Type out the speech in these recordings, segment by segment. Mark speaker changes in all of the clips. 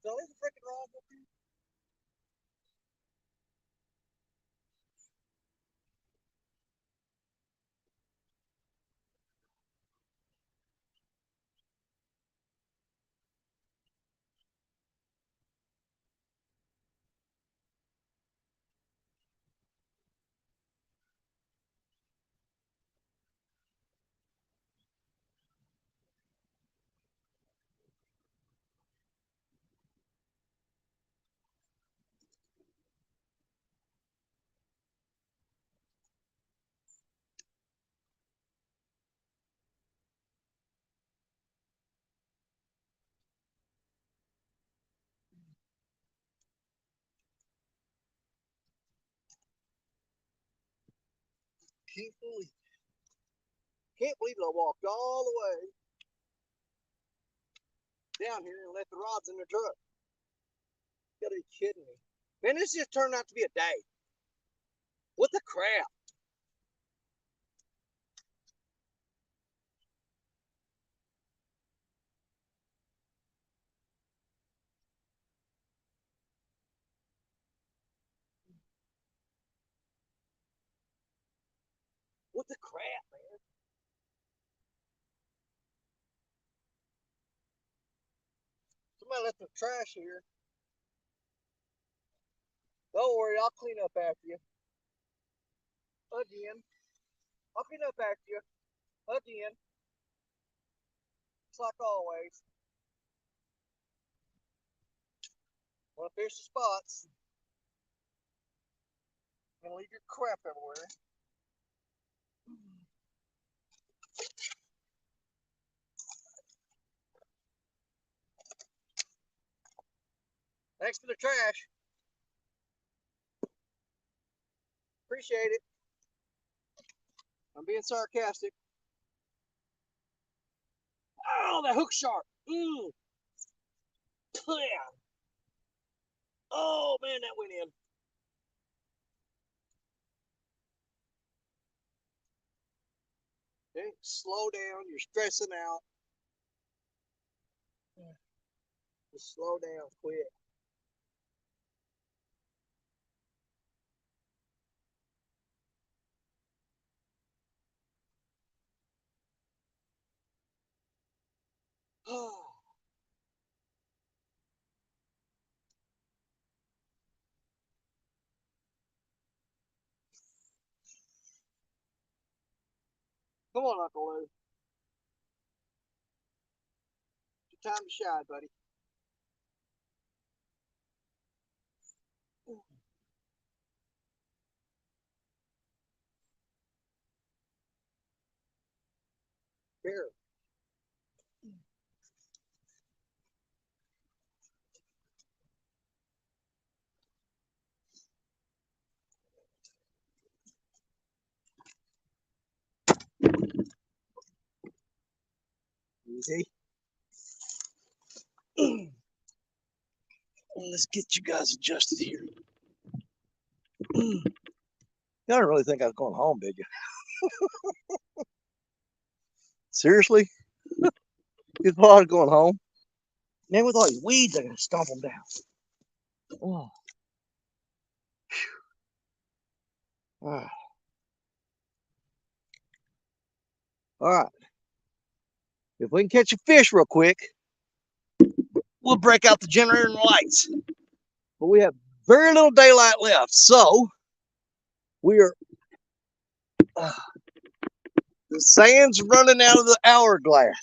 Speaker 1: So leave the freaking rod up here. Can't believe I walked all the way down here and left the rods in the truck. You gotta be kidding me. Man, this just turned out to be a day. What the crap? What the crap, man? Somebody left the trash here. Don't worry, I'll clean up after you. Again. I'll clean up after you. Again. It's like always. Want to fish the spots. And leave your crap everywhere. Thanks for the trash. Appreciate it. I'm being sarcastic. Oh, that hook shark. Oh, man, that went in. Okay, slow down. You're stressing out. Just slow down, quick. Oh. Come on, Uncle Lou. It's your time to shine, buddy. Here. Easy. Let's get you guys adjusted here. You don't really think I was going home, did you? Seriously? You thought I was going home? Man, with all these weeds, I'm going to stomp them down. Oh. All right. If we can catch a fish real quick, we'll break out the generator and the lights. But we have very little daylight left, so we are The sand's running out of the hourglass.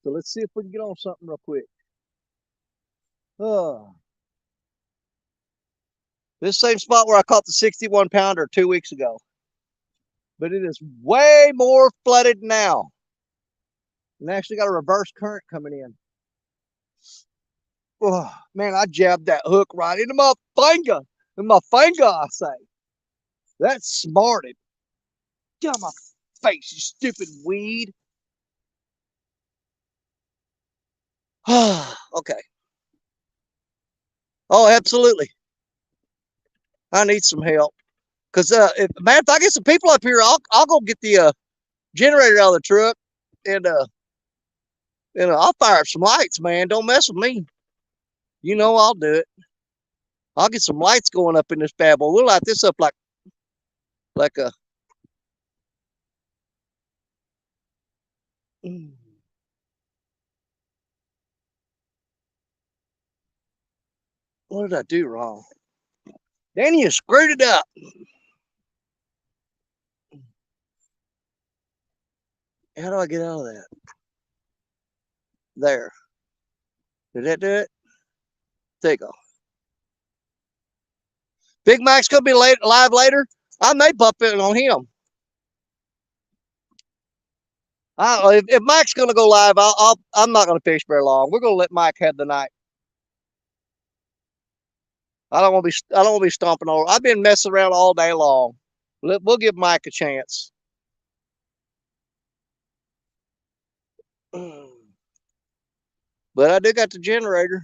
Speaker 1: So let's see if we can get on something real quick. This same spot where I caught the 61 pounder 2 weeks ago. But it is way more flooded now. And actually got a reverse current coming in. Oh, man, I jabbed that hook right into my finger. In my finger, I say. That smarted. Get on my face, you stupid weed. Okay. Oh, absolutely. I need some help. Because, man, if I get some people up here, I'll go get the generator out of the truck and I'll fire up some lights, man. Don't mess with me. You know I'll do it. I'll get some lights going up in this bad boy. We'll light this up like a. What did I do wrong? Danny, you screwed it up. How do I get out of that? There. Did that do it? There you go. Big Mac's gonna be live later. I may bump in on him. If Mike's gonna go live, I'm not gonna fish very long. We're gonna let Mike have the night. I don't want to be stomping over. I've been messing around all day long. We'll give Mike a chance. But I do got the generator.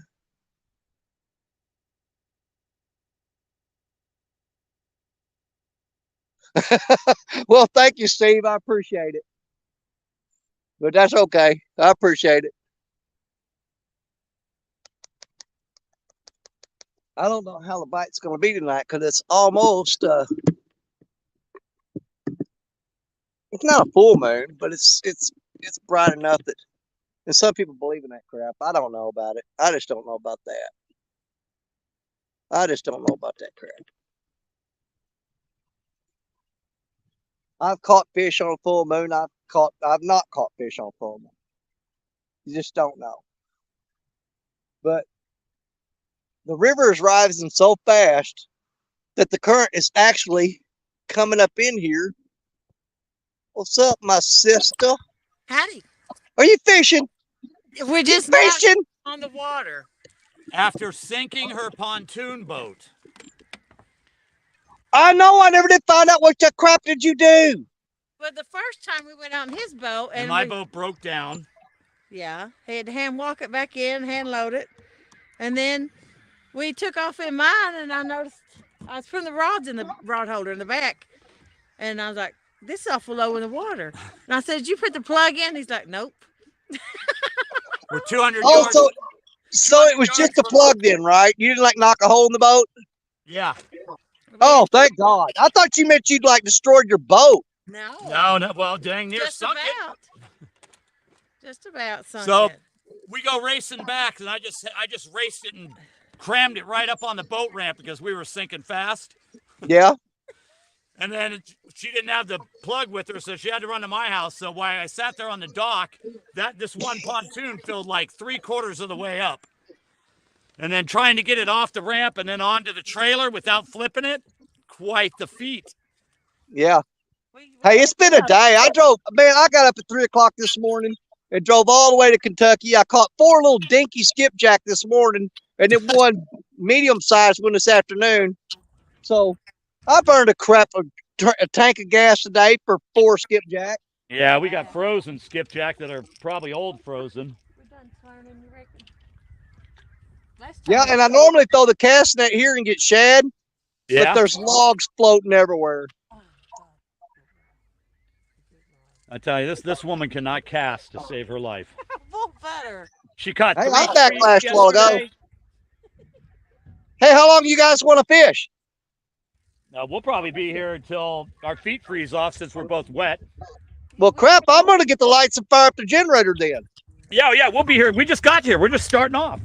Speaker 1: Well, thank you, Steve. I appreciate it. But that's okay. I appreciate it. I don't know how the bite's going to be tonight because it's almost it's not a full moon, but it's bright enough that, and some people believe in that crap. I don't know about it. I just don't know about that. I just don't know about that crap. I've caught fish on a full moon. I've not caught fish on a full moon. You just don't know. But the river is rising so fast that the current is actually coming up in here. What's up, my sister?
Speaker 2: Howdy.
Speaker 1: Are you fishing?
Speaker 2: We're just
Speaker 1: fishing
Speaker 2: on the water.
Speaker 3: After sinking her pontoon boat.
Speaker 1: I know. I never did find out what the crap did you do.
Speaker 2: But the first time we went out in his boat,
Speaker 3: and my boat broke down.
Speaker 2: Yeah, he had to hand walk it back in, hand load it, and then we took off in mine, and I noticed I was putting the rods in the rod holder in the back, and I was like, "This is awful low in the water." And I said, "Did you put the plug in?" He's like, "Nope."
Speaker 3: We're 200 yards.
Speaker 1: So it was just a plug then, right? You didn't like knock a hole in the boat?
Speaker 3: Yeah.
Speaker 1: Oh, thank God. I thought you meant you'd like destroyed your boat.
Speaker 2: No.
Speaker 3: No. Well, dang near sunk it.
Speaker 2: Just about sunk
Speaker 3: so
Speaker 2: it.
Speaker 3: We go racing back, and I just raced it and crammed it right up on the boat ramp because we were sinking fast.
Speaker 1: Yeah.
Speaker 3: And then she didn't have the plug with her, so she had to run to my house. So while I sat there on the dock, this one pontoon filled like 3/4 of the way up. And then trying to get it off the ramp and then onto the trailer without flipping it, quite the feat.
Speaker 1: Yeah. Hey, it's been a day. I got up at 3 o'clock this morning and drove all the way to Kentucky. I caught 4 little dinky skipjack this morning and then one medium-sized one this afternoon. So I burned a tank of gas today for 4 skipjack.
Speaker 3: Yeah, we got frozen skipjack that are probably old frozen.
Speaker 1: Yeah, and I normally throw the cast net here and get shad, but there's logs floating everywhere.
Speaker 3: I tell you, this woman cannot cast to save her life.
Speaker 2: Full butter.
Speaker 3: She caught.
Speaker 1: Hey, I backlashed a while ago. Hey, how long do you guys want to fish?
Speaker 3: We'll probably be here until our feet freeze off since we're both wet.
Speaker 1: Well, crap, I'm going to get the lights and fire up the generator then.
Speaker 3: Yeah, we'll be here. We just got here. We're just starting off.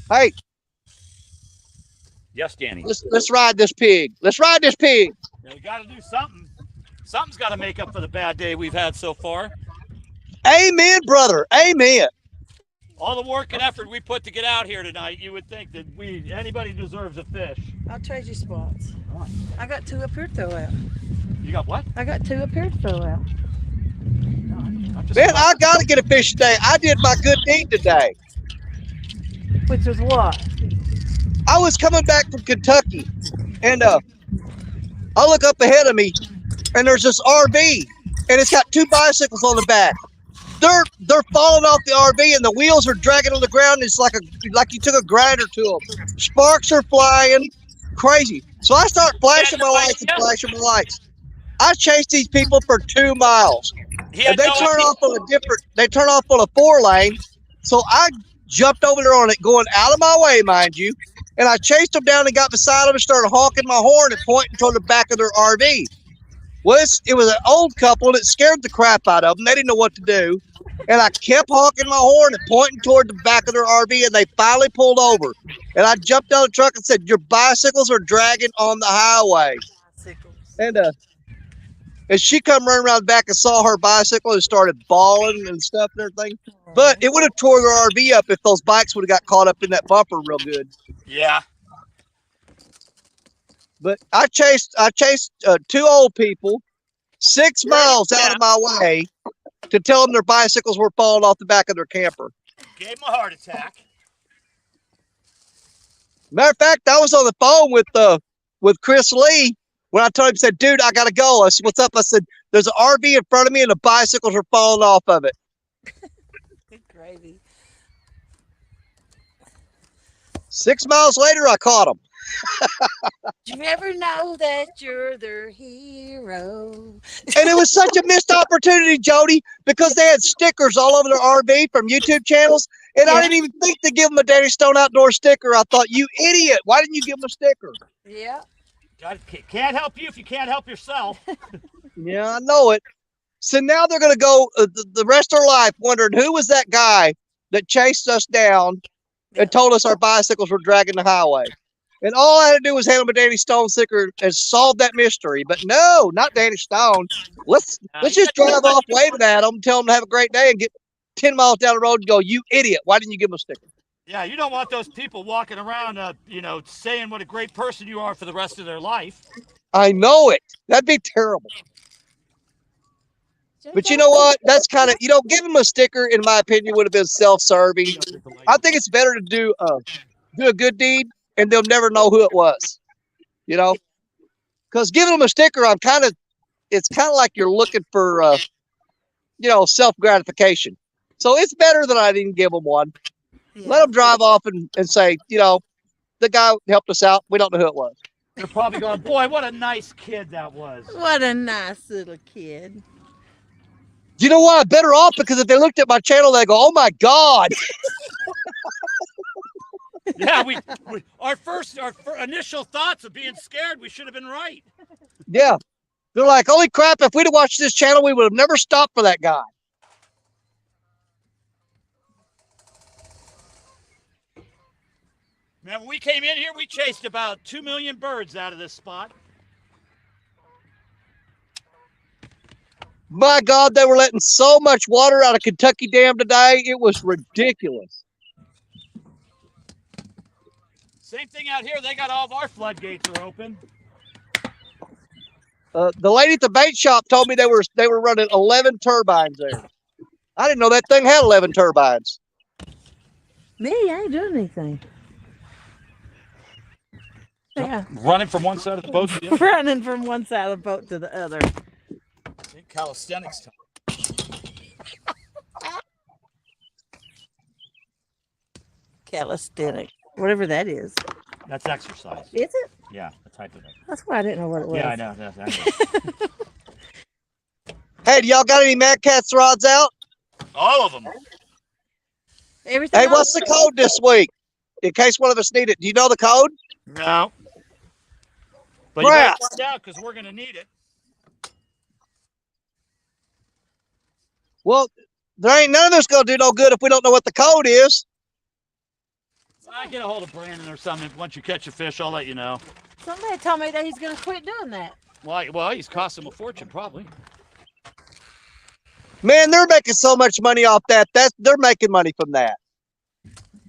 Speaker 1: Hey.
Speaker 3: Yes, Danny.
Speaker 1: Let's ride this pig. Let's ride this pig.
Speaker 3: Yeah, we got to do something. Something's got to make up for the bad day we've had so far.
Speaker 1: Amen, brother. Amen.
Speaker 3: All the work and effort we put to get out here tonight, you would think that anybody deserves a fish.
Speaker 2: I'll trade you spots. I got 2 up here to throw out.
Speaker 3: You got what?
Speaker 2: I got 2 up here to throw out.
Speaker 1: Man, I got to get a fish today. I did my good deed today.
Speaker 2: Which was what?
Speaker 1: I was coming back from Kentucky, and I look up ahead of me, and there's this RV, and it's got 2 bicycles on the back. They're falling off the RV, and the wheels are dragging on the ground. It's like you took a grinder to them. Sparks are flying, crazy. So I start flashing my lights and flashing my lights. I chased these people for 2 miles, and they turn off on a 4-lane. So I jumped over there on it, going out of my way, mind you, and I chased them down and got beside them and started honking my horn and pointing toward the back of their RV. Well, it was an old couple, and it scared the crap out of them. They didn't know what to do. And I kept honking my horn and pointing toward the back of their RV, and they finally pulled over. And I jumped out of the truck and said, "Your bicycles are dragging on the highway."
Speaker 2: Bicycles.
Speaker 1: And she come running around the back and saw her bicycle and started bawling and stuff and everything. But it would have tore their RV up if those bikes would have got caught up in that bumper real good.
Speaker 3: Yeah.
Speaker 1: But I chased 2 old people 6 miles out of my way to tell them their bicycles were falling off the back of their camper.
Speaker 3: Gave them a heart attack.
Speaker 1: Matter of fact, I was on the phone with Chris Lee when I told him, said, "Dude, I gotta go." I said, "What's up?" I said, "There's an RV in front of me and the bicycles are falling off of it."
Speaker 2: Good gravy.
Speaker 1: 6 miles later, I caught them.
Speaker 2: Did you ever know that you're their hero?
Speaker 1: And it was such a missed opportunity, Jody, because they had stickers all over their RV from YouTube channels, and I didn't even think to give them a Danny Stone Outdoor sticker. I thought, you idiot, why didn't you give them a sticker?
Speaker 2: Yeah.
Speaker 3: Can't help you if you can't help yourself.
Speaker 1: Yeah, I know it. So now they're going to go the rest of their life wondering who was that guy that chased us down and told us our bicycles were dragging the highway. And all I had to do was hand them a Danny Stone sticker and solve that mystery. But no, not Danny Stone. Let's just drive off waving at them, tell them to have a great day, and get 10 miles down the road and go, "You idiot, why didn't you give them a sticker?"
Speaker 3: Yeah, you don't want those people walking around, saying what a great person you are for the rest of their life.
Speaker 1: I know it. That'd be terrible. But you know what? That's kind of, give them a sticker, in my opinion, would have been self-serving. I think it's better to do a good deed, and they'll never know who it was. Because giving them a sticker, it's kind of like you're looking for, self-gratification. So it's better that I didn't give them one. Yeah. Let them drive off and say, the guy helped us out. We don't know who it was.
Speaker 3: They're probably going, "Boy, what a nice kid that was."
Speaker 2: What a nice little kid.
Speaker 1: You know what? Better off, because if they looked at my channel, they go, "Oh my God."
Speaker 3: Yeah, our initial thoughts of being scared, we should have been right.
Speaker 1: Yeah. They're like, "Holy crap, if we'd have watched this channel, we would have never stopped for that guy."
Speaker 3: Man, when we came in here, we chased about 2 million birds out of this spot.
Speaker 1: My God, they were letting so much water out of Kentucky Dam today. It was ridiculous.
Speaker 3: Same thing out here. They got all of our floodgates are open.
Speaker 1: The lady at the bait shop told me they were running 11 turbines there. I didn't know that thing had 11 turbines.
Speaker 2: Me, I ain't doing anything. Yeah.
Speaker 3: Running from one side of the boat to the other.
Speaker 2: Running from one side of the boat to the other.
Speaker 3: I think calisthenics time.
Speaker 2: Calisthenics. Whatever that is.
Speaker 3: That's exercise.
Speaker 2: Is it?
Speaker 3: Yeah, a type of it.
Speaker 2: That's why I didn't know what it was.
Speaker 3: Yeah, I know.
Speaker 1: Hey, do y'all got any Mad Cats rods out?
Speaker 3: All of them.
Speaker 2: Everything.
Speaker 1: Hey, what's the code this week? In case one of us need it. Do you know the code?
Speaker 3: No. But you better find out, because we're going to need it.
Speaker 1: Well, there ain't none of us going to do no good if we don't know what the code is.
Speaker 3: I get a hold of Brandon or something. Once you catch a fish, I'll let you know.
Speaker 2: Somebody told me that he's going to quit doing that.
Speaker 3: Well, he's cost him a fortune, probably.
Speaker 1: Man, they're making so much money off that. They're making money from that.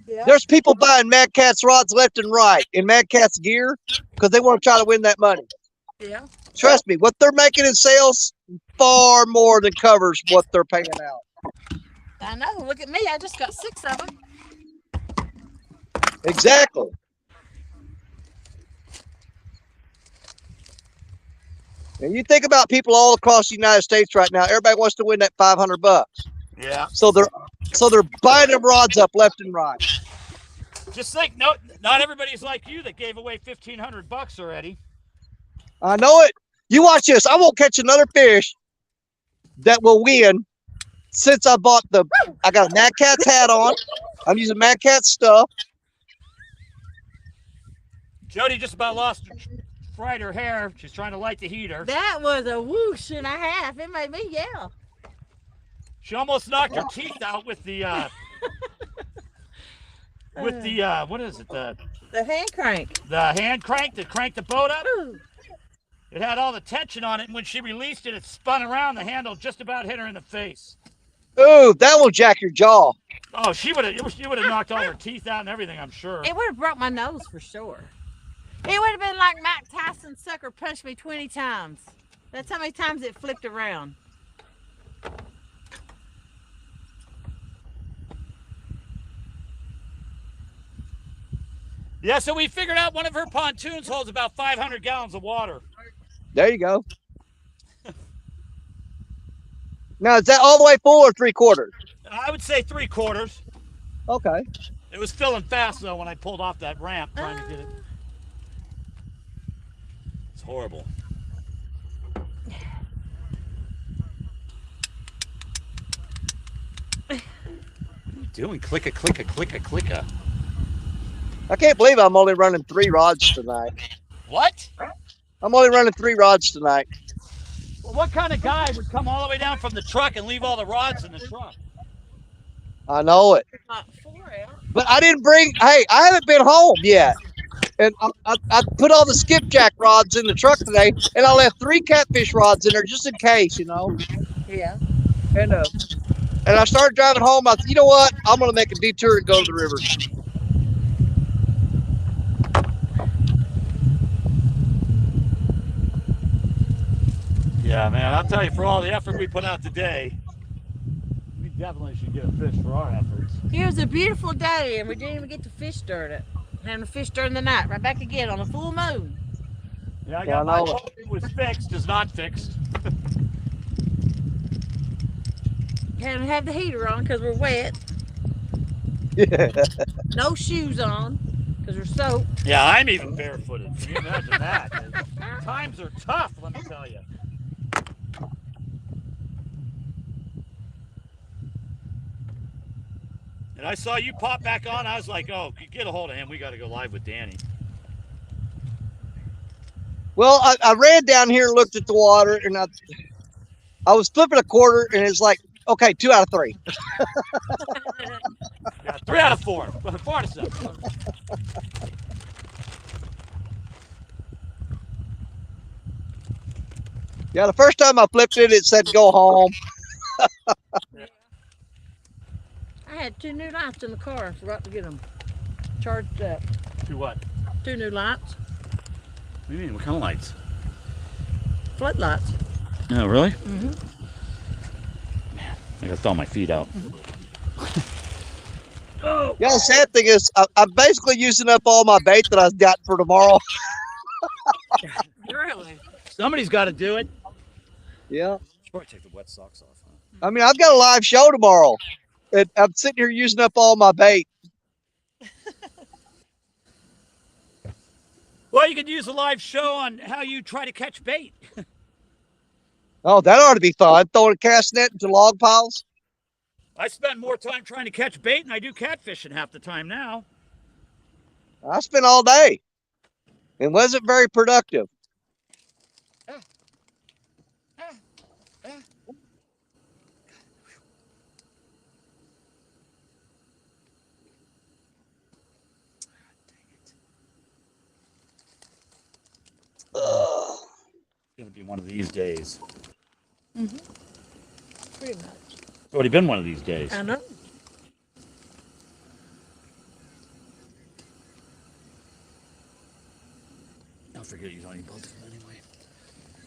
Speaker 2: Yeah.
Speaker 1: There's people buying Mad Catz rods left and right in Mad Catz gear because they want to try to win that money.
Speaker 2: Yeah.
Speaker 1: Trust me, what they're making in sales far more than covers what they're paying out.
Speaker 2: I know. Look at me. I just got 6 of them.
Speaker 1: Exactly. And you think about people all across the United States right now. Everybody wants to win that $500.
Speaker 3: Yeah.
Speaker 1: So they're buying them rods up left and right.
Speaker 3: Just think, no, not everybody's like you that gave away $1,500 already.
Speaker 1: I know it. You watch this. I won't catch another fish that will win since I bought I got a Mad Catz hat on. I'm using Mad Catz stuff.
Speaker 3: Jody just about fried her hair. She's trying to light the heater.
Speaker 2: That was a whoosh and a half. It made me yell.
Speaker 3: She almost knocked her teeth out with the what is it?
Speaker 2: The hand crank.
Speaker 3: The hand crank that cranked the boat up.
Speaker 2: Ooh.
Speaker 3: It had all the tension on it, and when she released it, it spun around. The handle just about hit her in the face.
Speaker 1: Ooh, that will jack your jaw.
Speaker 3: Oh, she would have knocked all her teeth out and everything, I'm sure.
Speaker 2: It would have broke my nose for sure. It would have been like Mike Tyson's sucker punched me 20 times. That's how many times it flipped around.
Speaker 3: Yeah, so we figured out one of her pontoons holds about 500 gallons of water.
Speaker 1: There you go. Now, is that all the way full or 3/4?
Speaker 3: I would say 3/4.
Speaker 1: Okay.
Speaker 3: It was filling fast, though, when I pulled off that ramp trying to get it. It's horrible. What are you doing? Clicka, clicka, clicka, clicka.
Speaker 1: I can't believe I'm only running 3 rods tonight.
Speaker 3: What?
Speaker 1: I'm only running 3 rods tonight.
Speaker 3: Well, what kind of guy would come all the way down from the truck and leave all the rods in the truck?
Speaker 1: I know it.
Speaker 2: For real.
Speaker 1: But I didn't bring, hey, I haven't been home yet. And I put all the skipjack rods in the truck today, and I left 3 catfish rods in there just in case, you know.
Speaker 2: Yeah.
Speaker 1: And I started driving home. I said, you know what? I'm going to make a detour and go to the river.
Speaker 3: Yeah, man, I'll tell you, for all the effort we put out today, we definitely should get a fish for our efforts.
Speaker 2: It was a beautiful day, and we didn't even get to fish during it. Having to fish during the night, right back again on a full moon.
Speaker 3: Yeah, I got my boat. It was fixed, is not fixed.
Speaker 2: Having to have the heater on because we're wet.
Speaker 1: Yeah.
Speaker 2: No shoes on because we're soaked.
Speaker 3: Yeah, I'm even barefooted. Can you imagine that? Times are tough, let me tell you. And I saw you pop back on. I was like, oh, get a hold of him. We got to go live with Danny.
Speaker 1: Well, I ran down here and looked at the water, and I was flipping a quarter, and it's like, okay, 2 out of 3.
Speaker 3: Yeah, 3 out of 4. 4 out of 7.
Speaker 1: Yeah, the first time I flipped it, it said go home.
Speaker 2: I had 2 new lights in the car. Forgot to get them charged up.
Speaker 3: Do what?
Speaker 2: 2 new lights.
Speaker 3: What do you mean? What kind of lights?
Speaker 2: Floodlights.
Speaker 3: Oh, really?
Speaker 2: Mm-hmm.
Speaker 3: Man, I got to thaw my feet out.
Speaker 1: Oh. Yeah, the sad thing is, I'm basically using up all my bait that I've got for tomorrow.
Speaker 2: Really?
Speaker 3: Somebody's got to do it.
Speaker 1: Yeah.
Speaker 3: Should probably take the wet socks off. Huh?
Speaker 1: I mean, I've got a live show tomorrow. And I'm sitting here using up all my bait.
Speaker 3: Well, you could use a live show on how you try to catch bait.
Speaker 1: Oh, that ought to be fun. Throwing a cast net into log piles.
Speaker 3: I spend more time trying to catch bait than I do catfishing half the time now.
Speaker 1: I spent all day. It wasn't very productive.
Speaker 3: be one of these days.
Speaker 2: Pretty much.
Speaker 3: It's already been one of these days.
Speaker 2: I know.
Speaker 3: I'll forget you don't eat both of them anyway.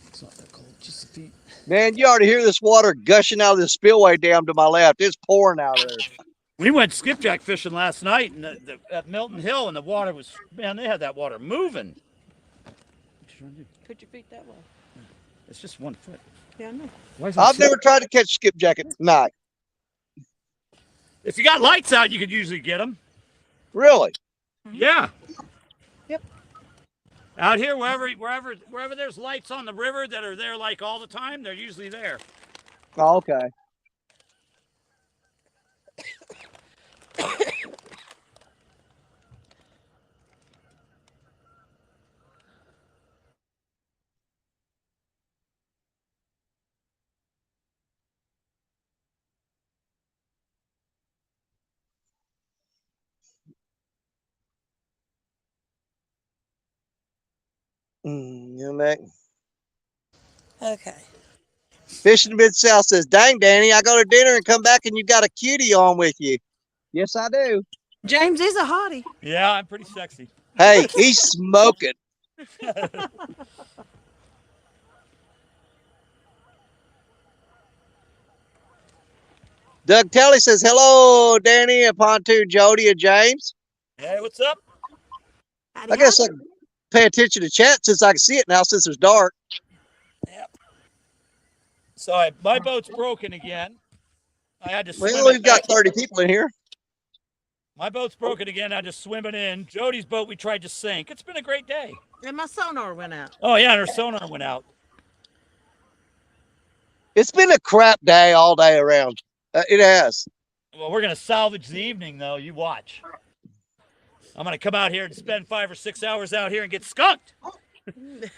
Speaker 3: It's not that cold, just the feet.
Speaker 1: Man, you already hear this water gushing out of the spillway dam to my left. It's pouring out of there.
Speaker 3: We went skipjack fishing last night at Milton Hill, and the water was, man, they had that water moving. What you trying to do?
Speaker 2: Put your feet that way.
Speaker 3: It's just 1 foot.
Speaker 2: Yeah, I know.
Speaker 3: Why is it
Speaker 1: I've
Speaker 3: so-
Speaker 1: never tried to catch skipjack at night.
Speaker 3: If you got lights out, you could usually get them.
Speaker 1: Really?
Speaker 3: Yeah.
Speaker 2: Yep.
Speaker 3: Out here, wherever there's lights on the river that are there like all the time, they're usually there.
Speaker 1: Oh, okay. You know,
Speaker 2: Okay.
Speaker 1: Fishing Mid-South says, dang, Danny, I go to dinner and come back and you got a cutie on with you. Yes, I do.
Speaker 2: James is a hottie.
Speaker 3: Yeah, I'm pretty sexy.
Speaker 1: Hey, he's smoking. Doug Telly says, hello, Danny and Pontoon, Jody and James.
Speaker 3: Hey, what's up?
Speaker 2: Howdy,
Speaker 1: I guess I
Speaker 2: howdy.
Speaker 1: can pay attention to chat since I can see it now since it's dark.
Speaker 3: Yep. So my boat's broken again. I had to swim
Speaker 1: Well,
Speaker 3: it
Speaker 1: we've got
Speaker 3: back.
Speaker 1: 30 people in here.
Speaker 3: My boat's broken again. I had to swim it in. Jody's boat we tried to sink. It's been a great day.
Speaker 2: And my sonar went out.
Speaker 3: Oh, yeah, and her sonar went out.
Speaker 1: It's been a crap day all day around. It has.
Speaker 3: Well, we're going to salvage the evening, though. You watch. I'm going to come out here and spend 5 or 6 hours out here and get skunked.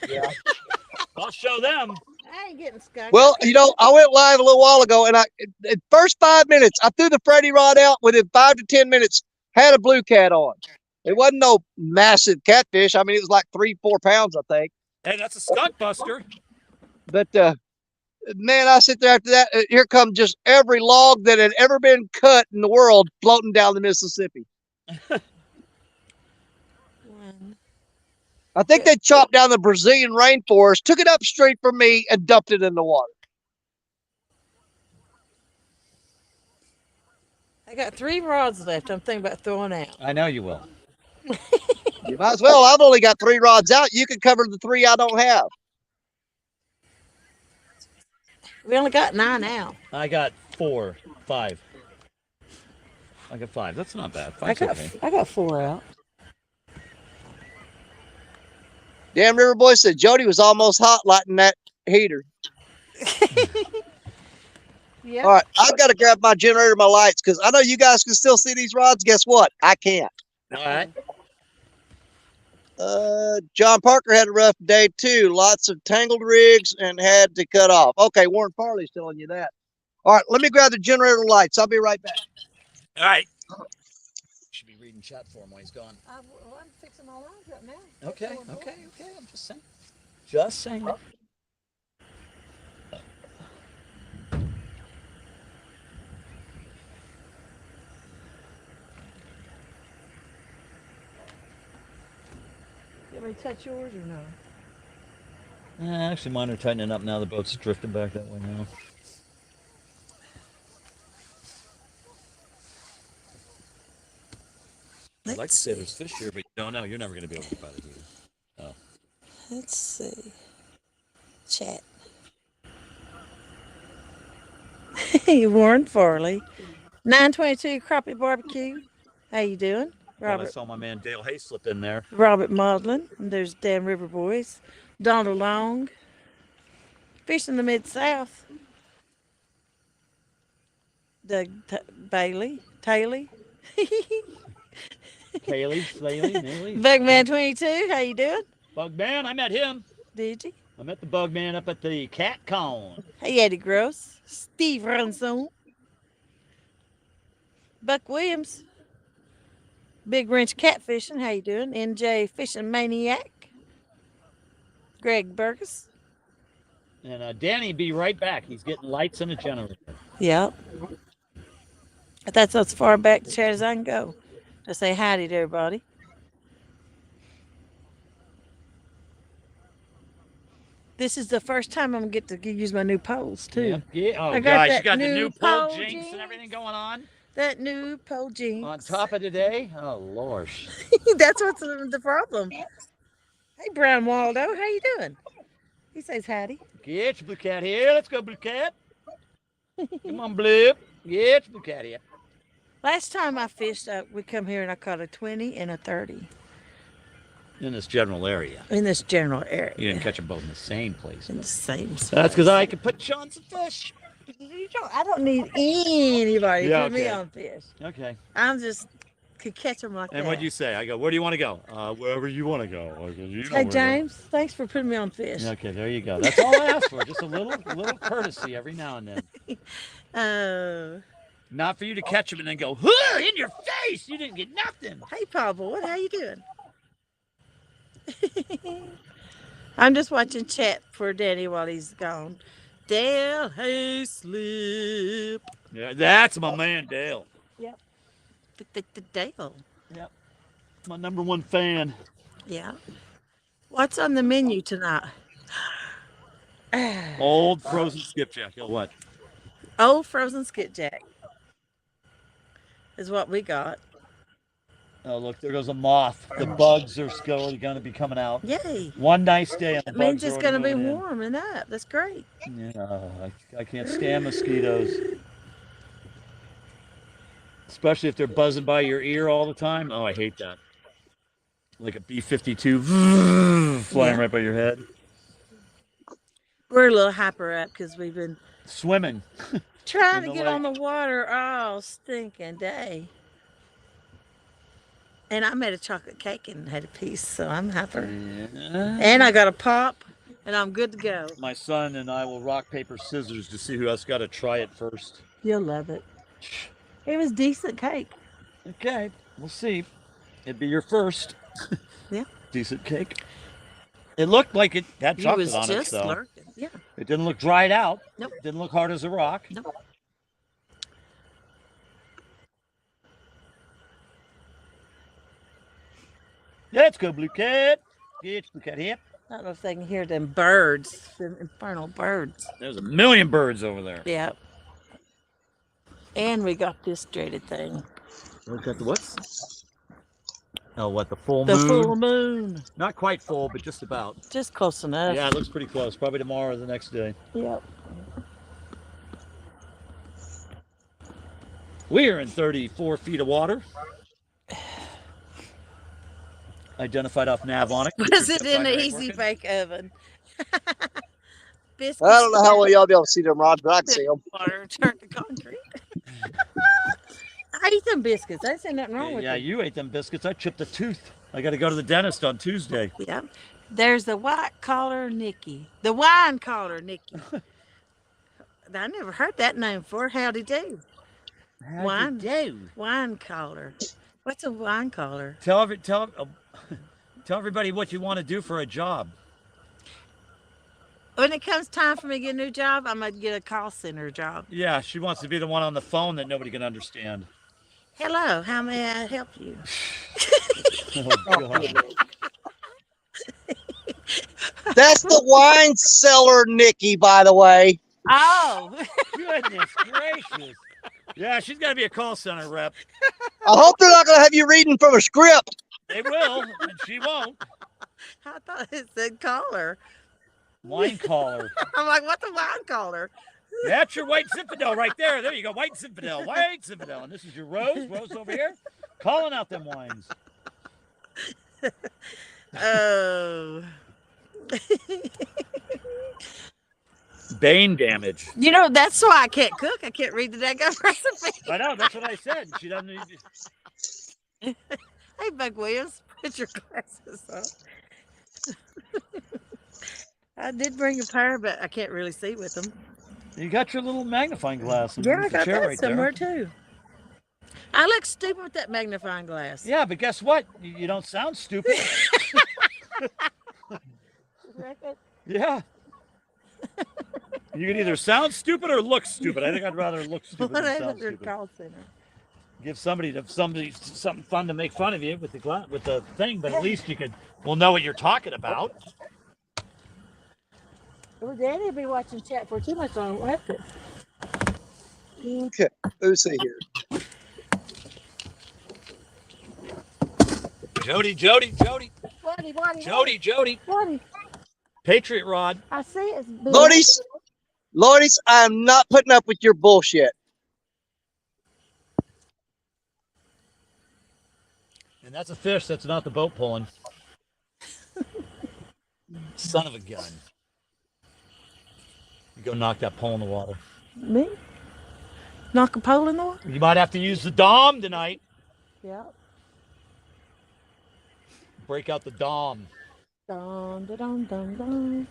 Speaker 1: Yeah.
Speaker 3: I'll show them.
Speaker 2: I ain't getting skunked.
Speaker 1: Well, you know, I went live a little while ago, and in first 5 minutes, I threw the Freddy rod out. Within 5 to 10 minutes, had a blue cat on. It wasn't no massive catfish. I mean, it was like 3-4 pounds, I think.
Speaker 3: Hey, that's a skunk buster.
Speaker 1: But man, I sit there after that. Here comes just every log that had ever been cut in the world floating down the Mississippi. I think they chopped down the Brazilian rainforest, took it upstream from me, and dumped it in the water.
Speaker 2: I got 3 rods left. I'm thinking about throwing out.
Speaker 3: I know you will.
Speaker 1: You might as well. I've only got 3 rods out. You can cover the 3 I don't have.
Speaker 2: We only got 9 out.
Speaker 3: I got 4, 5. I got 5. That's not bad. 5's okay.
Speaker 2: I got 4 out.
Speaker 1: Damn River Boy said Jody was almost hot lighting that heater.
Speaker 2: Yeah.
Speaker 1: All right, I've got to grab my generator, my lights, because I know you guys can still see these rods. Guess what? I can't.
Speaker 3: All right.
Speaker 1: John Parker had a rough day too. Lots of tangled rigs and had to cut off. Okay, Warren Farley's telling you that. All right, let me grab the generator lights. I'll be right back.
Speaker 3: All right. Should be reading chat for him while he's gone.
Speaker 2: I'm fixing my lines right now.
Speaker 3: Okay. I'm just saying. Just saying.
Speaker 2: You want me to touch yours or no?
Speaker 3: Actually, mine are tightening up now. The boat's drifting back that way now. I'd like to say there's fish here, but you don't know. You're never going to be able to find it either. Oh.
Speaker 2: Let's see. Chat. Warren Farley. 922 Crappie Barbecue. How you doing?
Speaker 3: I
Speaker 2: Robert
Speaker 3: saw my man Dale Hay slip in there.
Speaker 2: Robert Maudlin. And there's Dan River Boys. Donald Long. Fishing the Mid-South. Doug Bailey. Taylor.
Speaker 3: Haley, Haley.
Speaker 2: Bugman 22. How you doing?
Speaker 3: Bugman, I met him.
Speaker 2: Did you?
Speaker 3: I met the Bugman up at the Cat Con.
Speaker 2: Hey, Eddie Gross. Steve Runson. Buck Williams. Big Wrench Catfishing. How you doing? NJ Fishing Maniac. Greg Burgess.
Speaker 3: And Danny be right back. He's getting lights and a generator.
Speaker 2: Yep. That's as far back to chat as I can go. To say howdy to everybody. This is the first time I'm gonna get to use my new poles too.
Speaker 3: Yeah. Oh,
Speaker 2: I got
Speaker 3: gosh,
Speaker 2: that
Speaker 3: you got the
Speaker 2: new
Speaker 3: new pole
Speaker 2: pole
Speaker 3: jinx
Speaker 2: jinx.
Speaker 3: and everything going on
Speaker 2: That new pole jinx.
Speaker 3: on top of today. Oh, Lord.
Speaker 2: That's what's the problem. Hey, Brown Waldo, how you doing? He says howdy.
Speaker 3: Get your blue cat here. Let's go, blue cat. Come on, blue. Get your blue cat here.
Speaker 2: Last time I fished, we come here and I caught a 20 and a 30
Speaker 3: In this general area.
Speaker 2: in this general area.
Speaker 3: You didn't catch them both in the same place.
Speaker 2: In the same spot.
Speaker 3: That's because I can put you on some fish.
Speaker 2: I don't need anybody to
Speaker 3: Yeah,
Speaker 2: put me
Speaker 3: okay.
Speaker 2: on fish.
Speaker 3: Okay.
Speaker 2: I'm just could catch them like
Speaker 3: And
Speaker 2: that.
Speaker 3: what'd you say? I go, where do you want to go? Wherever you want to go. I go, you know
Speaker 2: Hey
Speaker 3: where to go.
Speaker 2: James, thanks for putting me on fish.
Speaker 3: Okay, there you go. That's all I ask for. Just a little courtesy every now and then.
Speaker 2: Oh,
Speaker 3: Not for you to catch them and then go, huh, in your face. You didn't get nothing.
Speaker 2: hey Paul Boy, how you doing? I'm just watching chat for Danny while he's gone. Dale, hey, slip.
Speaker 3: Yeah, that's my man, Dale.
Speaker 2: Yep. Dale.
Speaker 3: Yep. My #1 fan.
Speaker 2: Yeah. What's on the menu tonight?
Speaker 3: Old frozen skipjack. Oh, what?
Speaker 2: Old frozen skipjack is what we got.
Speaker 3: Oh, look, there goes a moth. The bugs are going to be coming out.
Speaker 2: Yay.
Speaker 3: One nice day and the
Speaker 2: That means
Speaker 3: bugs are
Speaker 2: it's going to be
Speaker 3: already moving in.
Speaker 2: warming up. That's great.
Speaker 3: Yeah, I can't stand mosquitoes. Especially if they're buzzing by your ear all the time. Oh, I hate that. Like a B-52 flying
Speaker 2: Yeah.
Speaker 3: right by your head.
Speaker 2: We're a little hyper up because we've been
Speaker 3: Swimming.
Speaker 2: trying
Speaker 3: In
Speaker 2: to
Speaker 3: the
Speaker 2: get on the water all stinking day. And I made a chocolate cake and had a piece, so I'm hyper.
Speaker 3: Yeah.
Speaker 2: And I got a pop, and I'm good to go.
Speaker 3: My son and I will rock, paper, scissors to see who else got to try it first.
Speaker 2: You'll love it. It was decent cake.
Speaker 3: Okay, we'll see. It'd be your first.
Speaker 2: Yeah.
Speaker 3: Decent cake. It looked like it had
Speaker 2: He
Speaker 3: chocolate
Speaker 2: was
Speaker 3: on it,
Speaker 2: just
Speaker 3: so
Speaker 2: lurking. Yeah.
Speaker 3: it didn't look dried out.
Speaker 2: Nope.
Speaker 3: Didn't look hard as a rock.
Speaker 2: Nope.
Speaker 3: Let's go, blue cat. Get your blue cat here.
Speaker 2: I don't know if they can hear them birds, them infernal birds.
Speaker 3: There's a million birds over there.
Speaker 2: Yeah. And we got this dreaded thing.
Speaker 3: We got the what? Oh, what, the full
Speaker 2: The
Speaker 3: moon?
Speaker 2: full moon.
Speaker 3: Not quite full, but just about.
Speaker 2: Just close enough.
Speaker 3: Yeah, it looks pretty close. Probably tomorrow or the next day.
Speaker 2: Yep.
Speaker 3: We are in 34 feet of water. Identified off Navonic.
Speaker 2: Was it in the easy bake oven? Biscuits.
Speaker 1: I don't know how well y'all be able to see them rods, but I can see them.
Speaker 2: Water turned to concrete. I eat them biscuits. I see nothing wrong with
Speaker 3: Yeah,
Speaker 2: them.
Speaker 3: you ate them biscuits. I chipped a tooth. I got to go to the dentist on Tuesday.
Speaker 2: Yeah. There's the white collar Nikki. The wine collar Nikki. I never heard that name before. Howdy do.
Speaker 3: How'd
Speaker 2: Wine.
Speaker 3: you do?
Speaker 2: Wine collar. What's a wine collar?
Speaker 3: Tell everybody what you want to do for a job.
Speaker 2: When it comes time for me to get a new job, I'm going to get a call center job.
Speaker 3: Yeah, she wants to be the one on the phone that nobody can understand.
Speaker 2: Hello, how may I help you?
Speaker 3: Oh, God.
Speaker 1: That's the wine cellar, Nikki, by the way.
Speaker 2: Oh,
Speaker 3: Goodness gracious. Yeah, she's got to be a call center rep.
Speaker 1: I hope they're not going to have you reading from a script.
Speaker 3: They will, and she won't.
Speaker 2: I thought it said collar.
Speaker 3: Wine caller.
Speaker 2: I'm like, what's a wine collar?
Speaker 3: That's your white Zinfandel right there. There you go, white Zinfandel, white Zinfandel. And this is your Rose, Rose over here, calling out them wines.
Speaker 2: Oh.
Speaker 3: Bane damage.
Speaker 2: You know, that's why I can't cook. I can't read the daggone recipe.
Speaker 3: I know, that's what I said. She doesn't need to.
Speaker 2: Hey, Buck Williams, put your glasses on. I did bring a pair, but I can't really see with them.
Speaker 3: You got your little magnifying glass.
Speaker 2: Yeah, I
Speaker 3: underneath the
Speaker 2: got
Speaker 3: chair
Speaker 2: that
Speaker 3: right
Speaker 2: somewhere
Speaker 3: there.
Speaker 2: too. I look stupid with that magnifying glass.
Speaker 3: Yeah, but guess what? You don't sound stupid.
Speaker 2: Reckon?
Speaker 3: Yeah. You can either sound stupid or look stupid. I think I'd rather look stupid than sound
Speaker 2: Whatever
Speaker 3: stupid.
Speaker 2: call center.
Speaker 3: Give somebody something fun to make fun of you with the thing, but at least we'll know what you're talking about.
Speaker 2: Well, Daddy will be watching chat for too much on after.
Speaker 1: Okay, let's see here.
Speaker 3: Jody.
Speaker 2: What?
Speaker 3: Patriot Rod.
Speaker 2: I see it's blue.
Speaker 1: Lordies, I'm not putting up with your bullshit.
Speaker 3: And that's a fish. That's not the boat pulling. Son of a gun. You go knock that pole in the water.
Speaker 2: Me? Knock a pole in the water?
Speaker 3: You might have to use the dom tonight.
Speaker 2: Yeah.
Speaker 3: Break out the dom.
Speaker 2: Dun, dun, dun, dun, dun.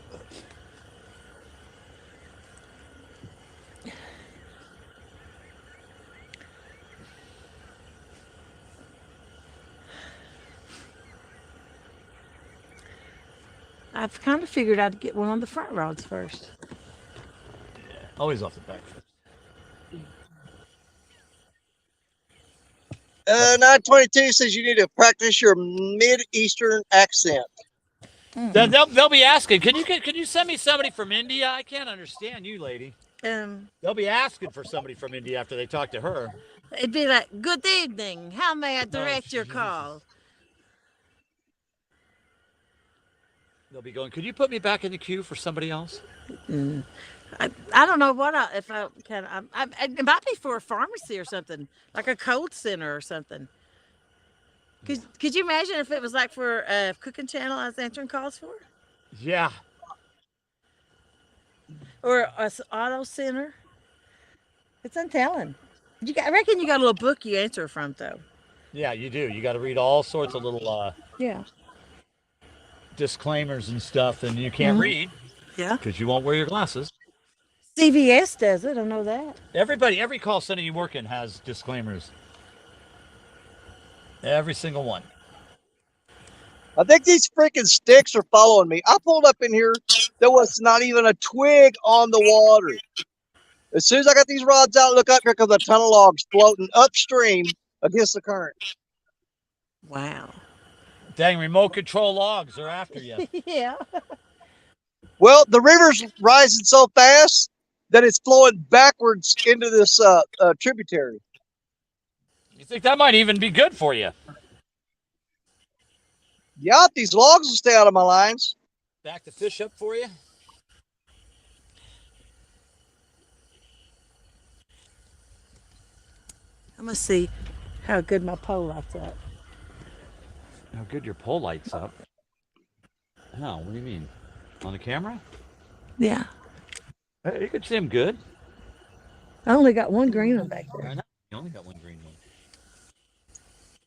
Speaker 2: I've kind of figured I'd get one on the front rods first.
Speaker 3: Yeah, always off the back first.
Speaker 1: 922 says you need to practice your Mid-Eastern accent.
Speaker 3: Then they'll be asking, can you send me somebody from India? I can't understand you, lady. They'll be asking for somebody from India after they talk to her.
Speaker 2: It'd be like, good evening. How may I direct your call?
Speaker 3: They'll be going, could you put me back in the queue for somebody else?
Speaker 2: I don't know if I can. It might be for a pharmacy or something, like a cold center or something. Could you imagine if it was like for a cooking channel I was answering calls for?
Speaker 3: Yeah.
Speaker 2: Or a auto center? It's untelling. I reckon you got a little book you answer from, though.
Speaker 3: Yeah, you do. You got to read all sorts of little
Speaker 2: yeah,
Speaker 3: disclaimers and stuff, and you can't read.
Speaker 2: Yeah.
Speaker 3: Because you won't wear your glasses.
Speaker 2: CVS does it. I know that.
Speaker 3: Every call center you work in has disclaimers. Every single one.
Speaker 1: I think these freaking sticks are following me. I pulled up in here. There was not even a twig on the water. As soon as I got these rods out, look up, here comes a ton of logs floating upstream against the current.
Speaker 2: Wow.
Speaker 3: Dang, remote control logs are after you.
Speaker 2: Yeah.
Speaker 1: Well, the river's rising so fast that it's flowing backwards into this tributary.
Speaker 3: You think that might even be good for you?
Speaker 1: Yeah, these logs will stay out of my lines.
Speaker 3: Back the fish up for you?
Speaker 2: I'm going to see how good my pole lights up.
Speaker 3: How good your pole lights up? How? What do you mean? On the camera?
Speaker 2: Yeah.
Speaker 3: You can see them good.
Speaker 2: I only got one green one back there.
Speaker 3: I know. You only got one green one.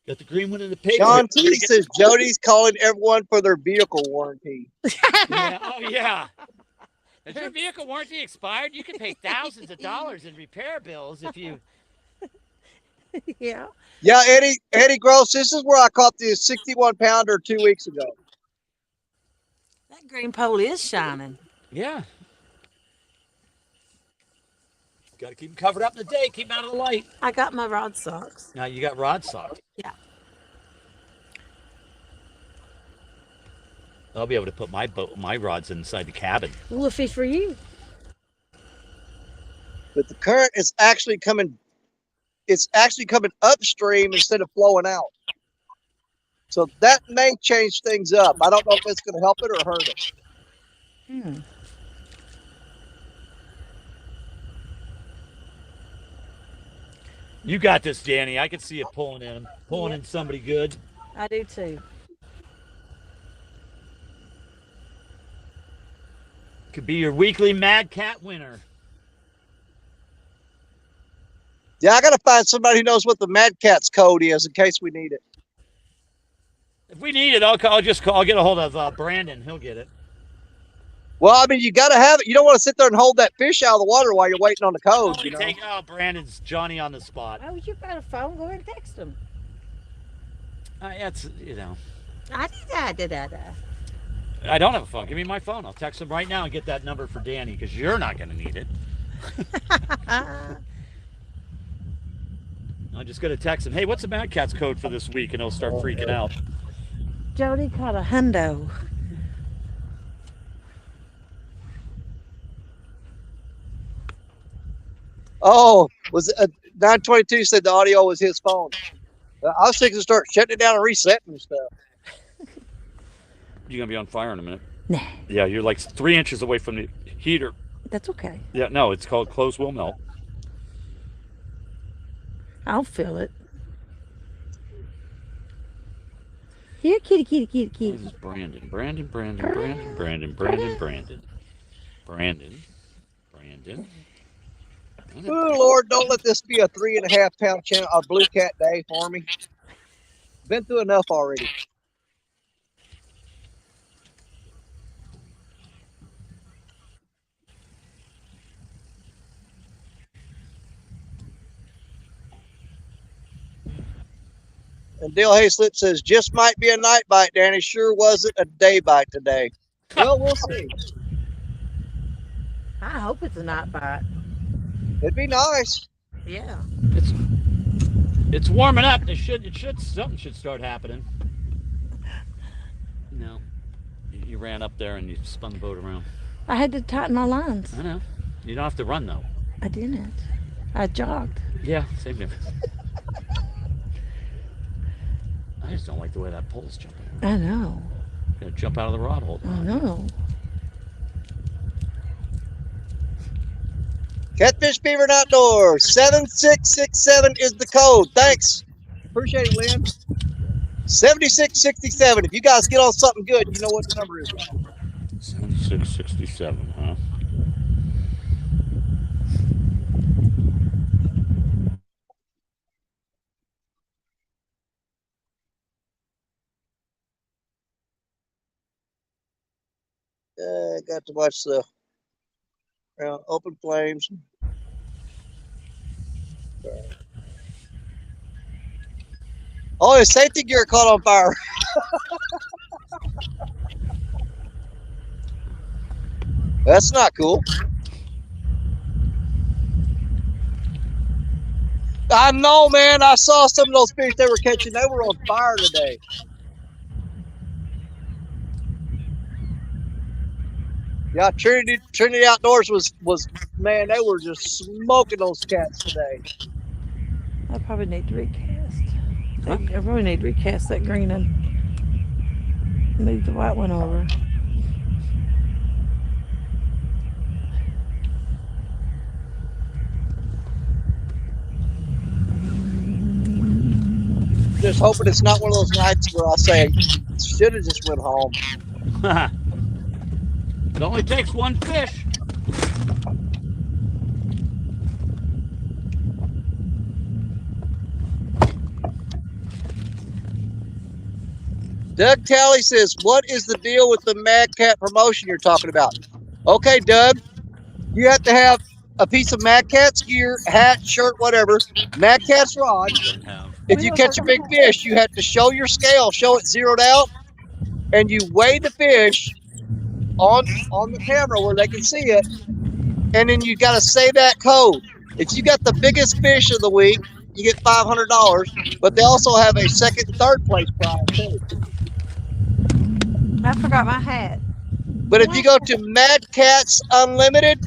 Speaker 3: Got the green one in the paper.
Speaker 1: John T says Jody's calling everyone for their vehicle warranty.
Speaker 3: Yeah. Oh, yeah. Is your vehicle warranty expired? You can pay thousands of dollars in repair bills if you...
Speaker 2: Yeah.
Speaker 1: Yeah, Eddie Gross, this is where I caught the 61-pounder 2 weeks ago.
Speaker 2: That green pole is shining.
Speaker 3: Yeah. Got to keep them covered up in the day. Keep them out of the light.
Speaker 2: I got my rod socks.
Speaker 3: Now you got rod socks.
Speaker 2: Yeah.
Speaker 3: I'll be able to put my rods inside the cabin.
Speaker 2: Woofy for you.
Speaker 1: But the current is actually coming. It's actually coming upstream instead of flowing out. So that may change things up. I don't know if it's going to help it or hurt it.
Speaker 3: You got this, Danny. I can see you pulling in somebody good.
Speaker 2: I do too.
Speaker 3: Could be your weekly Mad Cat winner.
Speaker 1: Yeah, I got to find somebody who knows what the Mad Cat's code is in case we need it.
Speaker 3: If we need it, I'll get a hold of Brandon. He'll get it.
Speaker 1: Well, I mean, you got to have it. You don't want to sit there and hold that fish out of the water while you're waiting on the code. You know?
Speaker 3: Brandon's Johnny on the spot.
Speaker 2: Oh, you got a phone? Go ahead and text him.
Speaker 3: That's, you know.
Speaker 2: I did.
Speaker 3: I don't have a phone. Give me my phone. I'll text him right now and get that number for Danny because you're not going to need it. I'm just going to text him, hey, what's the Mad Cat's code for this week? And he'll start freaking out.
Speaker 2: Jody caught a hundo.
Speaker 1: Oh, was it 922 said the audio was his phone. I was thinking to start shutting it down and resetting and stuff.
Speaker 3: You're going to be on fire in a minute.
Speaker 2: Nah.
Speaker 3: Yeah, you're like 3 inches away from the heater.
Speaker 2: That's okay.
Speaker 3: Yeah, no, it's called clothes will melt.
Speaker 2: I'll feel it. Here, kitty, kitty, kitty, kitty.
Speaker 3: This is Brandon. Brandon.
Speaker 1: Oh, Lord, don't let this be a 3.5 pound channel, a blue cat day for me. Been through enough already. And Dale Hayslip says, just might be a night bite, Danny. Sure wasn't a day bite today. Well, we'll see.
Speaker 2: I hope it's a night bite.
Speaker 1: It'd be nice.
Speaker 2: Yeah.
Speaker 3: It's warming up. Something should start happening. No. You ran up there and you spun the boat around.
Speaker 2: I had to tighten my lines.
Speaker 3: I know. You don't have to run though.
Speaker 2: I didn't. I jogged.
Speaker 3: Yeah, same difference. I just don't like the way that pole's jumping.
Speaker 2: I know.
Speaker 3: Gonna jump out of the rod holder.
Speaker 2: I know.
Speaker 1: Catfish Beaver Outdoors 7667 is the code. Thanks. Appreciate it, Lynn. 7667. If you guys get on something good, you know what the number is.
Speaker 3: 7667, huh?
Speaker 1: Got to watch the open flames. Oh, his safety gear caught on fire. That's not cool. I know, man. I saw some of those fish they were catching. They were on fire today. Yeah, Trinity Outdoors was man, they were just smoking those cats today.
Speaker 2: I probably need to recast.
Speaker 3: Huh?
Speaker 2: I probably need to recast that green and move the white one over.
Speaker 1: Just hoping it's not one of those nights where I say, should have just went home.
Speaker 3: It only takes one fish.
Speaker 1: Doug Talley says, what is the deal with the Mad Cat promotion you're talking about? Okay, Doug, you have to have a piece of Mad Cat's gear, hat, shirt, whatever, Mad Cat's rod. If you catch a big fish, you have to show your scale, show it zeroed out, and you weigh the fish on the camera where they can see it, and then you got to say that code. If you got the biggest fish of the week, you get $500, but they also have a second and third place prize too.
Speaker 2: I forgot my hat.
Speaker 1: But if you go to Mad Cats Unlimited,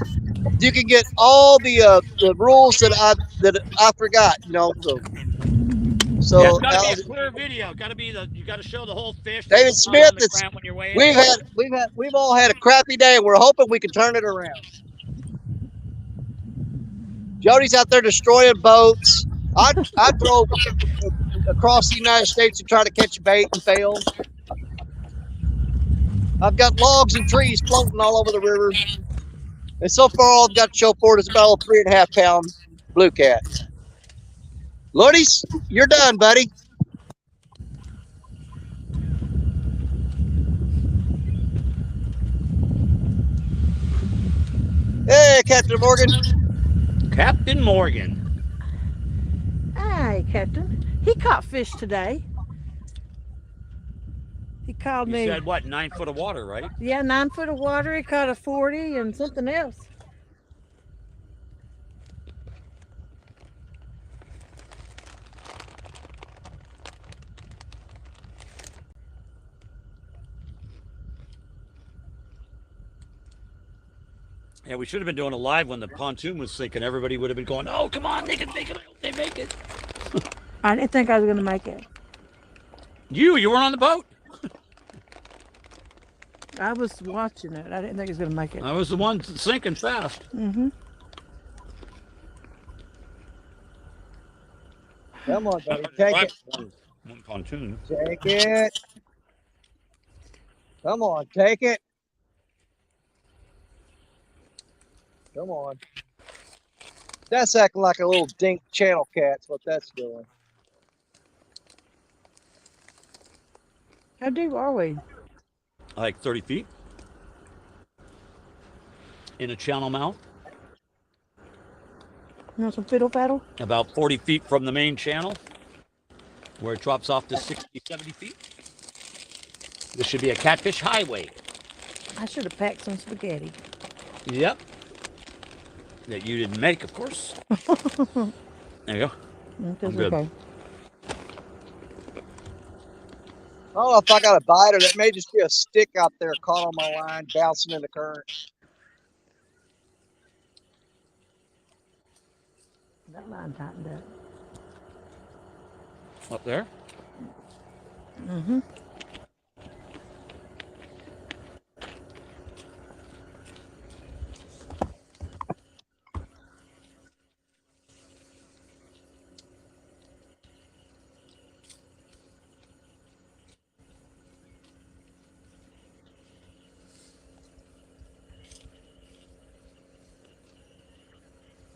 Speaker 1: you can get all the rules that I forgot. You know, so
Speaker 3: Yeah, it's gotta be a clear video. You gotta show the whole fish.
Speaker 1: David Smith,
Speaker 3: when you're weighing
Speaker 1: we've all had a crappy day, and we're hoping we can turn it around. Jody's out there destroying boats. I drove across the United States to try to catch a bait and failed. I've got logs and trees floating all over the river. And so far, all I've got to show for it is about a 3.5 pound blue cat. Lordy's, you're done, buddy. Hey, Captain Morgan.
Speaker 3: Captain Morgan.
Speaker 2: Hey, Captain. He caught fish today. He called
Speaker 3: You
Speaker 2: me.
Speaker 3: said what? 9 foot of water, right?
Speaker 2: Yeah, 9 foot of water. He caught a 40 and something else.
Speaker 3: Yeah, we should have been doing a live when the pontoon was sinking. Everybody would have been going, "Oh, come on, they can make it! They make it!"
Speaker 2: I didn't think I was going to make it.
Speaker 3: You weren't on the boat.
Speaker 2: I was watching it. I didn't think it was going to make it.
Speaker 3: I was the one sinking fast.
Speaker 2: Mm-hmm.
Speaker 1: Come on, buddy. Take it.
Speaker 3: One pontoon.
Speaker 1: Take it. Come on, take it. Come on. That's acting like a little dink channel cat's what that's doing.
Speaker 2: How deep are we?
Speaker 3: Like 30 feet in a channel mouth.
Speaker 2: You want some fiddle faddle?
Speaker 3: About 40 feet from the main channel, where it drops off to 60, 70 feet. This should be a catfish highway.
Speaker 2: I should have packed some spaghetti.
Speaker 3: Yep. That you didn't make, of course. There you go.
Speaker 2: That's
Speaker 3: good.
Speaker 2: okay.
Speaker 1: I don't know if I got a bite or that may just be a stick out there caught on my line, bouncing in the current.
Speaker 2: That line tightened up.
Speaker 3: Up there.
Speaker 2: Mm-hmm.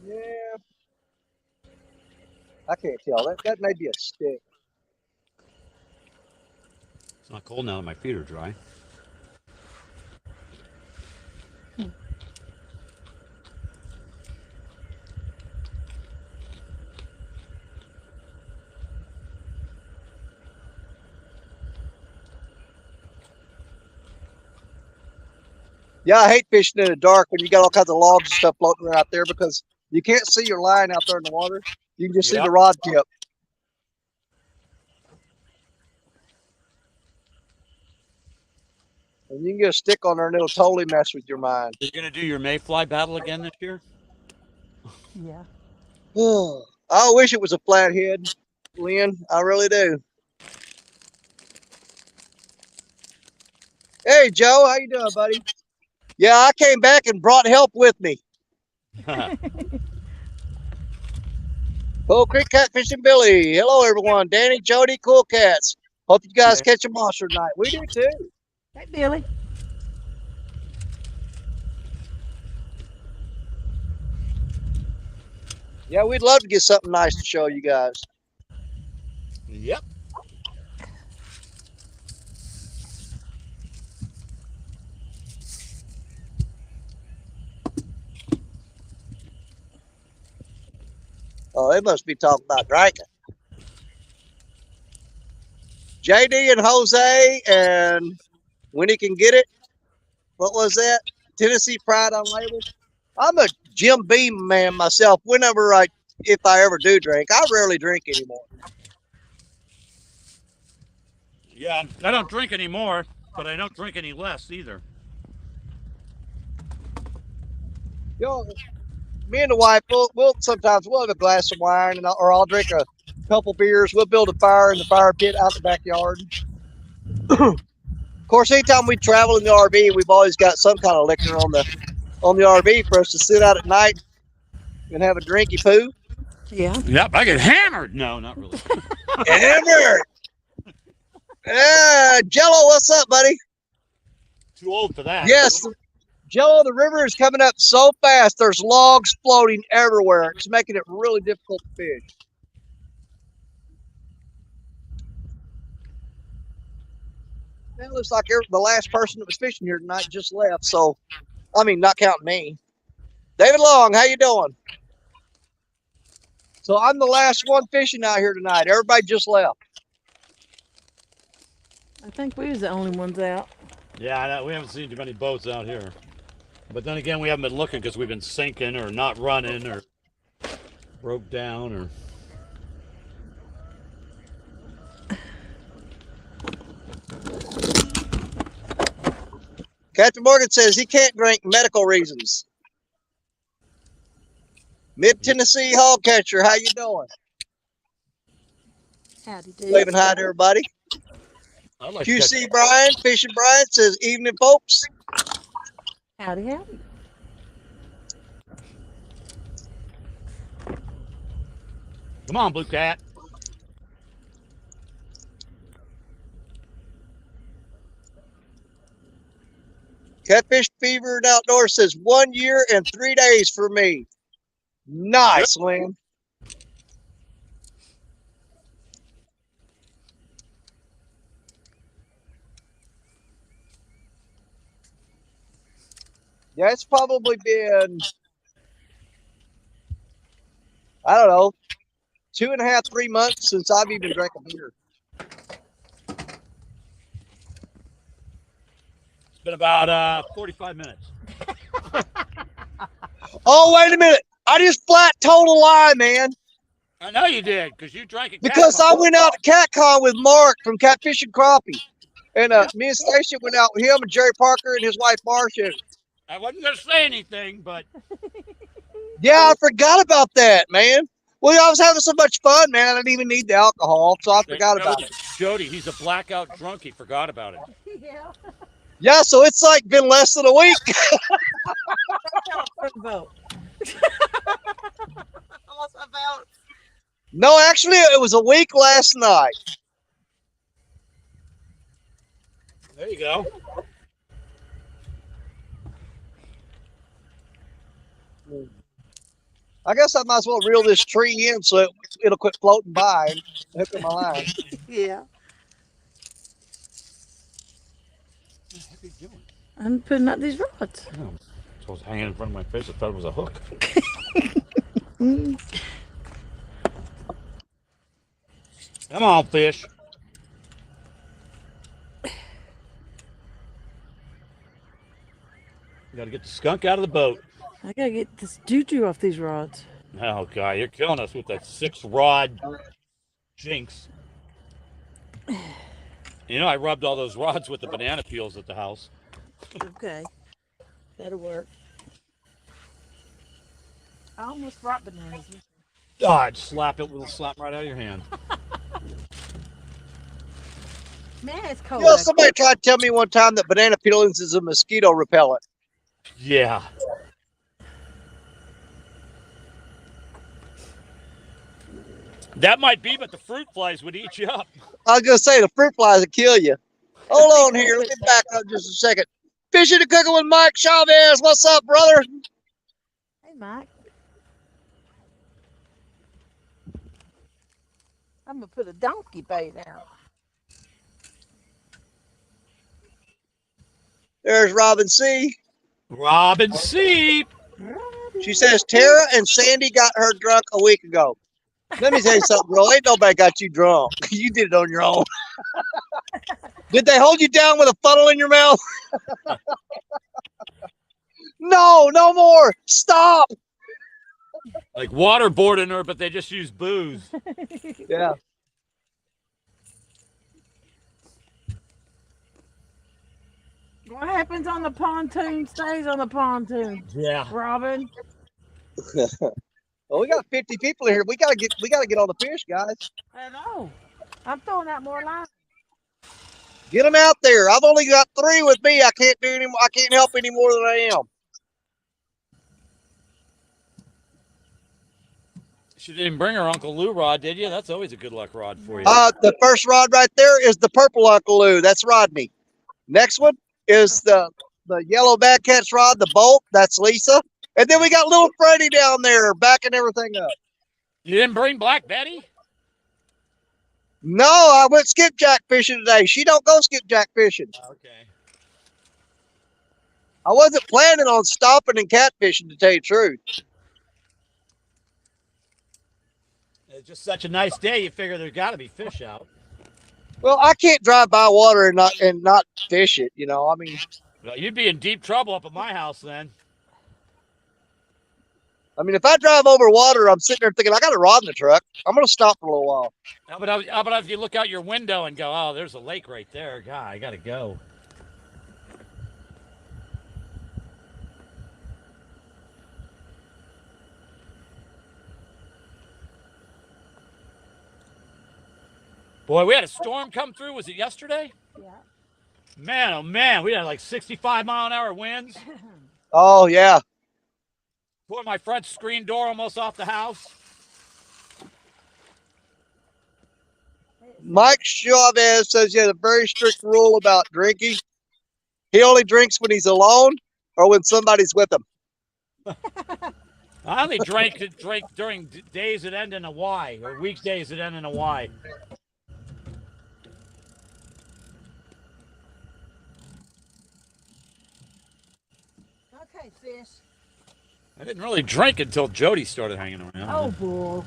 Speaker 1: Yeah. I can't tell. That may be a stick.
Speaker 3: It's not cold now that my feet are dry.
Speaker 1: Yeah, I hate fishing in the dark when you got all kinds of logs and stuff floating around out there because you can't see your line out there in the water. You can just see the rod tip. And you can get a stick on there and it'll totally mess with your mind.
Speaker 3: You're going to do your mayfly battle again this year?
Speaker 2: Yeah.
Speaker 1: I wish it was a flathead, Lynn. I really do. Hey, Joe. How you doing, buddy? Yeah, I came back and brought help with me. Cool Creek Catfishing Billy. Hello, everyone. Danny, Jody, Cool Cats. Hope you guys catch a monster tonight. We do, too.
Speaker 2: Hey, Billy.
Speaker 1: Yeah, we'd love to get something nice to show you guys.
Speaker 3: Yep.
Speaker 1: Oh, they must be talking about drinking. JD and Jose and when he can get it. What was that? Tennessee Pride Unlabeled. I'm a Jim Beam man myself. If I ever do drink, I rarely drink anymore.
Speaker 3: Yeah, I don't drink anymore, but I don't drink any less either.
Speaker 1: You know, me and the wife, we'll sometimes we'll have a glass of wine, or I'll drink a couple beers. We'll build a fire in the fire pit out in the backyard. Of course, anytime we travel in the RV, we've always got some kind of liquor on the RV for us to sit out at night and have a drinky poo.
Speaker 2: Yeah.
Speaker 3: Yep, I get hammered. No, not really.
Speaker 1: Hammered. Jello, what's up, buddy?
Speaker 3: Too old for that.
Speaker 1: Yes, Jello, the river is coming up so fast. There's logs floating everywhere. It's making it really difficult to fish. It looks like the last person that was fishing here tonight just left. So, I mean, not counting me. David Long, how you doing? So I'm the last one fishing out here tonight. Everybody just left.
Speaker 2: I think we was the only ones out.
Speaker 3: Yeah, we haven't seen too many boats out here. But then again, we haven't been looking because we've been sinking or not running or broke down or.
Speaker 1: Captain Morgan says he can't drink medical reasons. Mid Tennessee hog catcher, how you doing?
Speaker 2: Howdy do.
Speaker 1: Waving hi to everybody.
Speaker 3: Like
Speaker 1: QC Brian, Fishing Brian says evening, folks.
Speaker 2: Howdy, howdy.
Speaker 3: Come on, Blue Cat.
Speaker 1: Catfish Fever and Outdoors says 1 year and 3 days for me. Nice, Lynn. Yeah, it's probably been, I don't know, 2.5, 3 months since I've even drank a beer.
Speaker 3: It's been about 45 minutes.
Speaker 1: Oh, wait a minute. I just flat told a lie, man.
Speaker 3: I know you did because you drank it.
Speaker 1: Because I went out to CatCon with Mark from Catfish and Crappie. And me and Stacia went out with him and Jerry Parker and his wife Marcia.
Speaker 3: I wasn't going to say anything, but.
Speaker 1: Yeah, I forgot about that, man. Well, I was having so much fun, man. I didn't even need the alcohol, so I forgot about it.
Speaker 3: Jody, he's a blackout drunk. He forgot about it.
Speaker 2: Yeah.
Speaker 1: Yeah, so it's like been less than a week.
Speaker 2: Vote. Lost my vote.
Speaker 1: No, actually, it was a week last night.
Speaker 3: There you go.
Speaker 1: I guess I might as well reel this tree in so it'll quit floating by and hook up my line.
Speaker 2: Yeah.
Speaker 3: What are you doing?
Speaker 2: I'm putting out these rods.
Speaker 3: Oh, so I was hanging in front of my face. I thought it was a hook. Come on, fish. You got to get the skunk out of the boat.
Speaker 2: I gotta get this juju off these rods.
Speaker 3: Oh, God, you're killing us with that 6-rod jinx. You know, I rubbed all those rods with the banana peels at the house.
Speaker 2: Okay. That'll work. I almost brought bananas.
Speaker 3: Oh, I'd slap it. We'll slap right out of your hand.
Speaker 2: Man, it's cold.
Speaker 1: You know, somebody tried to tell me one time that banana peelings is a mosquito repellent.
Speaker 3: Yeah. That might be, but the fruit flies would eat you up.
Speaker 1: I was going to say, the fruit flies will kill you. Hold on here. Let me back up just a second. Fishing and Cooking with Mike Chavez. What's up, brother?
Speaker 2: Hey, Mike. I'm going to put a donkey bait out.
Speaker 1: There's Robin C.
Speaker 3: Robin C.
Speaker 1: She says Tara and Sandy got her drunk a week ago. Let me tell you something, bro. Ain't nobody got you drunk. You did it on your own. Did they hold you down with a funnel in your mouth? No, no more. Stop.
Speaker 3: Like waterboarding her, but they just use booze.
Speaker 1: Yeah.
Speaker 2: What happens on the pontoon stays on the pontoon.
Speaker 3: Yeah.
Speaker 2: Robin.
Speaker 1: Well, we got 50 people here. We gotta get on the fish, guys.
Speaker 2: I know. I'm throwing out more lines.
Speaker 1: Get them out there. I've only got 3 with me. I can't do any more. I can't help any more than I am.
Speaker 3: She didn't bring her Uncle Lou rod, did you? That's always a good luck rod for you.
Speaker 1: The first rod right there is the purple Uncle Lou. That's Rodney. Next one is the yellow bad catch rod, the bolt. That's Lisa. And then we got little Freddie down there backing everything up.
Speaker 3: You didn't bring Black Betty?
Speaker 1: No, I went skipjack fishing today. She don't go skipjack fishing.
Speaker 3: Okay.
Speaker 1: I wasn't planning on stopping and catfishing, to tell you the truth.
Speaker 3: It's just such a nice day, you figure there's got to be fish out.
Speaker 1: Well, I can't drive by water and not fish it. You know, I mean,
Speaker 3: Well, you'd be in deep trouble up at my house then.
Speaker 1: if I drive over water, I'm sitting there thinking I got a rod in the truck. I'm gonna stop for a little while.
Speaker 3: How about if you look out your window and go, oh, there's a lake right there. God, I gotta go. Boy, we had a storm come through. Was it yesterday?
Speaker 2: Yeah.
Speaker 3: Man, oh man, we had like 65-mile-an-hour winds.
Speaker 1: Oh yeah,
Speaker 3: Tore my front screen door almost off the house.
Speaker 1: Mike Chavez says he has a very strict rule about drinking. He only drinks when he's alone or when somebody's with him.
Speaker 3: I only drank during days that end in a Y, or weekdays that end in a Y.
Speaker 2: Okay, fish.
Speaker 3: I didn't really drink until Jody started hanging around.
Speaker 2: Oh, bull.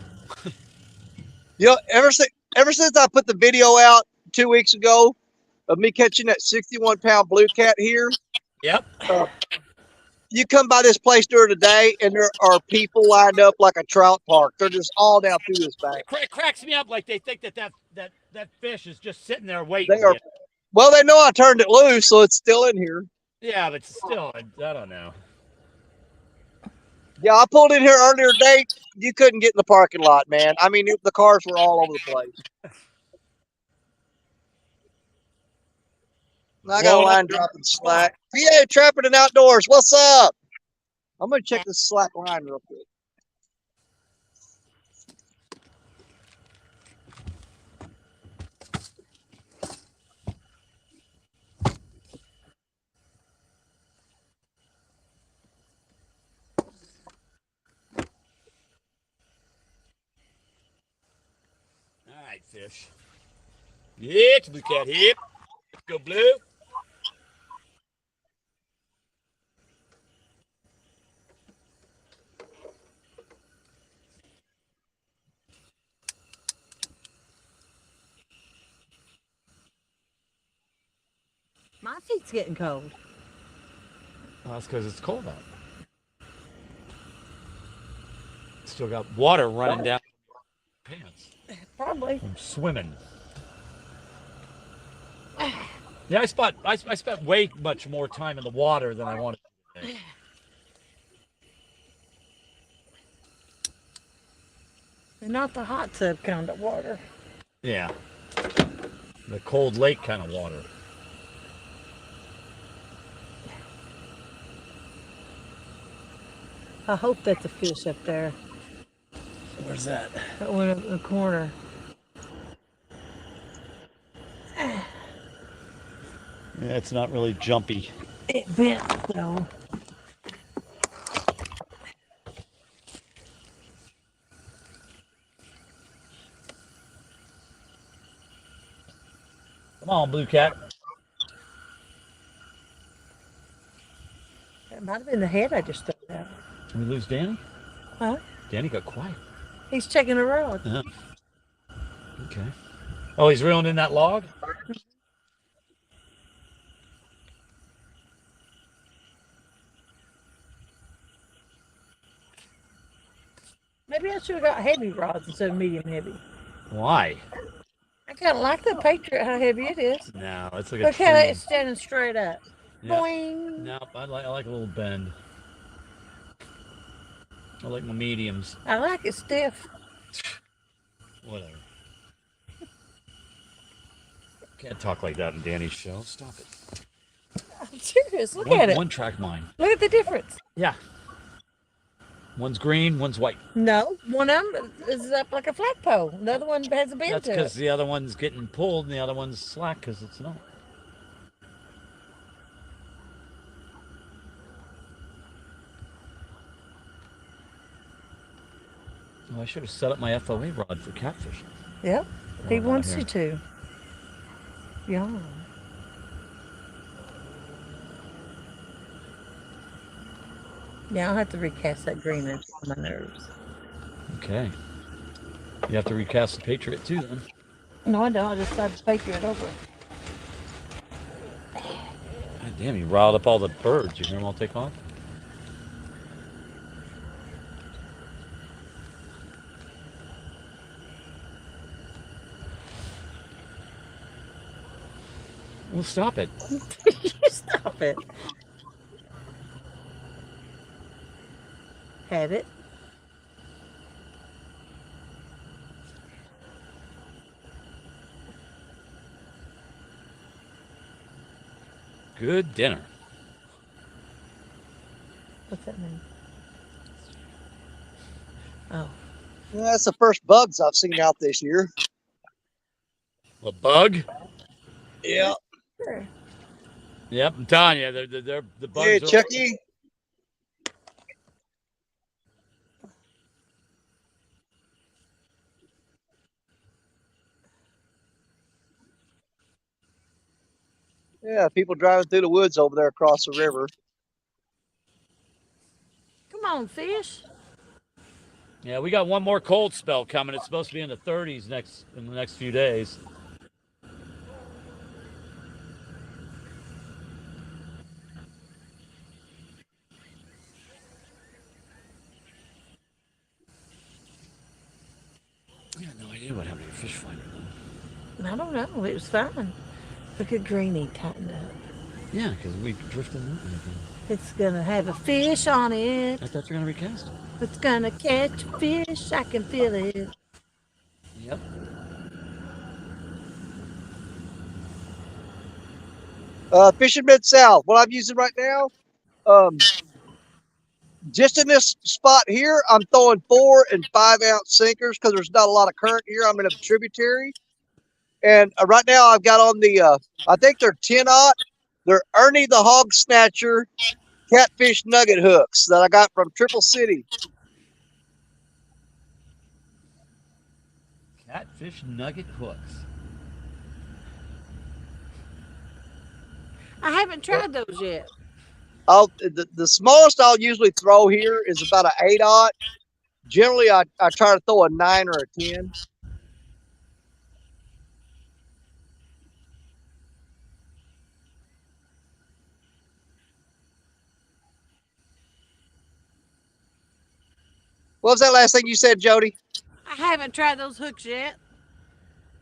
Speaker 1: You know, ever since I put the video out 2 weeks ago of me catching that 61-pound blue cat here,
Speaker 3: Yep.
Speaker 1: You come by this place during the day and there are people lined up like a trout park. They're just all down through this bank.
Speaker 3: It cracks me up like they think that fish is just sitting there waiting.
Speaker 1: They are, well, they know I turned it loose, so it's still in here.
Speaker 3: Yeah, but still, I don't know.
Speaker 1: Yeah, I pulled in here earlier today. You couldn't get in the parking lot, man. I mean, the cars were all over the place. I got a line dropping slack. PA trapping and outdoors. What's up? I'm gonna check this slack line real quick.
Speaker 3: All right, fish. Yeah, blue cat hip. Go blue.
Speaker 2: My feet's getting cold.
Speaker 3: Well, that's because it's cold out. Still got water running down your pants.
Speaker 2: Probably.
Speaker 3: From swimming. Yeah, I spent way much more time in the water than I wanted to today.
Speaker 2: And not the hot tub kind of water.
Speaker 3: Yeah. The cold lake kind of water.
Speaker 2: I hope that's a fish up there.
Speaker 3: Where's that?
Speaker 2: That one up in the corner.
Speaker 3: Yeah, it's not really jumpy.
Speaker 2: It bit though.
Speaker 3: Come on, blue cat.
Speaker 2: That might have been the head I just threw out.
Speaker 3: Did we lose Danny?
Speaker 2: Huh?
Speaker 3: Danny got quiet.
Speaker 2: He's checking the rod.
Speaker 3: Yeah. Okay. Oh, he's reeling in that log?
Speaker 2: Maybe I should have got heavy rods instead of medium heavy.
Speaker 3: Why?
Speaker 2: I kind of like the Patriot, how heavy it is.
Speaker 3: No, it's like a
Speaker 2: Look
Speaker 3: tree.
Speaker 2: how it's standing straight up.
Speaker 3: Yep.
Speaker 2: Boing.
Speaker 3: Nope, I like a little bend. I like my mediums.
Speaker 2: I like it stiff.
Speaker 3: Whatever. Can't talk like that in Danny's show. Stop it.
Speaker 2: I'm serious. Look at it.
Speaker 3: One track mine.
Speaker 2: Look at the difference.
Speaker 3: Yeah. One's green, one's white.
Speaker 2: No, one of them is up like a flagpole. The other one has a bend
Speaker 3: That's
Speaker 2: to
Speaker 3: because
Speaker 2: it.
Speaker 3: the other one's getting pulled and the other one's slack because it's not. Oh, I should have set up my FOA rod for catfishing.
Speaker 2: Yep. He
Speaker 3: Oh,
Speaker 2: wants
Speaker 3: here.
Speaker 2: you to. Yeah. Yeah, I'll have to recast that green on my nerves.
Speaker 3: Okay. You have to recast the Patriot too then.
Speaker 2: No, I don't. I just tried to paper it over.
Speaker 3: God damn, you riled up all the birds. You hear them all take off? Well, stop it.
Speaker 2: Stop it. Had it.
Speaker 3: Good dinner.
Speaker 2: What's that mean? Oh.
Speaker 1: Yeah, that's the first bugs I've seen out this year.
Speaker 3: A bug?
Speaker 1: Yeah.
Speaker 2: Sure.
Speaker 3: Yep, I'm telling you, the bugs
Speaker 1: Hey,
Speaker 3: are.
Speaker 1: Chucky. Yeah, people driving through the woods over there across the river.
Speaker 2: Come on, fish.
Speaker 3: Yeah, we got one more cold spell coming. It's supposed to be in the 30s in the next few days. I got no idea what happened to your fish finder.
Speaker 2: I don't know. It was fine. Look at Greenie tightened up.
Speaker 3: Yeah, because we drifted out.
Speaker 2: It's gonna have a fish on it.
Speaker 3: I thought you were gonna recast it.
Speaker 2: It's gonna catch a fish. I can feel it.
Speaker 3: Yep.
Speaker 1: Fishing Mid South. What I'm using right now, just in this spot here, I'm throwing 4 and 5 ounce sinkers because there's not a lot of current here. I'm in a tributary, and right now I've got on the I think they're 10-aught. They're Ernie the Hog Snatcher catfish nugget hooks that I got from Triple City.
Speaker 3: Catfish nugget hooks.
Speaker 2: I haven't tried those yet.
Speaker 1: The smallest I'll usually throw here is about an 8-aught. Generally, I try to throw a 9 or a 10. What was that last thing you said, Jody?
Speaker 2: I haven't tried those hooks yet.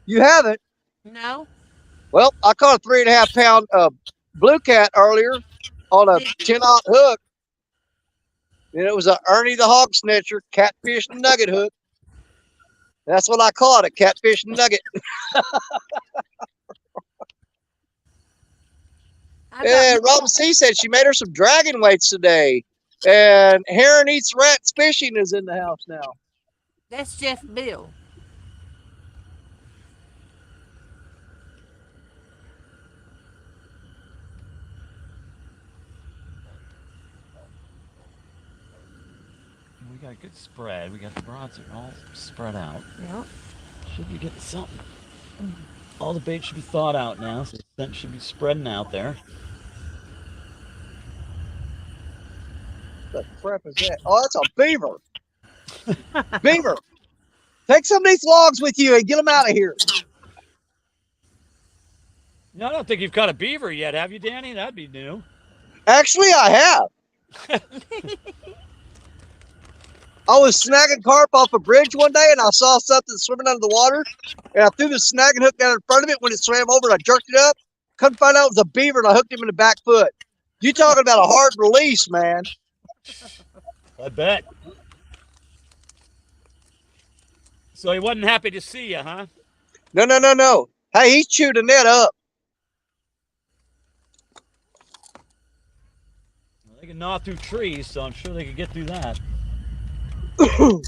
Speaker 1: You haven't?
Speaker 2: No.
Speaker 1: Well, I caught a 3.5 pound blue cat earlier on a 10-aught hook. And it was a Ernie the Hog Snatcher catfish nugget hook. That's what I caught, a catfish nugget. Yeah, Robin C said she made her some dragon weights today. And Heron Eats Rats Fishing is in the house now.
Speaker 2: That's Jeff Bill.
Speaker 3: We got a good spread. We got the rods are all spread out.
Speaker 2: Yep.
Speaker 3: Should be getting something. All the bait should be thawed out now, so the scent should be spreading out there.
Speaker 1: What the crap is that? Oh, that's a beaver. Beaver. Take some of these logs with you and get them out of here.
Speaker 3: No, I don't think you've caught a beaver yet, have you, Danny? That'd be new.
Speaker 1: Actually, I have. I was snagging carp off a bridge one day, and I saw something swimming under the water, and I threw the snagging hook down in front of it. When it swam over, and I jerked it up. Couldn't find out it was a beaver, and I hooked him in the back foot. You talking about a hard release, man?
Speaker 3: I bet. So he wasn't happy to see you, huh?
Speaker 1: No. Hey, he chewed the net up.
Speaker 3: Well, they can gnaw through trees, so I'm sure they could get through that.
Speaker 1: I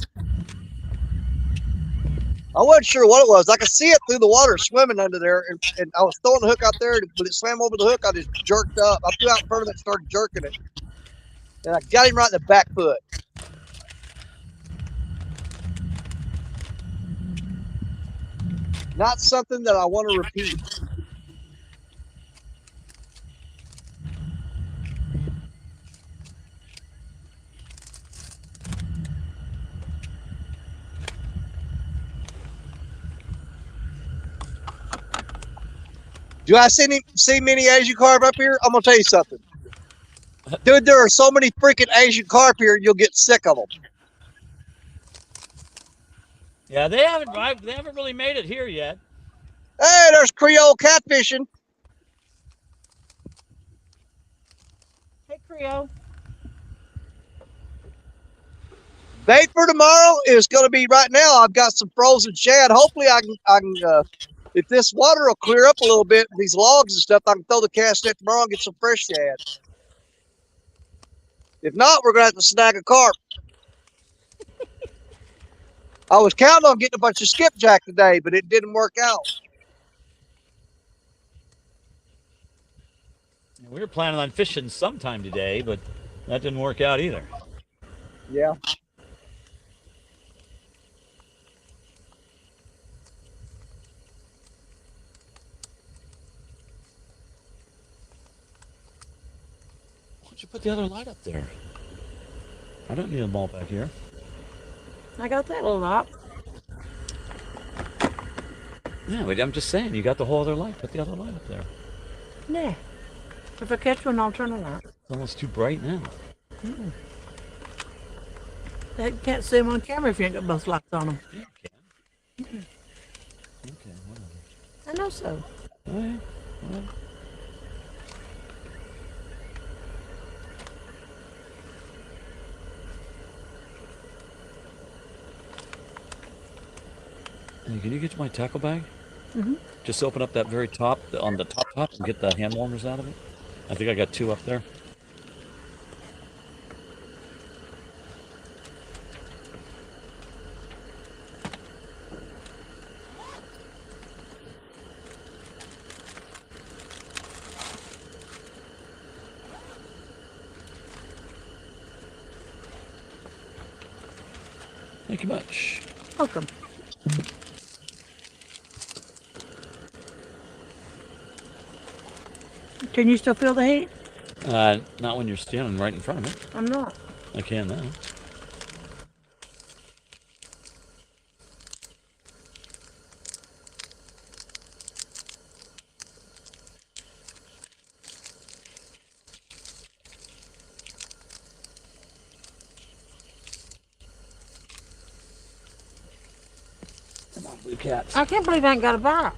Speaker 1: wasn't sure what it was. I could see it through the water swimming under there, and I was throwing the hook out there. When it swam over the hook, I just jerked up. I flew out in front of it and started jerking it. And I got him right in the back foot. Not something that I want to repeat. Do I see many Asian carp up here? I'm gonna tell you something, dude. There are so many freaking Asian carp here, you'll get sick of them.
Speaker 3: Yeah, they haven't really made it here yet.
Speaker 1: Hey, there's Creole catfishing.
Speaker 2: Hey, Creole.
Speaker 1: Bait for tomorrow is going to be right now. I've got some frozen shad. Hopefully, I can. If this water will clear up a little bit, these logs and stuff, I can throw the cast net tomorrow and get some fresh shad. If not, we're going to have to snag a carp. I was counting on getting a bunch of skipjack today, but it didn't work out.
Speaker 3: We were planning on fishing sometime today, but that didn't work out either.
Speaker 1: Yeah.
Speaker 3: Why don't you put the other light up there? I don't need them all back here.
Speaker 2: I got that little up.
Speaker 3: Yeah, but I'm just saying, you got the whole other light. Put the other light up there.
Speaker 2: Yeah. If I catch one, I'll turn it on.
Speaker 3: It's almost too bright now.
Speaker 2: You can't see them on camera if you ain't got both lights on them.
Speaker 3: Yeah, you can. Okay, whatever.
Speaker 2: I know so.
Speaker 3: All right. Well. Hey, can you get to my tackle bag?
Speaker 2: Mm-hmm.
Speaker 3: Just open up that very top, on the top, and get the hand warmers out of it. I think I got 2 up there. Thank you much.
Speaker 2: Welcome. Can you still feel the heat?
Speaker 3: Not when you're standing right in front of me.
Speaker 2: I'm not.
Speaker 3: I can now. Come on, blue cats.
Speaker 2: I can't believe I ain't got a bite.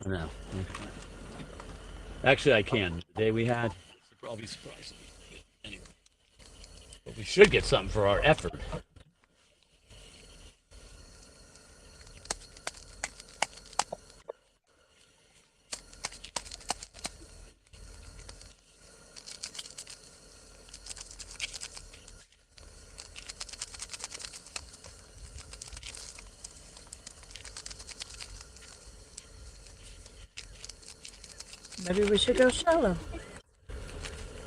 Speaker 3: No. Actually, I can. The day we had, I'll be surprised. Anyway, but we should get something for our effort.
Speaker 2: Maybe we should go shallow.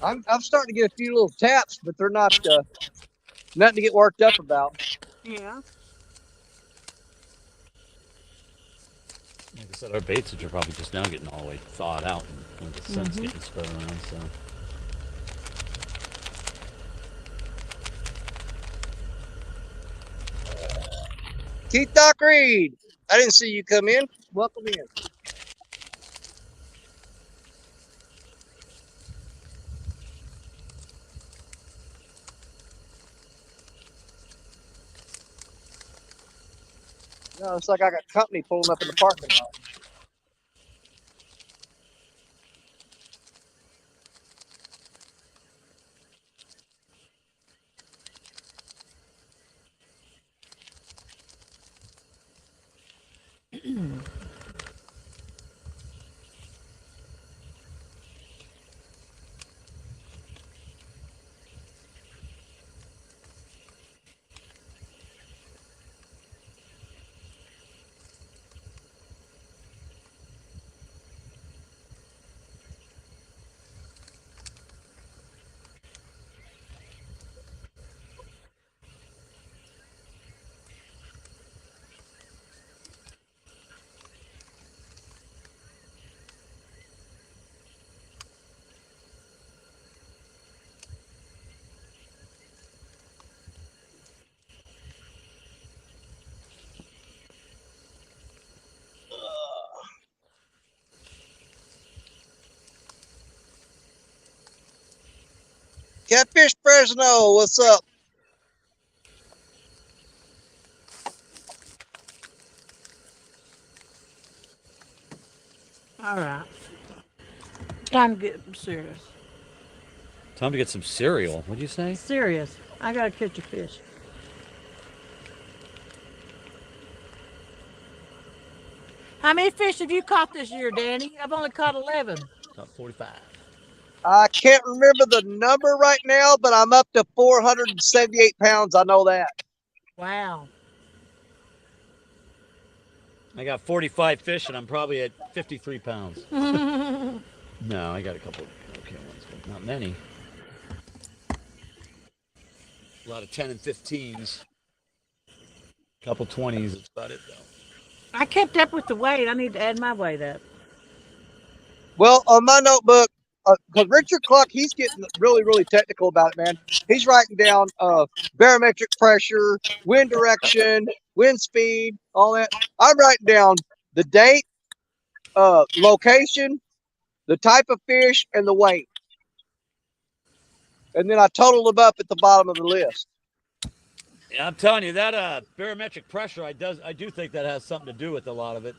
Speaker 1: I'm starting to get a few little taps, but they're not nothing to get worked up about.
Speaker 2: Yeah.
Speaker 3: Like I said, our baits are probably just now getting all the way thawed out and the sun's getting spread around. So.
Speaker 1: Keith Doc Reed, I didn't see you come in. Welcome in. No, it's like I got company pulling up in the parking lot. Catfish Fresno, what's up?
Speaker 2: All right. Time to get serious.
Speaker 3: Time to get some cereal. What'd you say?
Speaker 2: Serious. I gotta catch a fish. How many fish have you caught this year, Danny? I've only caught 11.
Speaker 3: About 45.
Speaker 1: I can't remember the number right now, but I'm up to 478 pounds. I know that.
Speaker 2: Wow.
Speaker 3: I got 45 fish and I'm probably at 53 pounds. No, I got a couple okay ones, but not many. A lot of 10 and 15s. A couple 20s. That's about it, though.
Speaker 2: I kept up with the weight. I need to add my weight up.
Speaker 1: Well, on my notebook, because Richard Cluck, he's getting really, really technical about it, man. He's writing down barometric pressure, wind direction, wind speed, all that. I'm writing down the date, location, the type of fish, and the weight. And then I total them up at the bottom of the list.
Speaker 3: Yeah, I'm telling you, that barometric pressure, I do think that has something to do with a lot of it.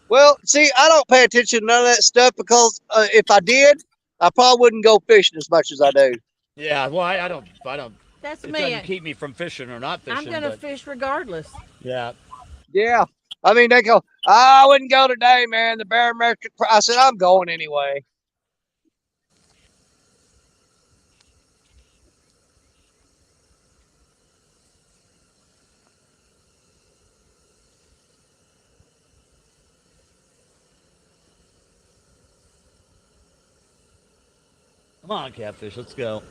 Speaker 1: Well, see, I don't pay attention to none of that stuff because if I did, I probably wouldn't go fishing as much as I do.
Speaker 3: Yeah, well, I don't.
Speaker 2: That's
Speaker 3: It
Speaker 2: me.
Speaker 3: doesn't keep me from fishing or not fishing.
Speaker 2: I'm gonna
Speaker 3: but,
Speaker 2: fish regardless.
Speaker 3: Yeah.
Speaker 1: Yeah. I mean, they go, I wouldn't go today, man. The barometric. I said, I'm going anyway.
Speaker 3: Come on, catfish, let's go.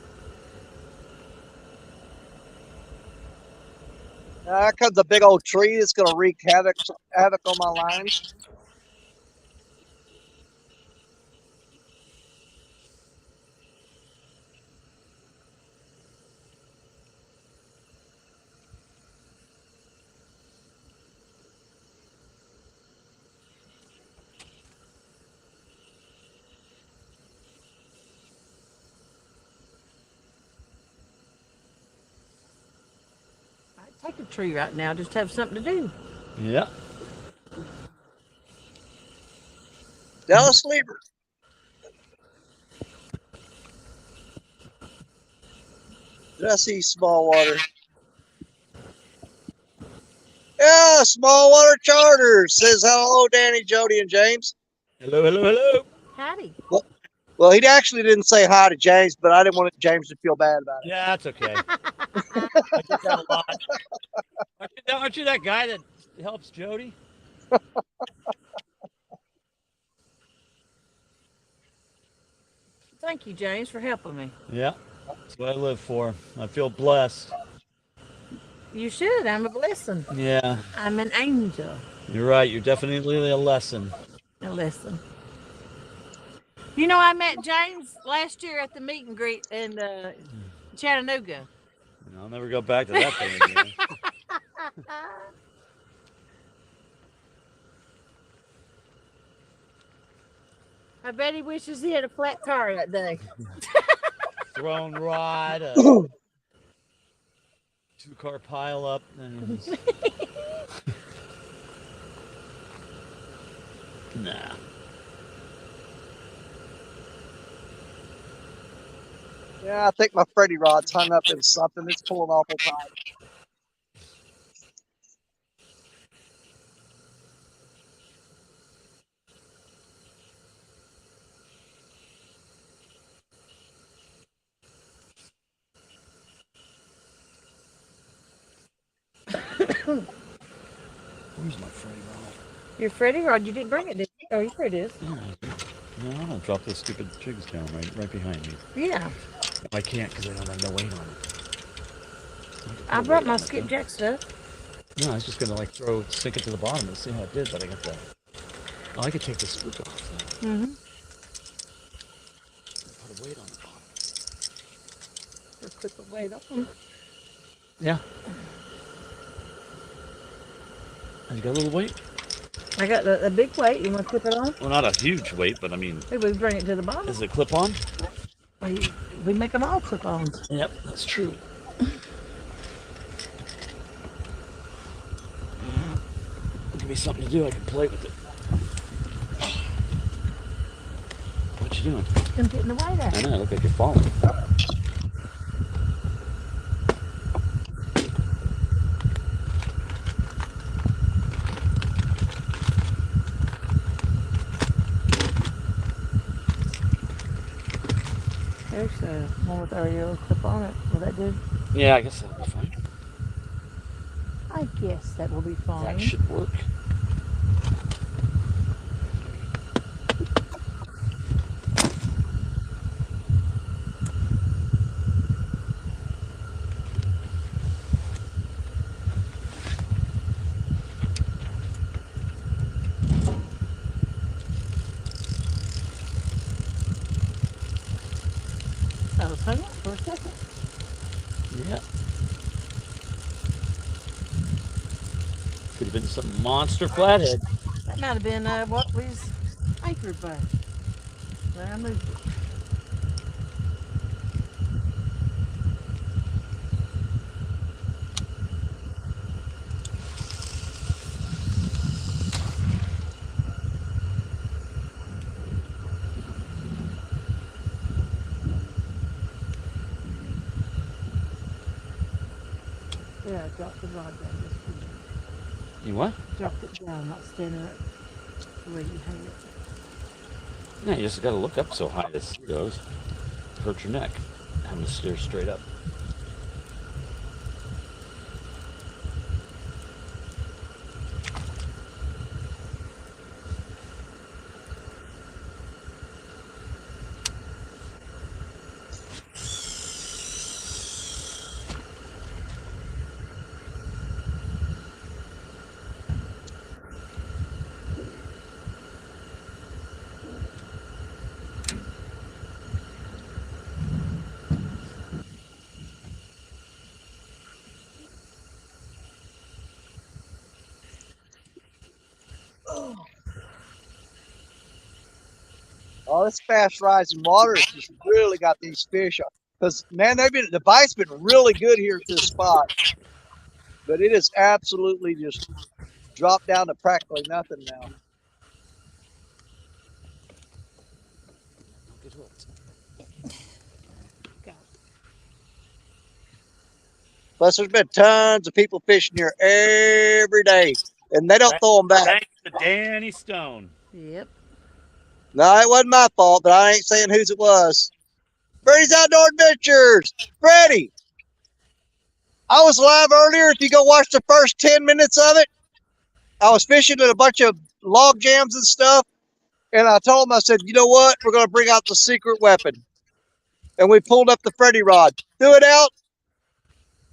Speaker 1: There comes a big old tree that's going to wreak havoc on my lines.
Speaker 2: I'd take a tree right now, just have something to do.
Speaker 3: Yeah.
Speaker 1: Dallas Sleeper. Did I see small water? Yeah, small water charter says hello, Danny, Jody, and James.
Speaker 3: Hello, hello, hello.
Speaker 2: Howdy.
Speaker 1: Well, he actually didn't say hi to James, but I didn't want James to feel bad about it.
Speaker 3: Yeah, that's okay. I get that a lot. Aren't you that guy that helps Jody?
Speaker 2: Thank you, James, for helping me.
Speaker 3: Yeah, that's what I live for. I feel blessed.
Speaker 2: You should. I'm a blessing.
Speaker 3: Yeah,
Speaker 2: I'm an angel.
Speaker 3: you're right. You're definitely a lesson.
Speaker 2: A lesson. You know, I met James last year at the meet and greet in Chattanooga.
Speaker 3: I'll never go back to that thing again.
Speaker 2: I bet he wishes he had a flat tire that day.
Speaker 3: Thrown rod, two-car pile up. Nah.
Speaker 1: Yeah, I think my Freddy rod's hung up in something. It's pulling awful tight.
Speaker 3: Where's my Freddy rod?
Speaker 2: Your Freddy rod, you didn't bring it, did you? Oh, here it is.
Speaker 3: No, I'm gonna drop those stupid jigs down right behind me.
Speaker 2: Yeah.
Speaker 3: I can't because I don't have no weight on it.
Speaker 2: I brought my skipjack stuff.
Speaker 3: No, I was just gonna sink it to the bottom and see how it did, but I got that. Oh, I could take the spook off.
Speaker 2: Mm-hmm.
Speaker 3: Put a weight on the bottom.
Speaker 2: Just put the weight on.
Speaker 3: Yeah. You got a little weight?
Speaker 2: I got a big weight. You want to clip it on?
Speaker 3: Well, not a huge weight, but I mean.
Speaker 2: Maybe we bring it to the bottom.
Speaker 3: Is it clip on?
Speaker 2: We, we make them all clip on.
Speaker 3: Yep, that's true. Give me something to do. I can play with it. What you doing?
Speaker 2: I'm getting away there.
Speaker 3: I know. I look like you're falling.
Speaker 2: There's one with our yellow clip on it. Will that do?
Speaker 3: Yeah, I guess that'll be fine.
Speaker 2: I guess that will be fine.
Speaker 3: That should work.
Speaker 2: I was hung up for a second.
Speaker 3: Yeah. Could have been some monster flathead.
Speaker 2: That might have been what was anchored by. There, I moved it. Yeah, I dropped the rod down just for you.
Speaker 3: You what?
Speaker 2: Dropped it down, not standing up the way you hang it.
Speaker 3: No, you just got to look up so high the sea goes. Hurt your neck. Having to steer straight up.
Speaker 1: Oh, this fast rising water has just really got these fish. Because man, the bite's been really good here at this spot, but it is absolutely just dropped down to practically nothing now.
Speaker 3: Don't get hooked.
Speaker 1: Plus, there's been tons of people fishing here every day, and they don't throw them back.
Speaker 3: Thanks to Danny Stone.
Speaker 2: Yep.
Speaker 1: No, it wasn't my fault, but I ain't saying whose it was. Freddie's Outdoor Adventures. Freddie, I was live earlier. If you go watch the first 10 minutes of it, I was fishing at a bunch of log jams and stuff. And I told him, I said, you know what? We're going to bring out the secret weapon. And we pulled up the Freddy rod, threw it out,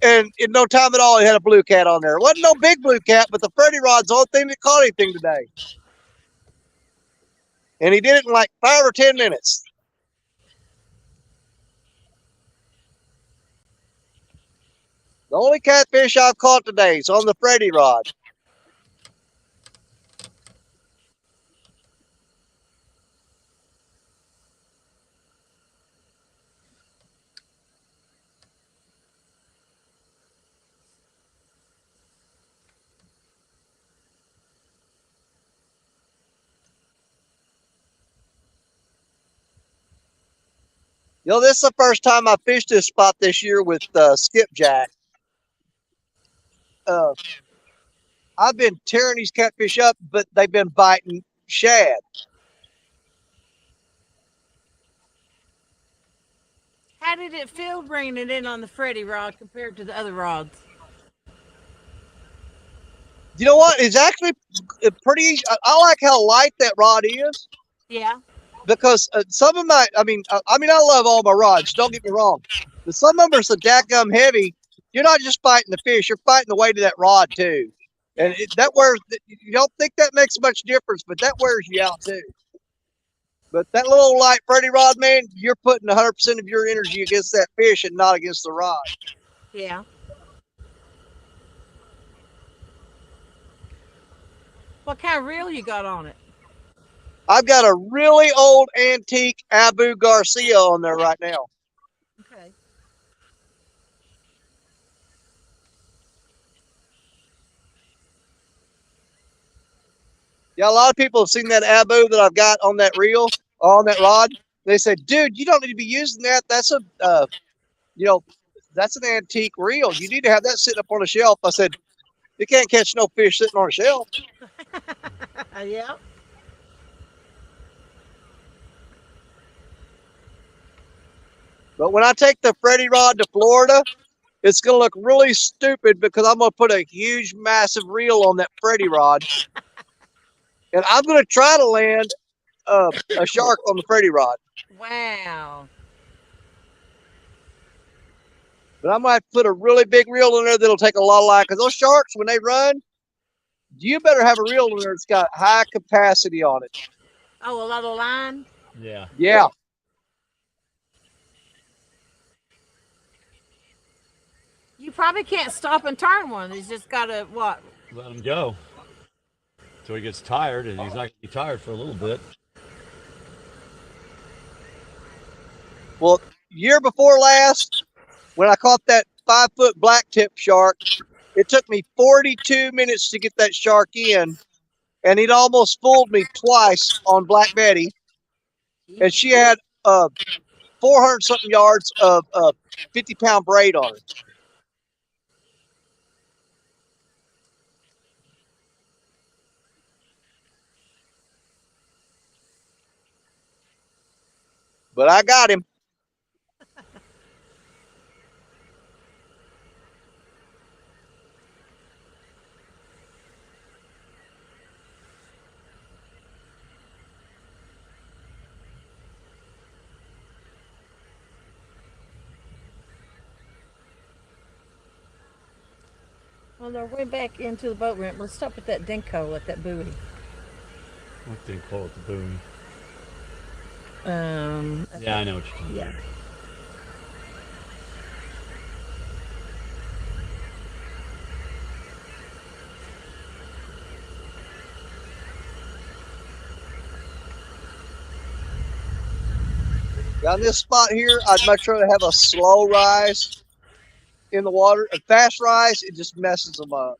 Speaker 1: and in no time at all, he had a blue cat on there. It wasn't no big blue cat, but the Freddy rod's the only thing that caught anything today. And he did it in like 5 or 10 minutes. The only catfish I've caught today is on the Freddy rod. You know, this is the first time I fished this spot this year with skipjack. I've been tearing these catfish up, but they've been biting shad.
Speaker 2: How did it feel bringing it in on the Freddy rod compared to the other rods?
Speaker 1: You know what? It's actually pretty. I like how light that rod is.
Speaker 2: Yeah.
Speaker 1: Because some of my, I love all my rods. Don't get me wrong, but some of them are so dadgum heavy. You're not just fighting the fish; you're fighting the weight of that rod too, and that wears. You don't think that makes much difference, but that wears you out too. But that little light Freddy rod, man, you're putting 100% of your energy against that fish and not against the rod.
Speaker 2: Yeah. What kind of reel you got on it?
Speaker 1: I've got a really old antique Abu Garcia on there right now.
Speaker 2: Okay.
Speaker 1: Yeah, a lot of people have seen that Abu that I've got on that reel, on that rod. They say, "Dude, you don't need to be using that. That's a, you know, that's an antique reel. You need to have that sitting up on a shelf." I said, "You can't catch no fish sitting on a shelf."
Speaker 2: Yep.
Speaker 1: But when I take the Freddy rod to Florida, it's going to look really stupid because I'm going to put a huge, massive reel on that Freddy rod, and I'm going to try to land a shark on the Freddy rod.
Speaker 2: Wow.
Speaker 1: But I might put a really big reel in there that'll take a lot of line because those sharks, when they run, you better have a reel in there that's got high capacity on it.
Speaker 2: Oh, a lot of line.
Speaker 3: Yeah.
Speaker 1: Yeah.
Speaker 2: You probably can't stop and turn one. He's just got to what?
Speaker 3: Let him go until he gets tired, and he's not going to be tired for a little bit.
Speaker 1: Well, year before last, when I caught that 5-foot black tip shark, it took me 42 minutes to get that shark in, and he'd almost fooled me twice on Black Betty, and she had 400 something yards of 50-pound braid on her. But I got him.
Speaker 2: Well, no, we're back into the boat ramp. Let's stop at that dinko at that buoy.
Speaker 3: What they call it, the boom.
Speaker 2: Yeah,
Speaker 3: I know what you're talking
Speaker 2: yeah.
Speaker 3: about.
Speaker 1: On this spot here, I'd much rather have a slow rise in the water. A fast rise, it just messes them up.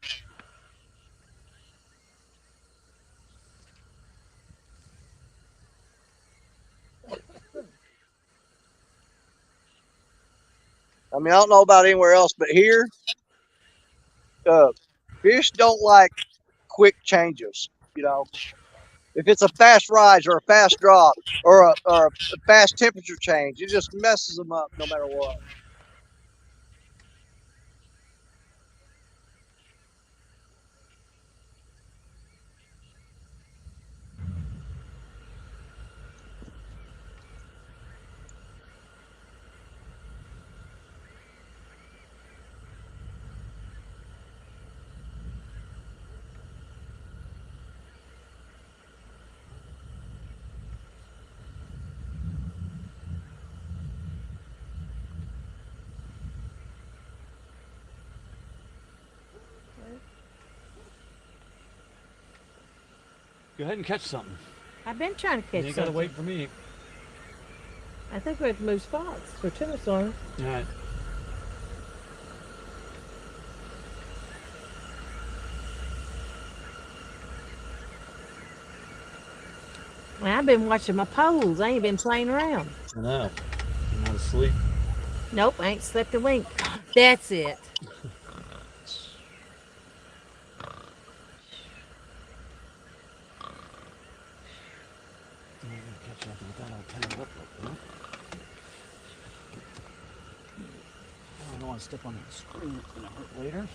Speaker 1: I mean, I don't know about anywhere else, but here, fish don't like quick changes. You know, if it's a fast rise or a fast drop or a fast temperature change, it just messes them up no matter what.
Speaker 3: Go ahead and catch something.
Speaker 2: I've been trying to catch
Speaker 3: You got to
Speaker 2: something.
Speaker 3: wait for me.
Speaker 2: I think we have to move spots for tennis on.
Speaker 3: All right.
Speaker 2: I've been watching my poles. I ain't been playing around.
Speaker 3: I know. I'm not asleep.
Speaker 2: Nope, I ain't slept a wink. That's it.
Speaker 3: Catch nothing with that. I'll tie it up like that. I don't want to step on that screen. It's going to hurt later.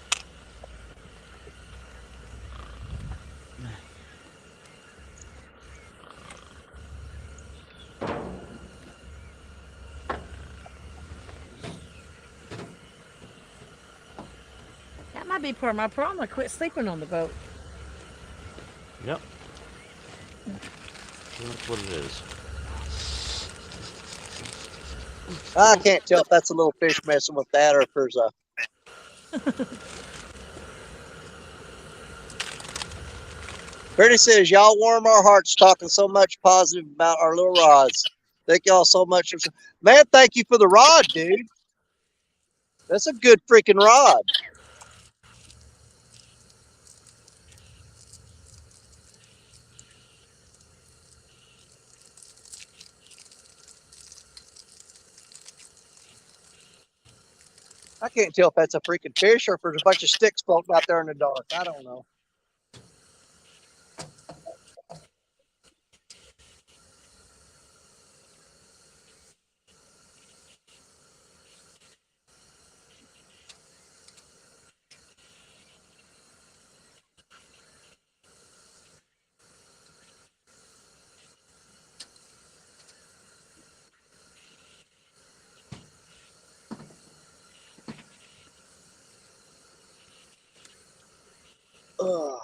Speaker 2: That might be part of my problem. I quit sleeping on the boat.
Speaker 3: Yep. That's what it is.
Speaker 1: I can't tell if that's a little fish messing with that or if there's a. Bernie says, y'all warm our hearts talking so much positive about our little rods. Thank y'all so much. Man, thank you for the rod, dude. That's a good freaking rod. I can't tell if that's a freaking fish or if there's a bunch of sticks floating out there in the dark. I don't know. Ugh.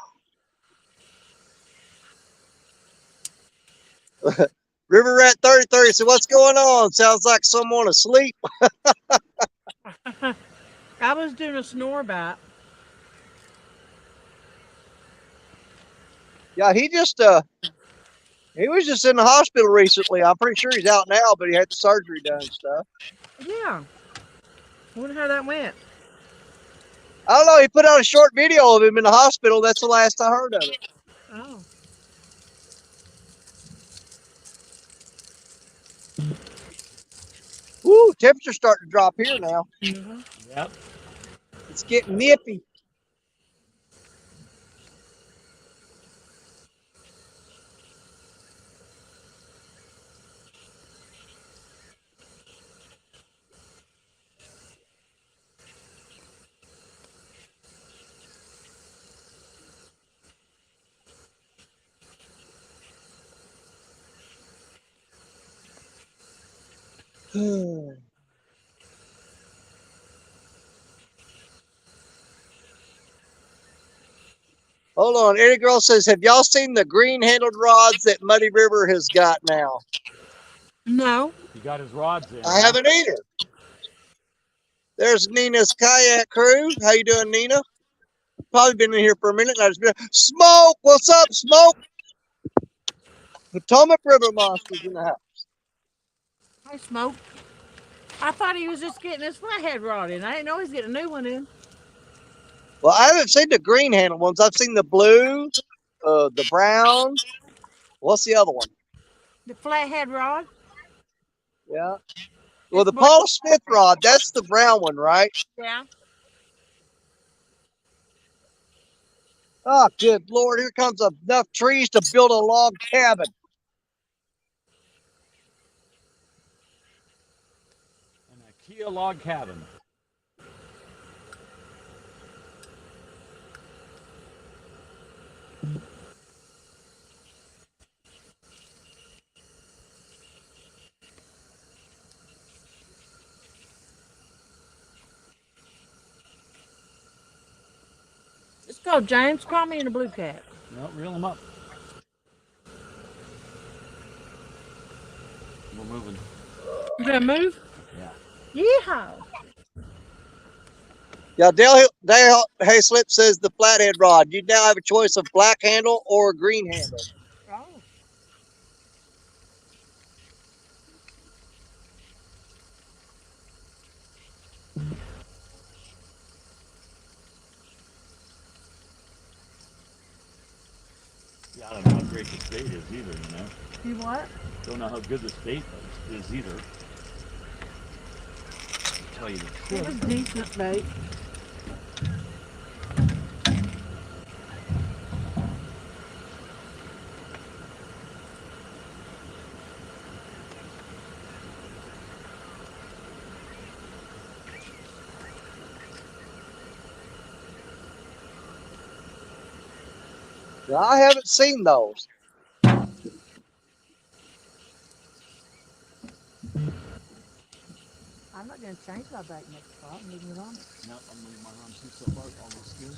Speaker 1: River Rat 3030 said, what's going on? Sounds like someone asleep.
Speaker 2: I was doing a snore bite.
Speaker 1: Yeah, he was just in the hospital recently. I'm pretty sure he's out now, but he had the surgery done and stuff.
Speaker 2: Yeah. Wonder how that went.
Speaker 1: I don't know. He put out a short video of him in the hospital. That's the last I heard of it.
Speaker 2: Oh.
Speaker 1: Woo, temperature's starting to drop here now.
Speaker 2: Mm-hmm.
Speaker 3: Yep.
Speaker 1: It's getting nippy. Hold on. Eddie Girl says, have y'all seen the green handled rods that Muddy River has got now?
Speaker 2: No.
Speaker 3: He got his rods in.
Speaker 1: I haven't either. There's Nina's kayak crew. How you doing, Nina? Probably been in here for a minute. I just been Smoke. What's up, Smoke? Potomac River monsters in the house.
Speaker 2: I smoked. I thought he was just getting his flathead rod in. I didn't know he was getting a new one in.
Speaker 1: Well, I haven't seen the green handled ones. I've seen the blue, the brown. What's the other one?
Speaker 2: The flathead rod.
Speaker 1: Yeah. Well,
Speaker 2: It's
Speaker 1: the
Speaker 2: black.
Speaker 1: Paul Smith rod, that's the brown one, right?
Speaker 2: Yeah.
Speaker 1: Oh, good Lord. Here comes enough trees to build a log cabin.
Speaker 3: An IKEA log cabin.
Speaker 2: Let's go, James. Call me in a blue cat.
Speaker 3: No, reel him up. We're moving.
Speaker 2: You gonna move?
Speaker 3: Yeah.
Speaker 2: Yeehaw.
Speaker 1: Yeah, Dale Hayslip says the flathead rod. You now have a choice of black handle or green handle.
Speaker 2: Oh.
Speaker 3: Yeah, I don't know how great the bait is either, you know.
Speaker 2: You what?
Speaker 3: Don't know how good this bait is either. To tell you the
Speaker 2: It was
Speaker 3: truth.
Speaker 2: decent bait.
Speaker 1: Now, I haven't seen those.
Speaker 2: I'm not gonna change my bait next spot. I'm leaving it on it.
Speaker 3: No, I'm moving my arm too so far. Almost good.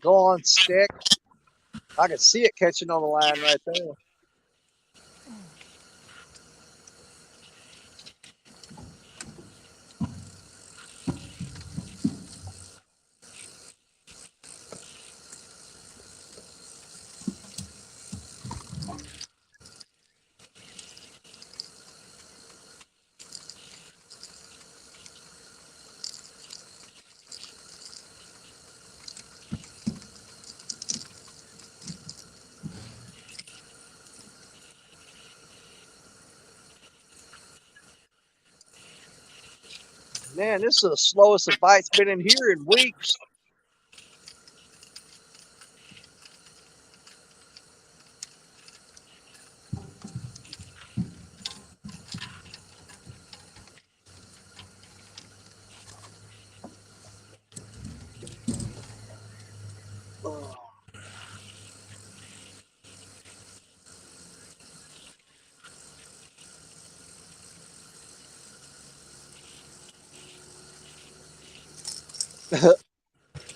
Speaker 1: Go on stick. I can see it catching on the line right there. Man, this is the slowest a bite's been in here in weeks. Oh.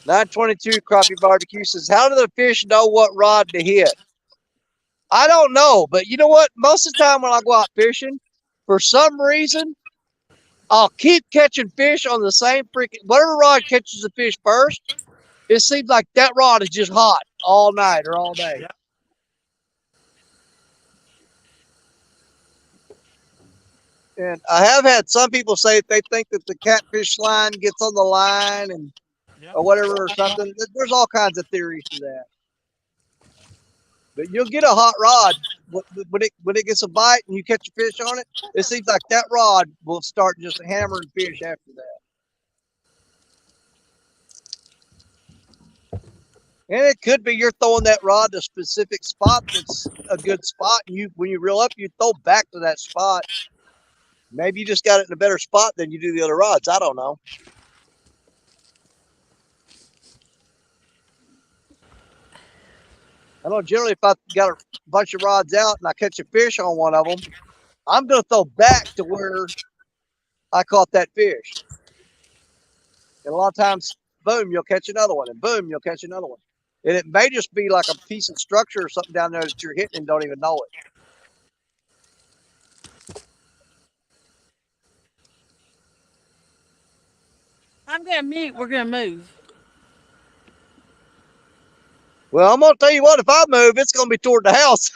Speaker 1: 922 Crappie Barbecue says, how do the fish know what rod to hit? I don't know, but you know what? Most of the time when I go out fishing, for some reason, I'll keep catching fish on the same freaking whatever rod catches the fish first. It seems like that rod is just hot all night or all day.
Speaker 3: Yeah.
Speaker 1: And I have had some people say they think that the catfish line gets on the line and
Speaker 3: Yeah.
Speaker 1: or whatever or something. There's all kinds of theories to that. But you'll get a hot rod when it gets a bite and you catch a fish on it. It seems like that rod will start just hammering fish after that. And it could be you're throwing that rod to a specific spot that's a good spot. And you, when you reel up, you throw back to that spot. Maybe you just got it in a better spot than you do the other rods. I don't know. I know generally if I got a bunch of rods out and I catch a fish on one of them, I'm going to throw back to where I caught that fish. And a lot of times, boom, you'll catch another one, and boom, you'll catch another one. And it may just be like a piece of structure or something down there that you're hitting and don't even know it.
Speaker 2: I'm gonna mute. We're gonna move.
Speaker 1: Well, I'm going to tell you what, if I move, it's going to be toward the house.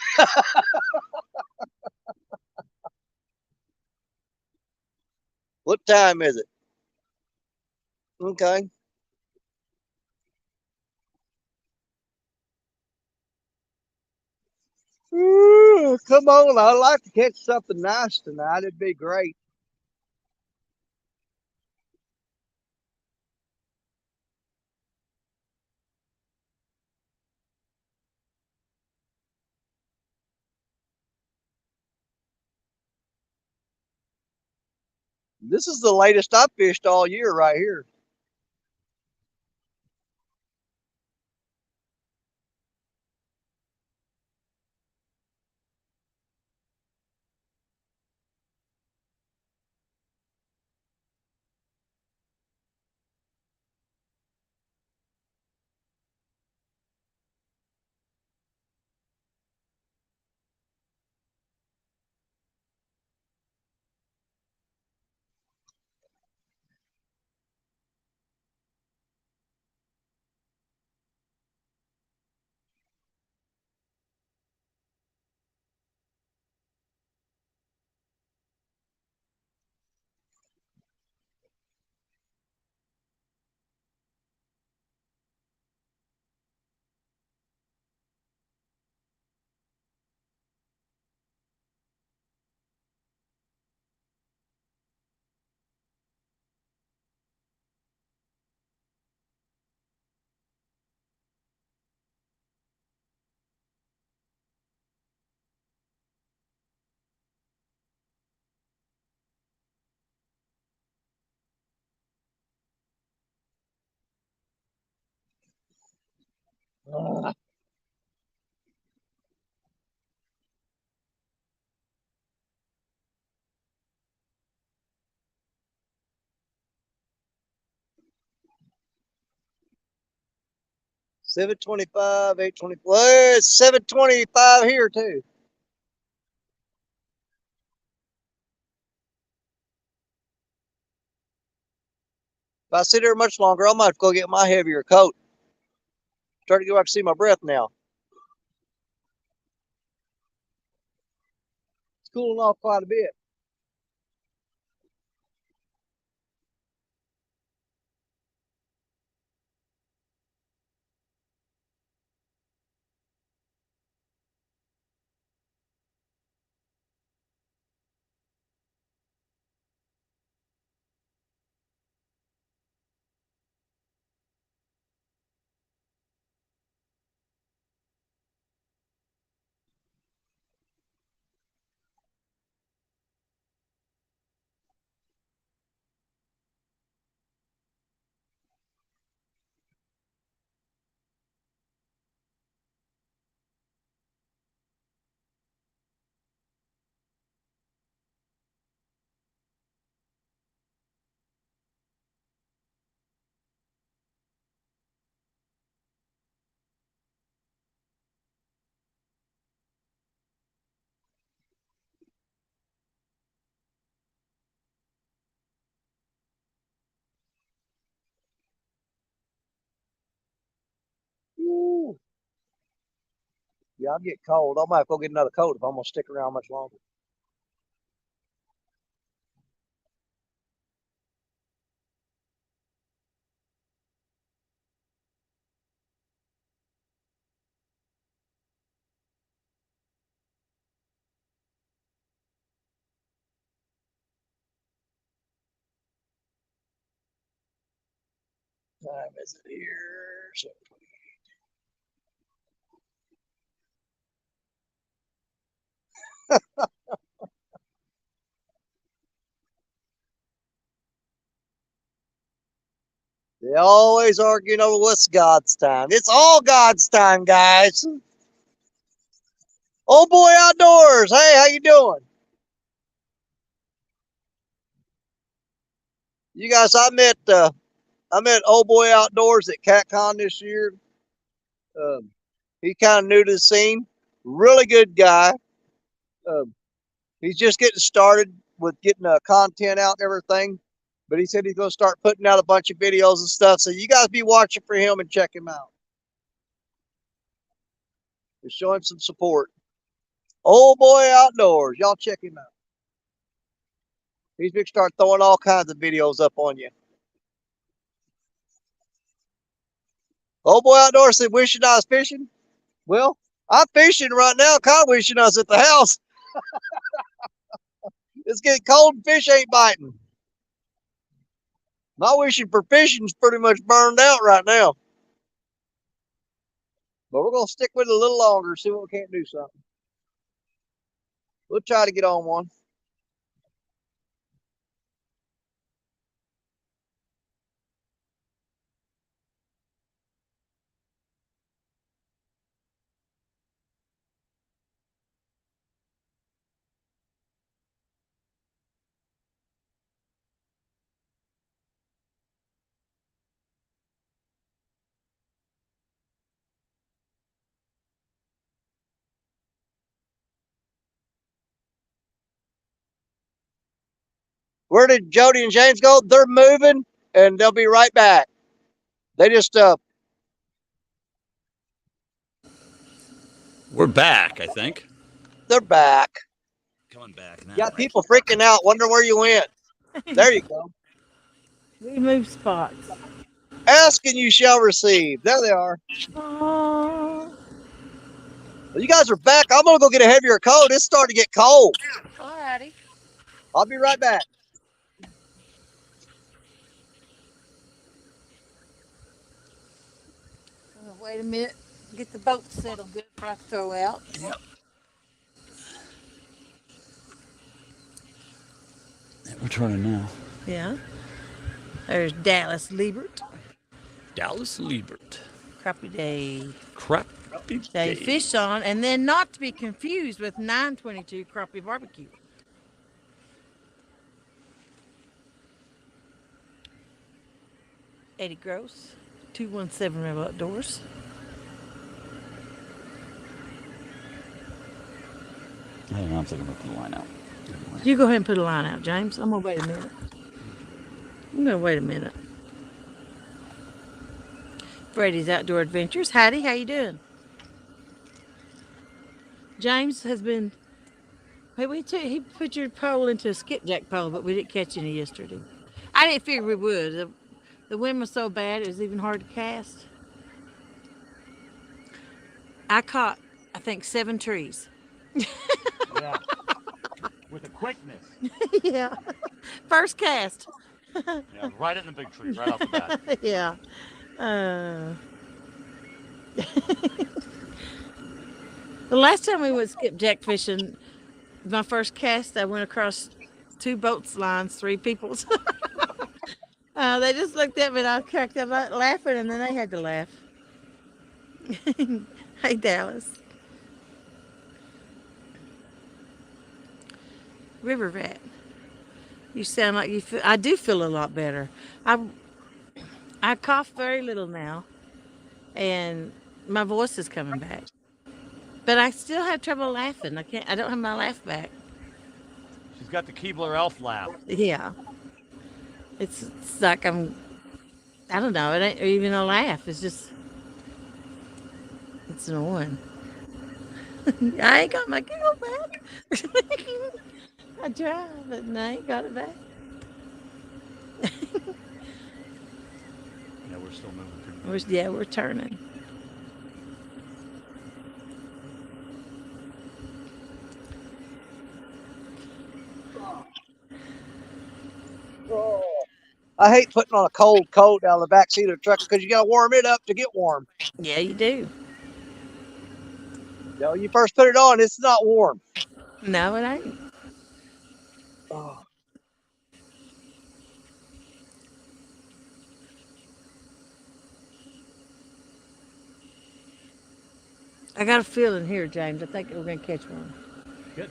Speaker 1: What time is it? Okay. Ooh, come on. I'd like to catch something nice tonight. It'd be great. This is the latest I've fished all year right here. Uh, 725, 820. Well, it's 725 here too. If I sit here much longer, I might have to go get my heavier coat. Starting to go out to see my breath now. It's cooling off quite a bit. Woo. Yeah, I'm getting cold. I might have to go get another coat if I'm gonna stick around much longer. Time is it here? So they always arguing over what's God's time. It's all God's time, guys. Old boy outdoors. Hey, how you doing? You guys, I met old boy outdoors at CatCon this year. Um, he kind of new to the scene. Really good guy. Um, he's just getting started with getting content out and everything. But he said he's going to start putting out a bunch of videos and stuff. So you guys be watching for him and check him out. And show him some support. Old boy outdoors. Y'all check him out. He's going to start throwing all kinds of videos up on you. Old boy outdoors said, wishing I was fishing. Well, I'm fishing right now. Kind of wishing I was at the house. It's getting cold and fish ain't biting. My wishing for fishing's pretty much burned out right now. But we're going to stick with it a little longer, see what we can't do something. We'll try to get on one. Where did Jody and James go? They're moving and they'll be right back. They just,
Speaker 3: We're back, I think.
Speaker 1: they're back.
Speaker 3: Coming back now,
Speaker 1: Got
Speaker 3: right?
Speaker 1: people freaking out, wondering where you went. There you go.
Speaker 2: We moved spots.
Speaker 1: Ask and you shall receive. There they are.
Speaker 2: Oh,
Speaker 1: Well, you guys are back. I'm going to go get a heavier coat. It's starting to get cold.
Speaker 2: alrighty.
Speaker 1: I'll be right back.
Speaker 2: Wait a minute. Get the boat settled good before I throw out.
Speaker 3: Yep. We're turning now.
Speaker 2: Yeah. There's Dallas Liebert.
Speaker 3: Dallas Liebert.
Speaker 2: Crappie Day.
Speaker 3: Crappie
Speaker 2: Day fish on, and then not to be confused with 922 Crappie Barbecue. Eddie Gross, 217 Rebel Outdoors.
Speaker 3: Hang on, I'm going to put the line out.
Speaker 2: You go ahead and put a line out, James. I'm gonna wait a minute. I'm gonna wait a minute. Brady's Outdoor Adventures. Hattie, how you doing? James has been. Hey, he put your pole into a skipjack pole, but we didn't catch any yesterday. I didn't figure we would. The wind was so bad it was even hard to cast. I caught, I think, 7 trees.
Speaker 3: Yeah. With a quickness.
Speaker 2: Yeah. First cast.
Speaker 3: Yeah, right in the big tree, right off the bat.
Speaker 2: Yeah. Uh, the last time we went skipjack fishing, my first cast, I went across 2 boats lines, 3 people's. They just looked at me and I cracked up laughing, and then they had to laugh. Hey, Dallas. River rat. You sound like you feel. I do feel a lot better. I cough very little now, and my voice is coming back. But I still have trouble laughing. I can't. I don't have my laugh back.
Speaker 3: She's got the Keebler elf laugh.
Speaker 2: Yeah. It's like I'm. I don't know. It ain't even a laugh. It's just. It's annoying. I ain't got my giggle back. I tried, but I ain't got it back.
Speaker 3: Yeah, we're still moving pretty good.
Speaker 2: Yeah, we're turning.
Speaker 1: Oh, I hate putting on a cold coat down the back seat of the truck because you got to warm it up to get warm.
Speaker 2: Yeah, you do.
Speaker 1: You know, you first put it on, it's not warm.
Speaker 2: No, it ain't.
Speaker 1: Oh.
Speaker 2: I got a feeling here, James. I think we're going to catch one.
Speaker 3: Good.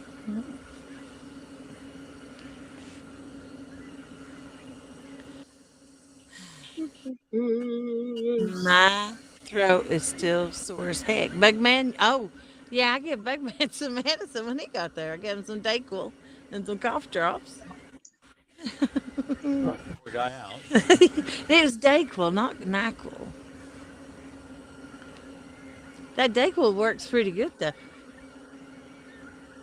Speaker 2: My throat is still sore as heck. Bugman, oh, yeah, I gave Bugman some medicine when he got there. I gave him some Dayquil and some cough drops.
Speaker 3: Poor guy out.
Speaker 2: It was Dayquil, not NyQuil. That Dayquil works pretty good, though.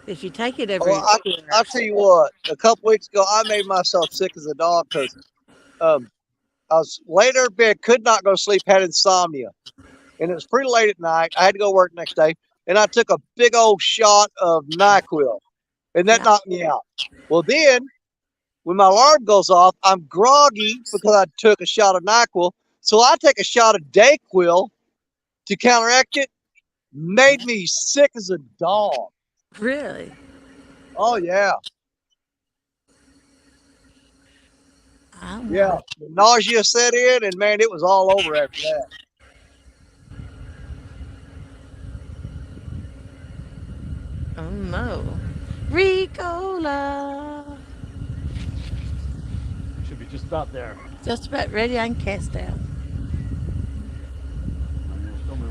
Speaker 2: If you take it every
Speaker 1: Well, I'll tell you what, a couple weeks ago, I made myself sick as a dog because I was later in bed, could not go to sleep, had insomnia. And it was pretty late at night. I had to go work next day. And I took a big old shot of NyQuil. And that knocked me out. Well, then, when my alarm goes off, I'm groggy because I took a shot of NyQuil. So I take a shot of Dayquil to counteract it. Made me sick as a dog.
Speaker 2: Really?
Speaker 1: Oh, yeah. Yeah. The nausea set in, and man, it was all over after that.
Speaker 2: Oh, no. Ricola.
Speaker 3: Should be just about there.
Speaker 2: Just about ready. I can cast out.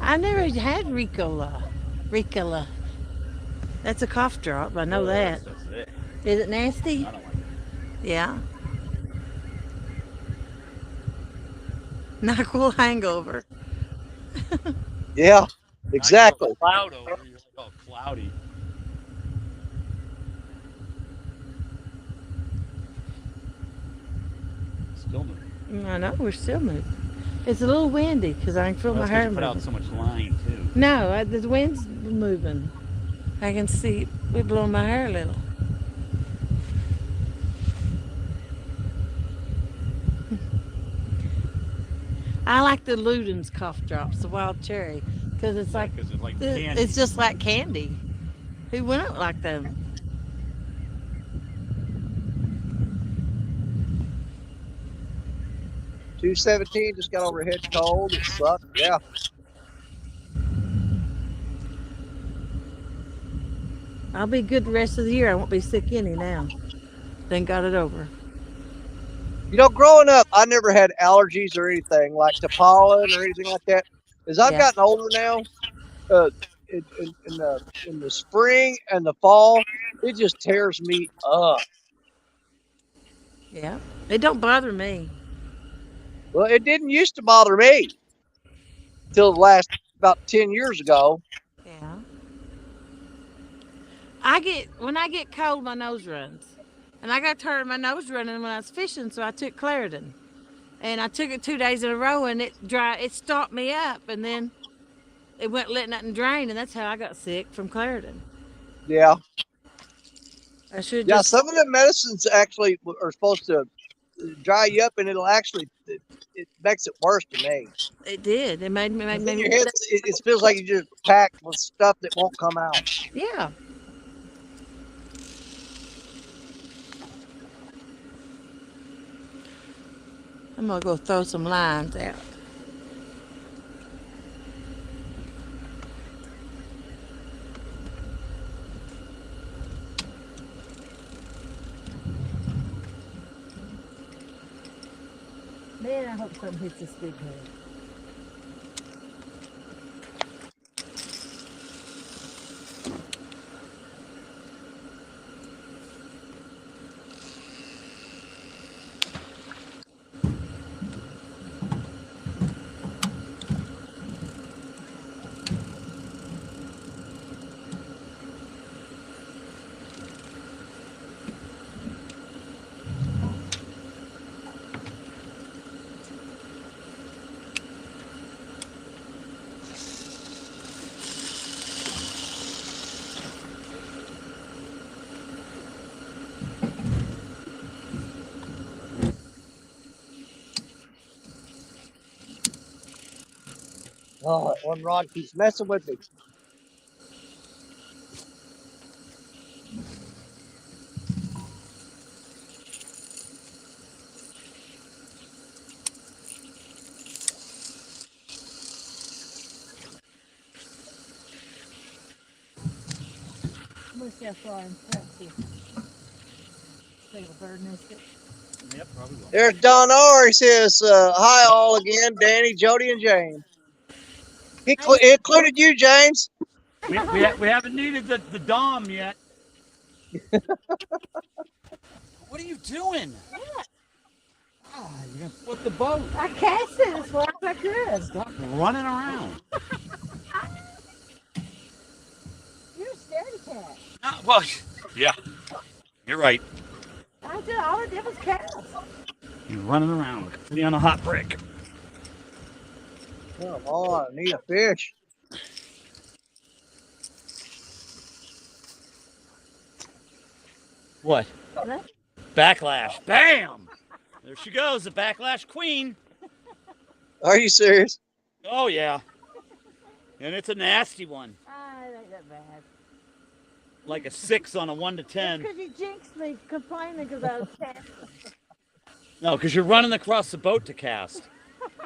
Speaker 2: I never had Ricola. Ricola. That's a cough drop. I know that.
Speaker 3: That's it.
Speaker 2: Is it nasty?
Speaker 3: I don't like it.
Speaker 2: Yeah. NyQuil hangover.
Speaker 1: Yeah, exactly.
Speaker 3: Nice cloud over. You're like all cloudy. Still moving.
Speaker 2: I know, we're still moving. It's a little windy because I can feel my hair
Speaker 3: You put out
Speaker 2: moving.
Speaker 3: so much line too.
Speaker 2: No, the wind's moving. I can see it blowing my hair a little. I like the Luden's cough drops, the wild cherry, because it's like
Speaker 3: Because it's like candy.
Speaker 2: it's just like candy. Who wouldn't like them?
Speaker 1: 217 just got over head cold. It sucked. Yeah.
Speaker 2: I'll be good the rest of the year. I won't be sick any now. Then got it over.
Speaker 1: You know, growing up, I never had allergies or anything like to pollen or anything like that. As I've
Speaker 2: Yeah.
Speaker 1: gotten older now, in the spring and the fall, it just tears me up.
Speaker 2: Yeah. It don't bother me.
Speaker 1: Well, it didn't used to bother me till the last about 10 years ago.
Speaker 2: Yeah. When I get cold, my nose runs. And I got tired of my nose running when I was fishing, so I took Claritin. And I took it 2 days in a row, and it stopped me up, and then it went letting nothing drain, and that's how I got sick from Claritin.
Speaker 1: Yeah,
Speaker 2: I should
Speaker 1: yeah.
Speaker 2: just
Speaker 1: Some of the medicines actually are supposed to dry you up, and it'll actually it makes it worse to me.
Speaker 2: it did. It
Speaker 1: Because in
Speaker 2: made me
Speaker 1: your head, it feels like you're just packed with stuff that won't come out.
Speaker 2: yeah. I'm gonna go throw some lines out. Man, I hope something hits this big head.
Speaker 1: Oh, that one rod keeps messing with me.
Speaker 2: I'm gonna see how far I'm see if a bird missed it.
Speaker 3: Yep, probably will.
Speaker 1: There's Don R. He says, "Hi all again, Danny, Jody, and James." He included you, James.
Speaker 3: We haven't needed the Dom yet. What are you doing?
Speaker 2: What?
Speaker 3: Ah, you're gonna flip the boat.
Speaker 2: I cast it as far as I could.
Speaker 3: Stop running around.
Speaker 2: You're a scaredy cat.
Speaker 3: Ah, well, yeah, you're right.
Speaker 2: All I did was cast.
Speaker 3: You're running around. Sitting on a hot brick.
Speaker 1: Come on, I need a fish.
Speaker 3: What?
Speaker 2: What?
Speaker 3: Backlash. Bam! There she goes, the backlash queen.
Speaker 1: Are you serious?
Speaker 3: Oh, yeah. And it's a nasty one.
Speaker 2: It ain't that bad.
Speaker 3: Like a 6 on a 1 to 10.
Speaker 2: Because you jinxed me complaining because I was casting.
Speaker 3: No, because you're running across the boat to cast.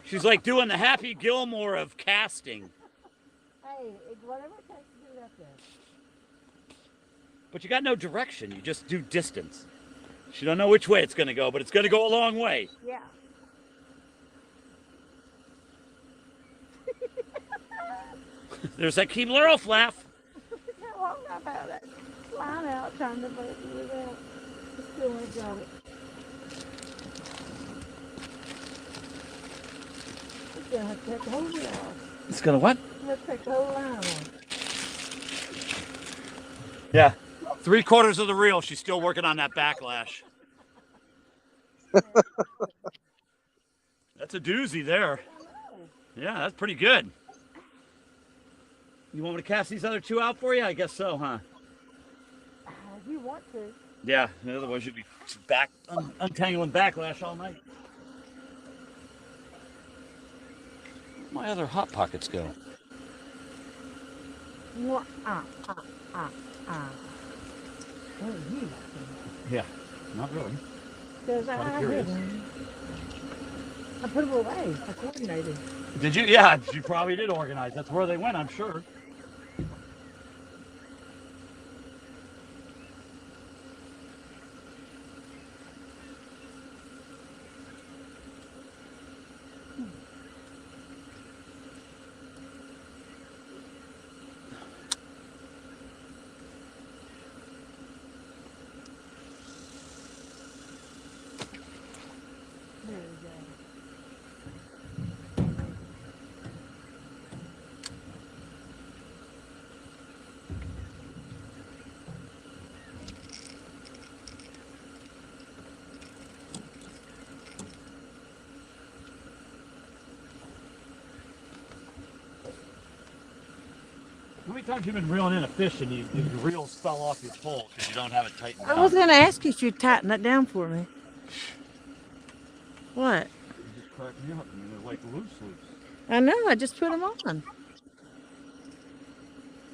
Speaker 3: She's like doing the Happy Gilmore of casting.
Speaker 2: Hey, whatever it takes to do that there.
Speaker 3: But you got no direction. You just do distance. She don't know which way it's going to go, but it's going to go a long way.
Speaker 2: Yeah.
Speaker 3: There's that Keebler Elf laugh.
Speaker 2: How long I've had that line out trying to put it out. Still ain't got it. It's gonna have to take the whole wheel off.
Speaker 3: It's going to what?
Speaker 2: I'm gonna take the whole line off.
Speaker 3: Yeah. 3/4 of the reel. She's still working on that backlash. That's a doozy there. Yeah, that's pretty good. You want me to cast these other 2 out for you? I guess so, huh?
Speaker 2: If you want to.
Speaker 3: Yeah, otherwise you'd be untangling backlash all night. Where'd my other hot pockets go?
Speaker 2: What? What are you?
Speaker 3: Yeah, not really.
Speaker 2: Because I put them away. I coordinated.
Speaker 3: Did you? Yeah, you probably did organize. That's where they went, I'm sure. many times have you been reeling in a fish and your reels fell off your pole because you don't have it tightened
Speaker 2: I
Speaker 3: down?
Speaker 2: was going to ask you if you'd tighten that down for me. What?
Speaker 3: You just cracked me up. I mean, they're like loose.
Speaker 2: I know. I just put them on.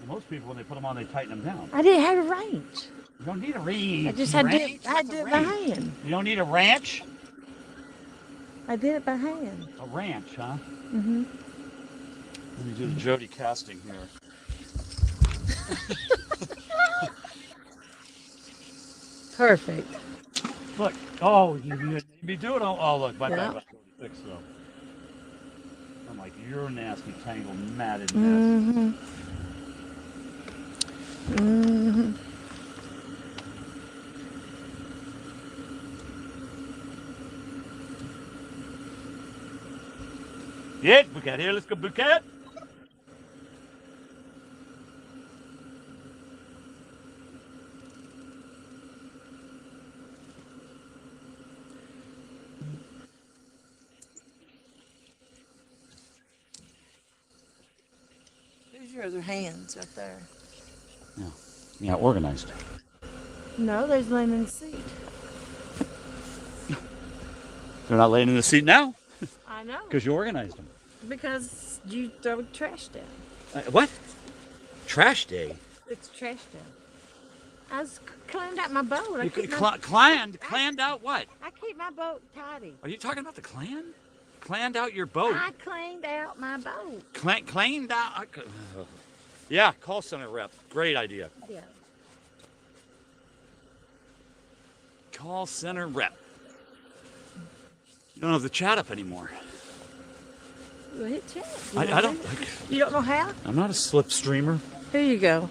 Speaker 3: Most people, when they put them on, they tighten them down.
Speaker 2: I didn't have a range.
Speaker 3: You don't need a range.
Speaker 2: I just had to do it by hand.
Speaker 3: You don't need a ranch?
Speaker 2: I did it by hand.
Speaker 3: A ranch, huh?
Speaker 2: Mm-hmm.
Speaker 3: Let me do the Jody casting here.
Speaker 2: Perfect.
Speaker 3: Look. Oh, you'd be doing all. Oh, look. My bad. Totally fixed though. I'm like, you're nasty, tangled, matted mess.
Speaker 2: Mm-hmm. Mm-hmm.
Speaker 3: Yeah, Bouquet here. Let's go, Bouquet.
Speaker 2: Who's your other hands right there?
Speaker 3: Yeah, organized.
Speaker 2: No, there's laying in the seat.
Speaker 3: They're not laying in the seat now
Speaker 2: I know.
Speaker 3: because you organized them.
Speaker 2: Because you throw trash down.
Speaker 3: What? Trash day?
Speaker 2: It's trash down. I was cleaned out my boat.
Speaker 3: You cleaned out what?
Speaker 2: I keep my boat tidy.
Speaker 3: Are you talking about the clan? Cleaned out your boat?
Speaker 2: I cleaned out my boat.
Speaker 3: Cleaned out? Yeah, call center rep. Great idea.
Speaker 2: Yeah.
Speaker 3: Call center rep. You don't have the chat up anymore.
Speaker 2: Well, hit chat.
Speaker 3: I don't.
Speaker 2: You don't know how?
Speaker 3: I'm not a slip streamer.
Speaker 2: Here you go.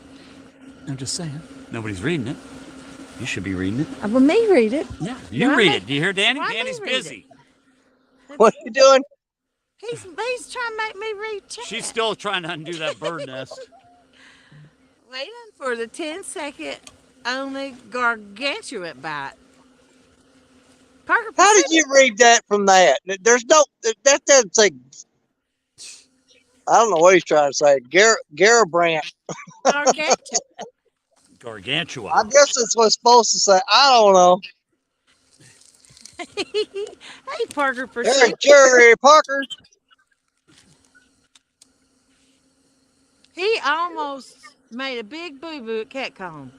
Speaker 3: I'm just saying. Nobody's reading it. You should be reading it.
Speaker 2: Well, me read it.
Speaker 3: Yeah, you read it. Do you hear Danny?
Speaker 2: Why
Speaker 3: Danny's
Speaker 2: me read
Speaker 3: busy.
Speaker 1: What are you doing?
Speaker 2: He's trying to make me read chat.
Speaker 3: She's still trying to undo that bird nest.
Speaker 2: Waiting for the 10-second only gargantuan bite. Parker,
Speaker 1: How did you read that from that? There's no, that doesn't say, I don't know what he's trying to say. Garabrandt.
Speaker 2: gargantuan?
Speaker 3: Gargantua.
Speaker 1: I guess that's what's supposed to say. I don't know.
Speaker 2: Hey, Parker,
Speaker 1: Hey, Jerry Parker.
Speaker 2: He almost made a big boo-boo at CatCon.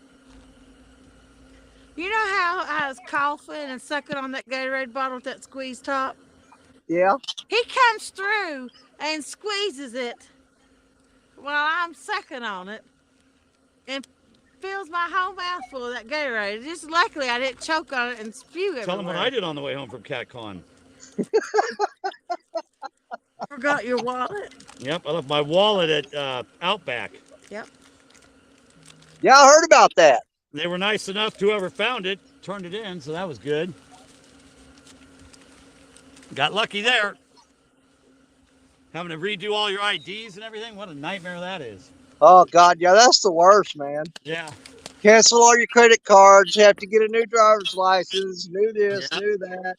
Speaker 2: You know how I was coughing and sucking on that Gatorade bottle with that squeeze top?
Speaker 1: Yeah.
Speaker 2: He comes through and squeezes it while I'm sucking on it and fills my whole mouth full of that Gatorade. Just luckily I didn't choke on it and spew everywhere.
Speaker 3: Tell them what I did on the way home from CatCon.
Speaker 2: Forgot your wallet?
Speaker 3: Yep, I left my wallet at Outback.
Speaker 2: Yep.
Speaker 1: Yeah, I heard about that.
Speaker 3: They were nice enough, whoever found it, turned it in, so that was good. Got lucky there. Having to redo all your IDs and everything, what a nightmare that is.
Speaker 1: Oh, God. Yeah, that's the worst, man.
Speaker 3: Yeah.
Speaker 1: Cancel all your credit cards. Have to get a new driver's license. New this, new that.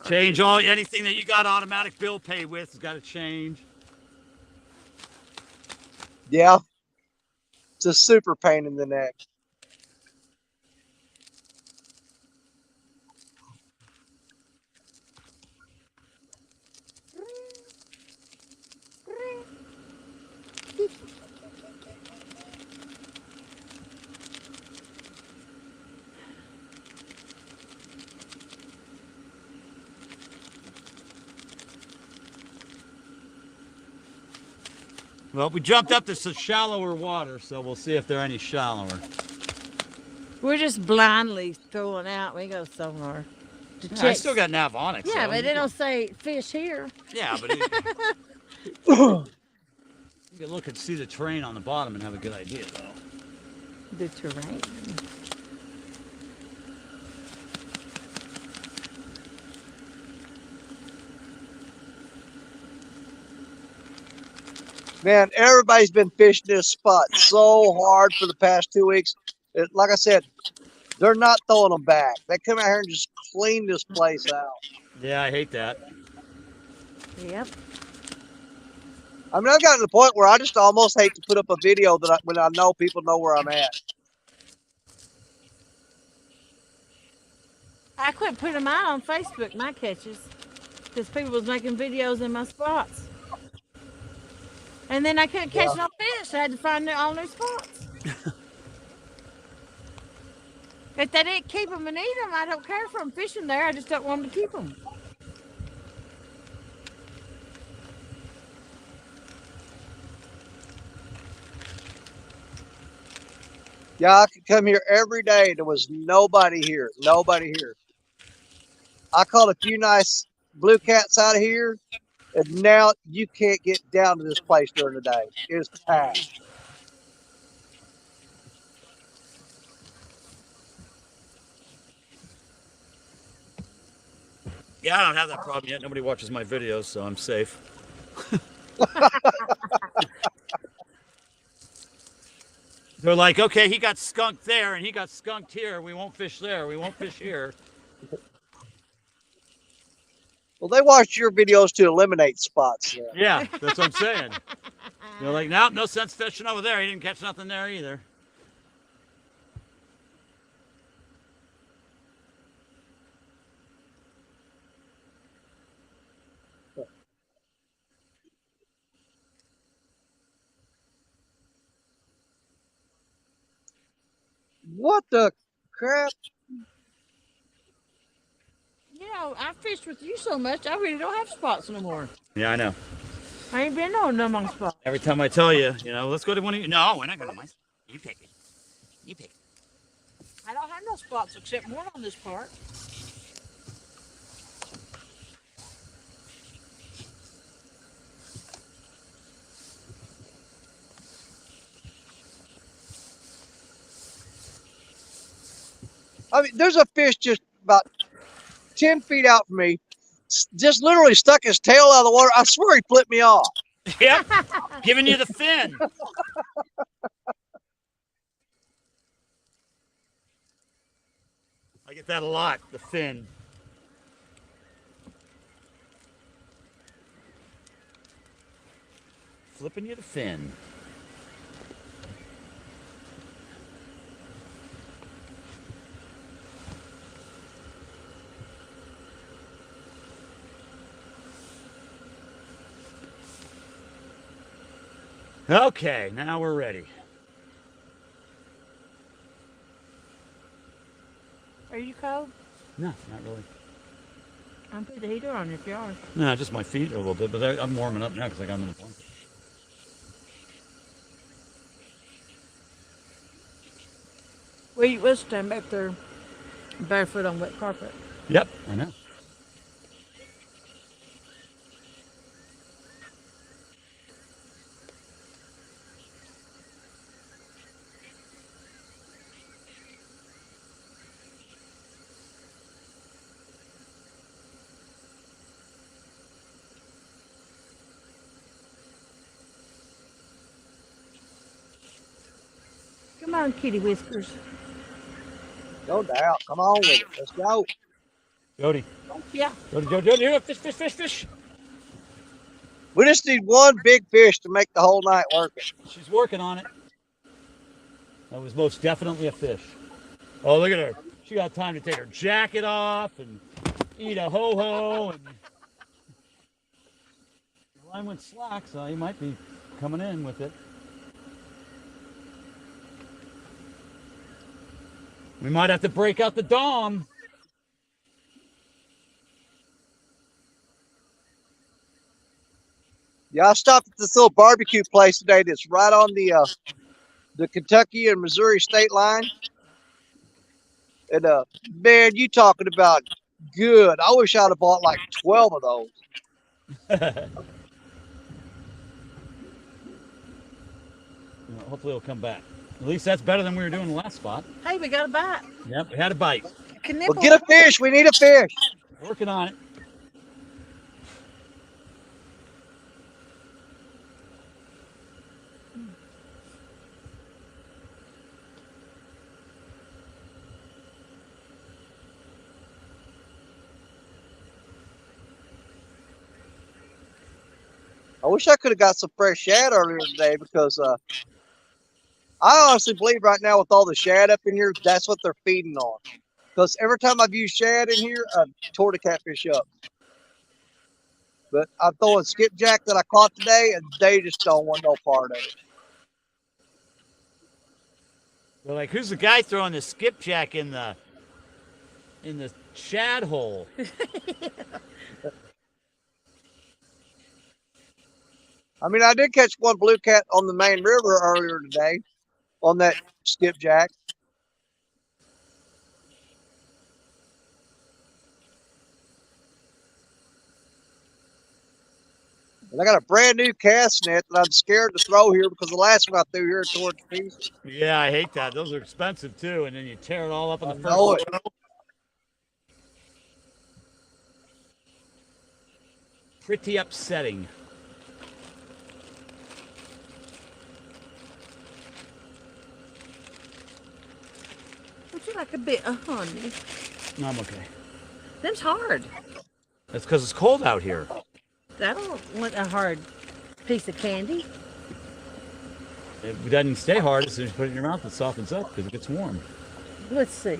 Speaker 3: Change anything that you got automatic bill pay with has got to change.
Speaker 1: Yeah. It's a super pain in the neck.
Speaker 3: Well, we jumped up to some shallower water, so we'll see if they're any shallower.
Speaker 2: We're just blindly throwing out. We go somewhere.
Speaker 3: Yeah, I still got Navonics.
Speaker 2: Yeah,
Speaker 3: though.
Speaker 2: but they don't say fish here.
Speaker 3: Yeah, but you can look and see the terrain on the bottom and have a good idea, though.
Speaker 2: The terrain.
Speaker 1: Man, everybody's been fishing this spot so hard for the past 2 weeks. Like I said, they're not throwing them back. They come out here and just clean this place out.
Speaker 3: Yeah, I hate that.
Speaker 2: Yep.
Speaker 1: I mean, I've gotten to the point where I just almost hate to put up a video when I know people know where I'm at.
Speaker 2: I quit putting mine on Facebook, my catches, because people was making videos in my spots. And then I couldn't catch
Speaker 1: Yeah.
Speaker 2: no fish. I had to find all new spots. If they didn't keep them and eat them, I don't care if I'm fishing there. I just don't want them to keep them.
Speaker 1: Yeah, I could come here every day. There was nobody here. Nobody here. I caught a few nice blue cats out of here, and now you can't get down to this place during the day. It's packed.
Speaker 3: Yeah, I don't have that problem yet. Nobody watches my videos, so I'm safe. They're like, okay, he got skunked there and he got skunked here. We won't fish there. We won't fish here.
Speaker 1: Well, they watch your videos to eliminate spots.
Speaker 3: Yeah, that's what I'm saying. They're like, no sense fishing over there. He didn't catch nothing there either.
Speaker 1: What the crap?
Speaker 2: You know, I fished with you so much, I really don't have spots no more.
Speaker 3: Yeah, I know.
Speaker 2: I ain't been on no more spots.
Speaker 3: Every time I tell you, let's go to one of you. No, we're not going to my spot. You pick it. You pick it.
Speaker 2: I don't have no spots except one on this part.
Speaker 1: I mean, there's a fish just about 10 feet out from me, just literally stuck his tail out of the water. I swear he flipped me off.
Speaker 3: Yep, giving you the fin. I get that a lot, the fin. Flipping you the fin. Okay, now we're ready.
Speaker 2: Are you cold?
Speaker 3: No, not really.
Speaker 2: I'm put the heater on if you are.
Speaker 3: No, just my feet a little bit, but I'm warming up now because I got them in the blanket.
Speaker 2: We'll stand back there barefoot on wet carpet.
Speaker 3: Yep, I know.
Speaker 2: Come on, kitty whiskers.
Speaker 1: No doubt. Come on with it. Let's go.
Speaker 3: Jody.
Speaker 2: Yeah.
Speaker 3: Jody, fish.
Speaker 1: We just need one big fish to make the whole night work it.
Speaker 3: She's working on it. That was most definitely a fish. Oh, look at her. She got time to take her jacket off and eat a ho-ho. And the line went slack, so he might be coming in with it. We might have to break out the Dom.
Speaker 1: Yeah, I stopped at this little barbecue place today that's right on the Kentucky and Missouri state line. And man, you talking about good. I wish I'd have bought like 12 of those.
Speaker 3: Hopefully it'll come back. At least that's better than we were doing the last spot.
Speaker 2: Hey, we got a bite.
Speaker 3: Yep, we had a bite.
Speaker 1: Well, get a fish. We need a fish.
Speaker 3: Working on it.
Speaker 1: I wish I could have got some fresh shad earlier today because I honestly believe right now with all the shad up in here, that's what they're feeding on. Because every time I've used shad in here, I've tore the catfish up. But I'm throwing skipjack that I caught today, and they just don't want no part of it.
Speaker 3: They're like, who's the guy throwing the skipjack in the shad hole?
Speaker 1: I mean, I did catch one blue cat on the main river earlier today on that skipjack. And I got a brand new cast net that I'm scared to throw here because the last one I threw here tore it to pieces.
Speaker 3: Yeah, I hate that. Those are expensive too, and then you tear it all up in the
Speaker 1: I
Speaker 3: first
Speaker 1: know it.
Speaker 3: throw. Pretty upsetting.
Speaker 2: Would you like a bit of honey?
Speaker 3: No, I'm okay.
Speaker 2: Them's hard.
Speaker 3: That's because it's cold out here.
Speaker 2: I don't want a hard piece of candy.
Speaker 3: It doesn't stay hard as soon as you put it in your mouth. It softens up because it gets warm.
Speaker 2: Let's see.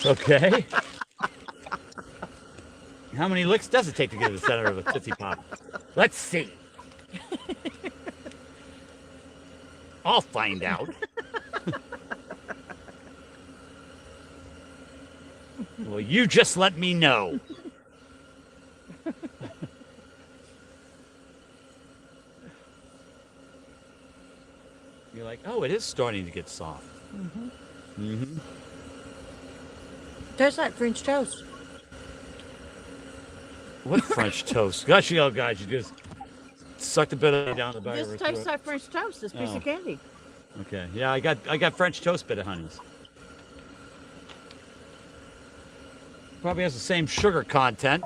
Speaker 3: Okay. How many licks does it take to get to the center of a Tootsie Pop? Let's see. I'll find out. Well, you just let me know. You're like, oh, it is starting to get soft.
Speaker 2: Tastes like French toast.
Speaker 3: What French toast? Gosh, you guys, you just sucked a bit of it down the back of
Speaker 2: This
Speaker 3: her
Speaker 2: tastes
Speaker 3: throat.
Speaker 2: like French toast, this piece
Speaker 3: Oh.
Speaker 2: of candy.
Speaker 3: Okay, yeah, I got French toast bit of honeys. Probably has the same sugar content.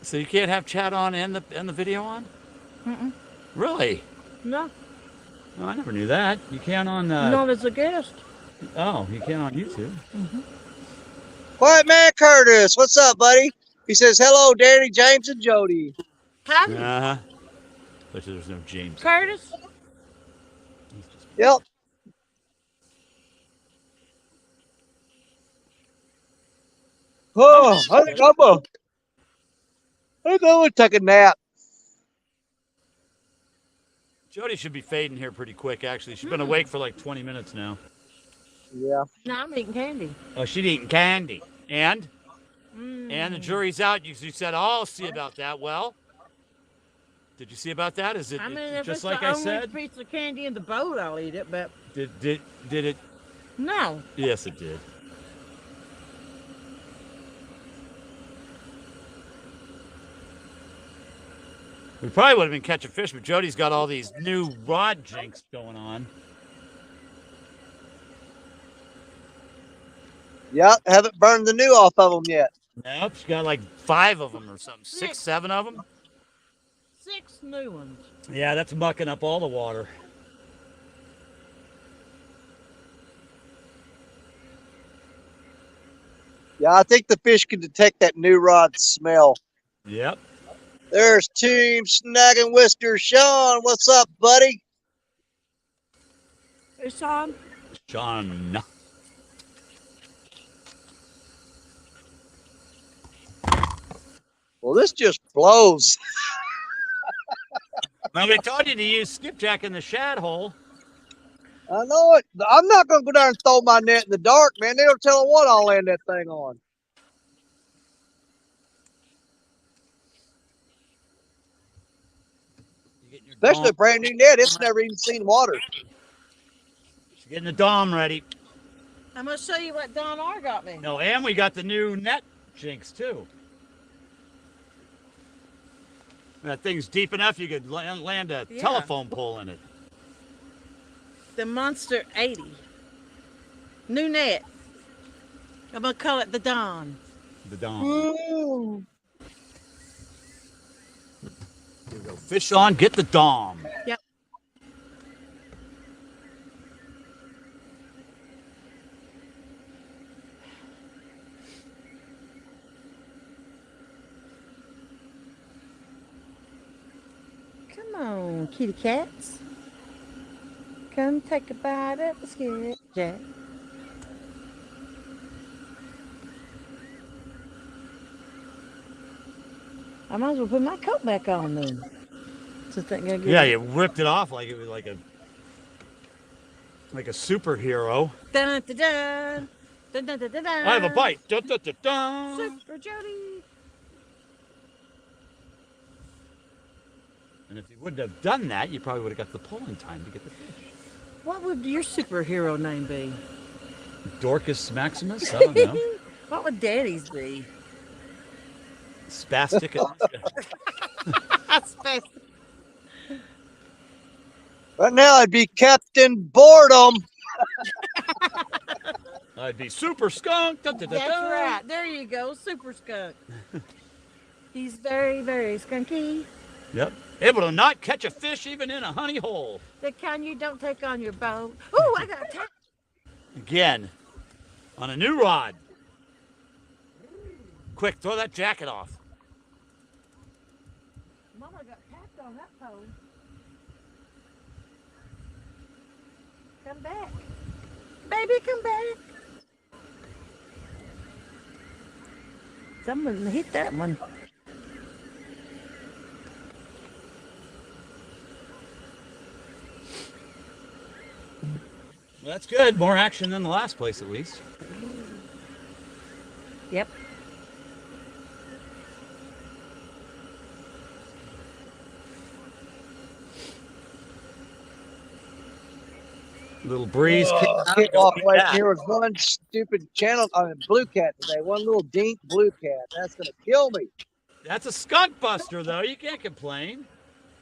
Speaker 3: So you can't have chat on and the video on?
Speaker 2: Mm-mm.
Speaker 3: Really?
Speaker 2: No,
Speaker 3: Oh, I never knew that. You can't on
Speaker 2: not as a guest.
Speaker 3: oh, you can't on YouTube.
Speaker 1: Quiet Man Curtis, what's up, buddy? He says, hello, Danny, James, and Jody.
Speaker 2: Howdy,
Speaker 3: Uh-huh. But there's no James.
Speaker 2: Curtis.
Speaker 1: Yep. Oh, I think I'm gonna take a nap.
Speaker 3: Jody should be fading here pretty quick, actually. She's been awake for like 20 minutes now.
Speaker 1: Yeah.
Speaker 2: No, I'm eating candy.
Speaker 3: Oh, she's eating candy. And the jury's out. You said, oh, I'll see about that. Well, did you see about that? Is it
Speaker 2: I mean, if
Speaker 3: just
Speaker 2: it's
Speaker 3: like
Speaker 2: the
Speaker 3: I
Speaker 2: only
Speaker 3: said?
Speaker 2: piece of candy in the boat, I'll eat it, but
Speaker 3: Did it?
Speaker 2: no.
Speaker 3: Yes, it did. We probably would have been catching fish, but Jody's got all these new rod jinks going on.
Speaker 1: Yep. Haven't burned the new off of them yet.
Speaker 3: Nope, she's got like 5 of them or something. 6,
Speaker 2: Six.
Speaker 3: 7 of them.
Speaker 2: 6 new ones.
Speaker 3: Yeah, that's mucking up all the water.
Speaker 1: Yeah, I think the fish can detect that new rod smell.
Speaker 3: Yep.
Speaker 1: There's Team Snagging Whisker Sean. What's up, buddy?
Speaker 2: It's on.
Speaker 3: John.
Speaker 1: Well, this just blows.
Speaker 3: Nobody told you to use skipjack in the shad hole.
Speaker 1: I know it. I'm not going to go down and throw my net in the dark, man. They don't tell them what I'll land that thing on. Especially a brand new net. It's never even seen water.
Speaker 3: She's getting the dom ready.
Speaker 2: I'm going to show you what Don R got me.
Speaker 3: No, and we got the new net jinx too. That thing's deep enough you could land a telephone pole in it.
Speaker 2: The Monster 80. New net. I'm going to call it the Dawn.
Speaker 3: The Dom.
Speaker 1: Ooh.
Speaker 3: Here we go. Fish on, get the Dom.
Speaker 2: Yep. Come on, kitty cats. Come take a bite of the skip jack. I might as well put my coat back on then. Since ain't gonna get
Speaker 3: Yeah, you ripped it off like it was like a superhero.
Speaker 2: Dun, dun, dun. Dun, dun, dun, dun, dun.
Speaker 3: I have a bite. Dun, dun, dun, dun.
Speaker 2: Super Jody.
Speaker 3: And if you wouldn't have done that, you probably would have got the pull in time to get the fish.
Speaker 2: What would your superhero name be?
Speaker 3: Dorcas Maximus? I don't know.
Speaker 2: What would Daddy's be?
Speaker 3: Spastic.
Speaker 2: That's best.
Speaker 1: Right now, I'd be Captain Boredom.
Speaker 3: I'd be super skunk. Dun, dun, dun,
Speaker 2: That's
Speaker 3: dun.
Speaker 2: right. There you go. Super skunk. He's very, very skunky.
Speaker 3: Yep. Able to not catch a fish even in a honey hole.
Speaker 2: The kind you don't take on your boat. Oh, I got tapped.
Speaker 3: Again, on a new rod. Quick, throw that jacket off.
Speaker 2: Mama got tapped on that pole. Come back. Baby, come back. Someone hit that one.
Speaker 3: Well, that's good. More action than the last place, at least.
Speaker 2: Yep.
Speaker 3: Little breeze.
Speaker 1: I can't walk away from here with one stupid channel on a blue cat today. One little dink blue cat. That's gonna kill me.
Speaker 3: That's a skunk buster, though. You can't complain.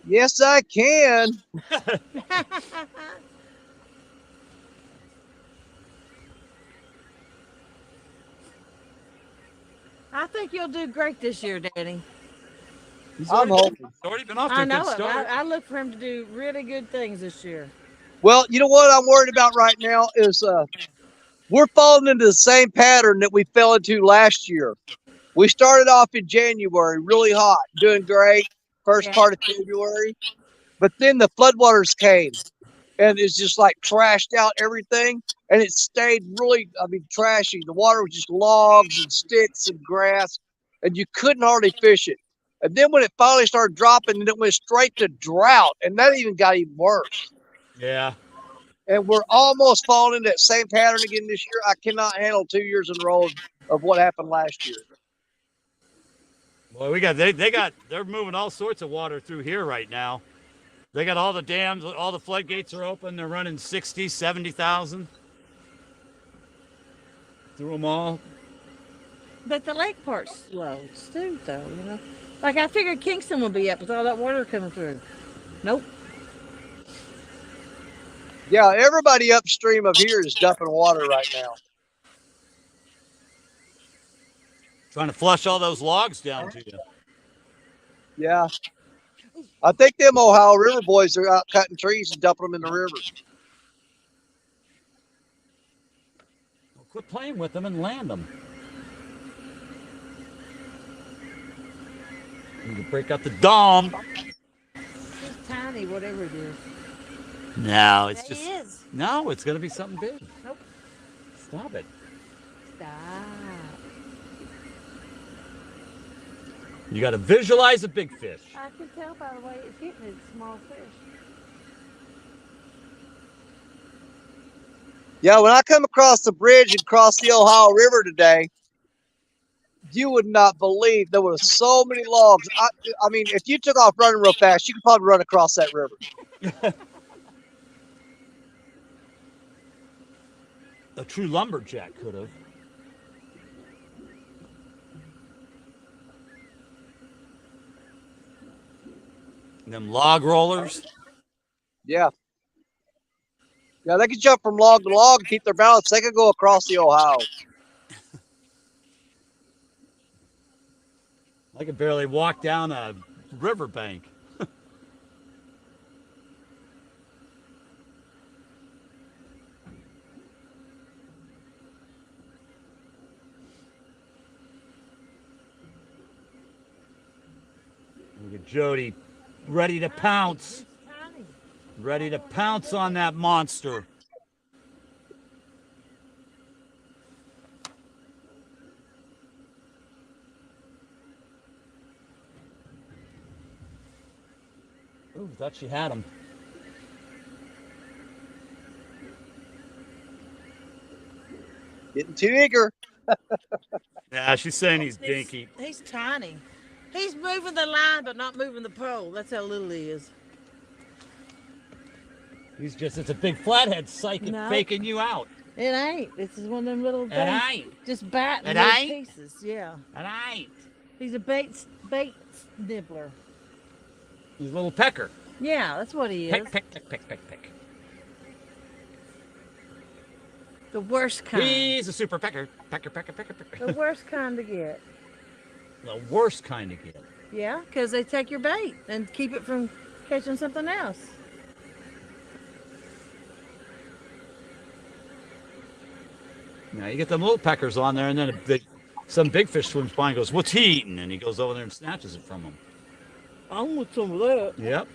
Speaker 1: Yes, I can.
Speaker 2: I think you'll do great this year, Daddy.
Speaker 1: I'm hoping.
Speaker 3: He's already been off to
Speaker 2: I
Speaker 3: a
Speaker 2: know
Speaker 3: good
Speaker 2: it.
Speaker 3: start.
Speaker 2: I look for him to do really good things this year.
Speaker 1: Well, you know what I'm worried about right now is we're falling into the same pattern that we fell into last year. We started off in January really hot, doing great, first
Speaker 2: Yeah.
Speaker 1: part of February, but then the floodwaters came and it's just like trashed out everything, and it stayed really, trashy. The water was just logs and sticks and grass, and you couldn't hardly fish it. And then when it finally started dropping, it went straight to drought, and that even got even worse.
Speaker 3: Yeah.
Speaker 1: And we're almost falling into that same pattern again this year. I cannot handle 2 years in a row of what happened last year.
Speaker 3: Boy, they're moving all sorts of water through here right now. They got all the dams, all the floodgates are open. They're running 60, 70,000 through them all.
Speaker 2: But the lake part's slow too, though, you know. Like I figured Kingston would be up with all that water coming through. Nope.
Speaker 1: Yeah, everybody upstream of here is dumping water right now.
Speaker 3: Trying to flush all those logs down to you.
Speaker 1: Yeah. I think them Ohio River boys are out cutting trees and dumping them in the river.
Speaker 3: Well, quit playing with them and land them. You can break out the dom.
Speaker 2: It's tiny, whatever it is.
Speaker 3: No, it's
Speaker 2: It
Speaker 3: just
Speaker 2: is.
Speaker 3: no. It's gonna be something big.
Speaker 2: Nope.
Speaker 3: Stop it.
Speaker 2: Stop.
Speaker 3: You got to visualize a big fish.
Speaker 2: I can tell by the way it's hitting it's small fish.
Speaker 1: Yeah, when I come across the bridge and cross the Ohio River today, you would not believe there were so many logs. I mean, if you took off running real fast, you could probably run across that river.
Speaker 3: A true lumberjack could have. Them log rollers.
Speaker 1: Yeah. Yeah, they can jump from log to log and keep their balance. They can go across the Ohio.
Speaker 3: I could barely walk down a riverbank. Look at Jody, ready to pounce. Ready to pounce on that monster. Ooh, thought she had him.
Speaker 1: Getting too eager.
Speaker 3: Yeah, she's saying he's dinky.
Speaker 2: He's tiny. He's moving the line, but not moving the pole. That's how little he is.
Speaker 3: He's just, it's a big flathead psychic
Speaker 2: No.
Speaker 3: faking you out.
Speaker 2: It ain't. This is one of them little
Speaker 3: It
Speaker 2: things.
Speaker 3: ain't.
Speaker 2: Just batting
Speaker 3: It
Speaker 2: little
Speaker 3: ain't?
Speaker 2: pieces. Yeah.
Speaker 3: It ain't.
Speaker 2: He's a bait nibbler.
Speaker 3: He's a little pecker.
Speaker 2: Yeah, that's what he is.
Speaker 3: Peck, peck, peck, peck, peck, peck.
Speaker 2: The worst kind.
Speaker 3: He's a super pecker. Pecker, pecker, pecker, pecker.
Speaker 2: The worst kind to get.
Speaker 3: The worst kind of kid.
Speaker 2: Yeah, because they take your bait and keep it from catching something else.
Speaker 3: Now you get them little peckers on there, and then some big fish swims by and goes, "What's he eating?" And he goes over there and snatches it from him.
Speaker 2: I want some of that.
Speaker 3: Yep.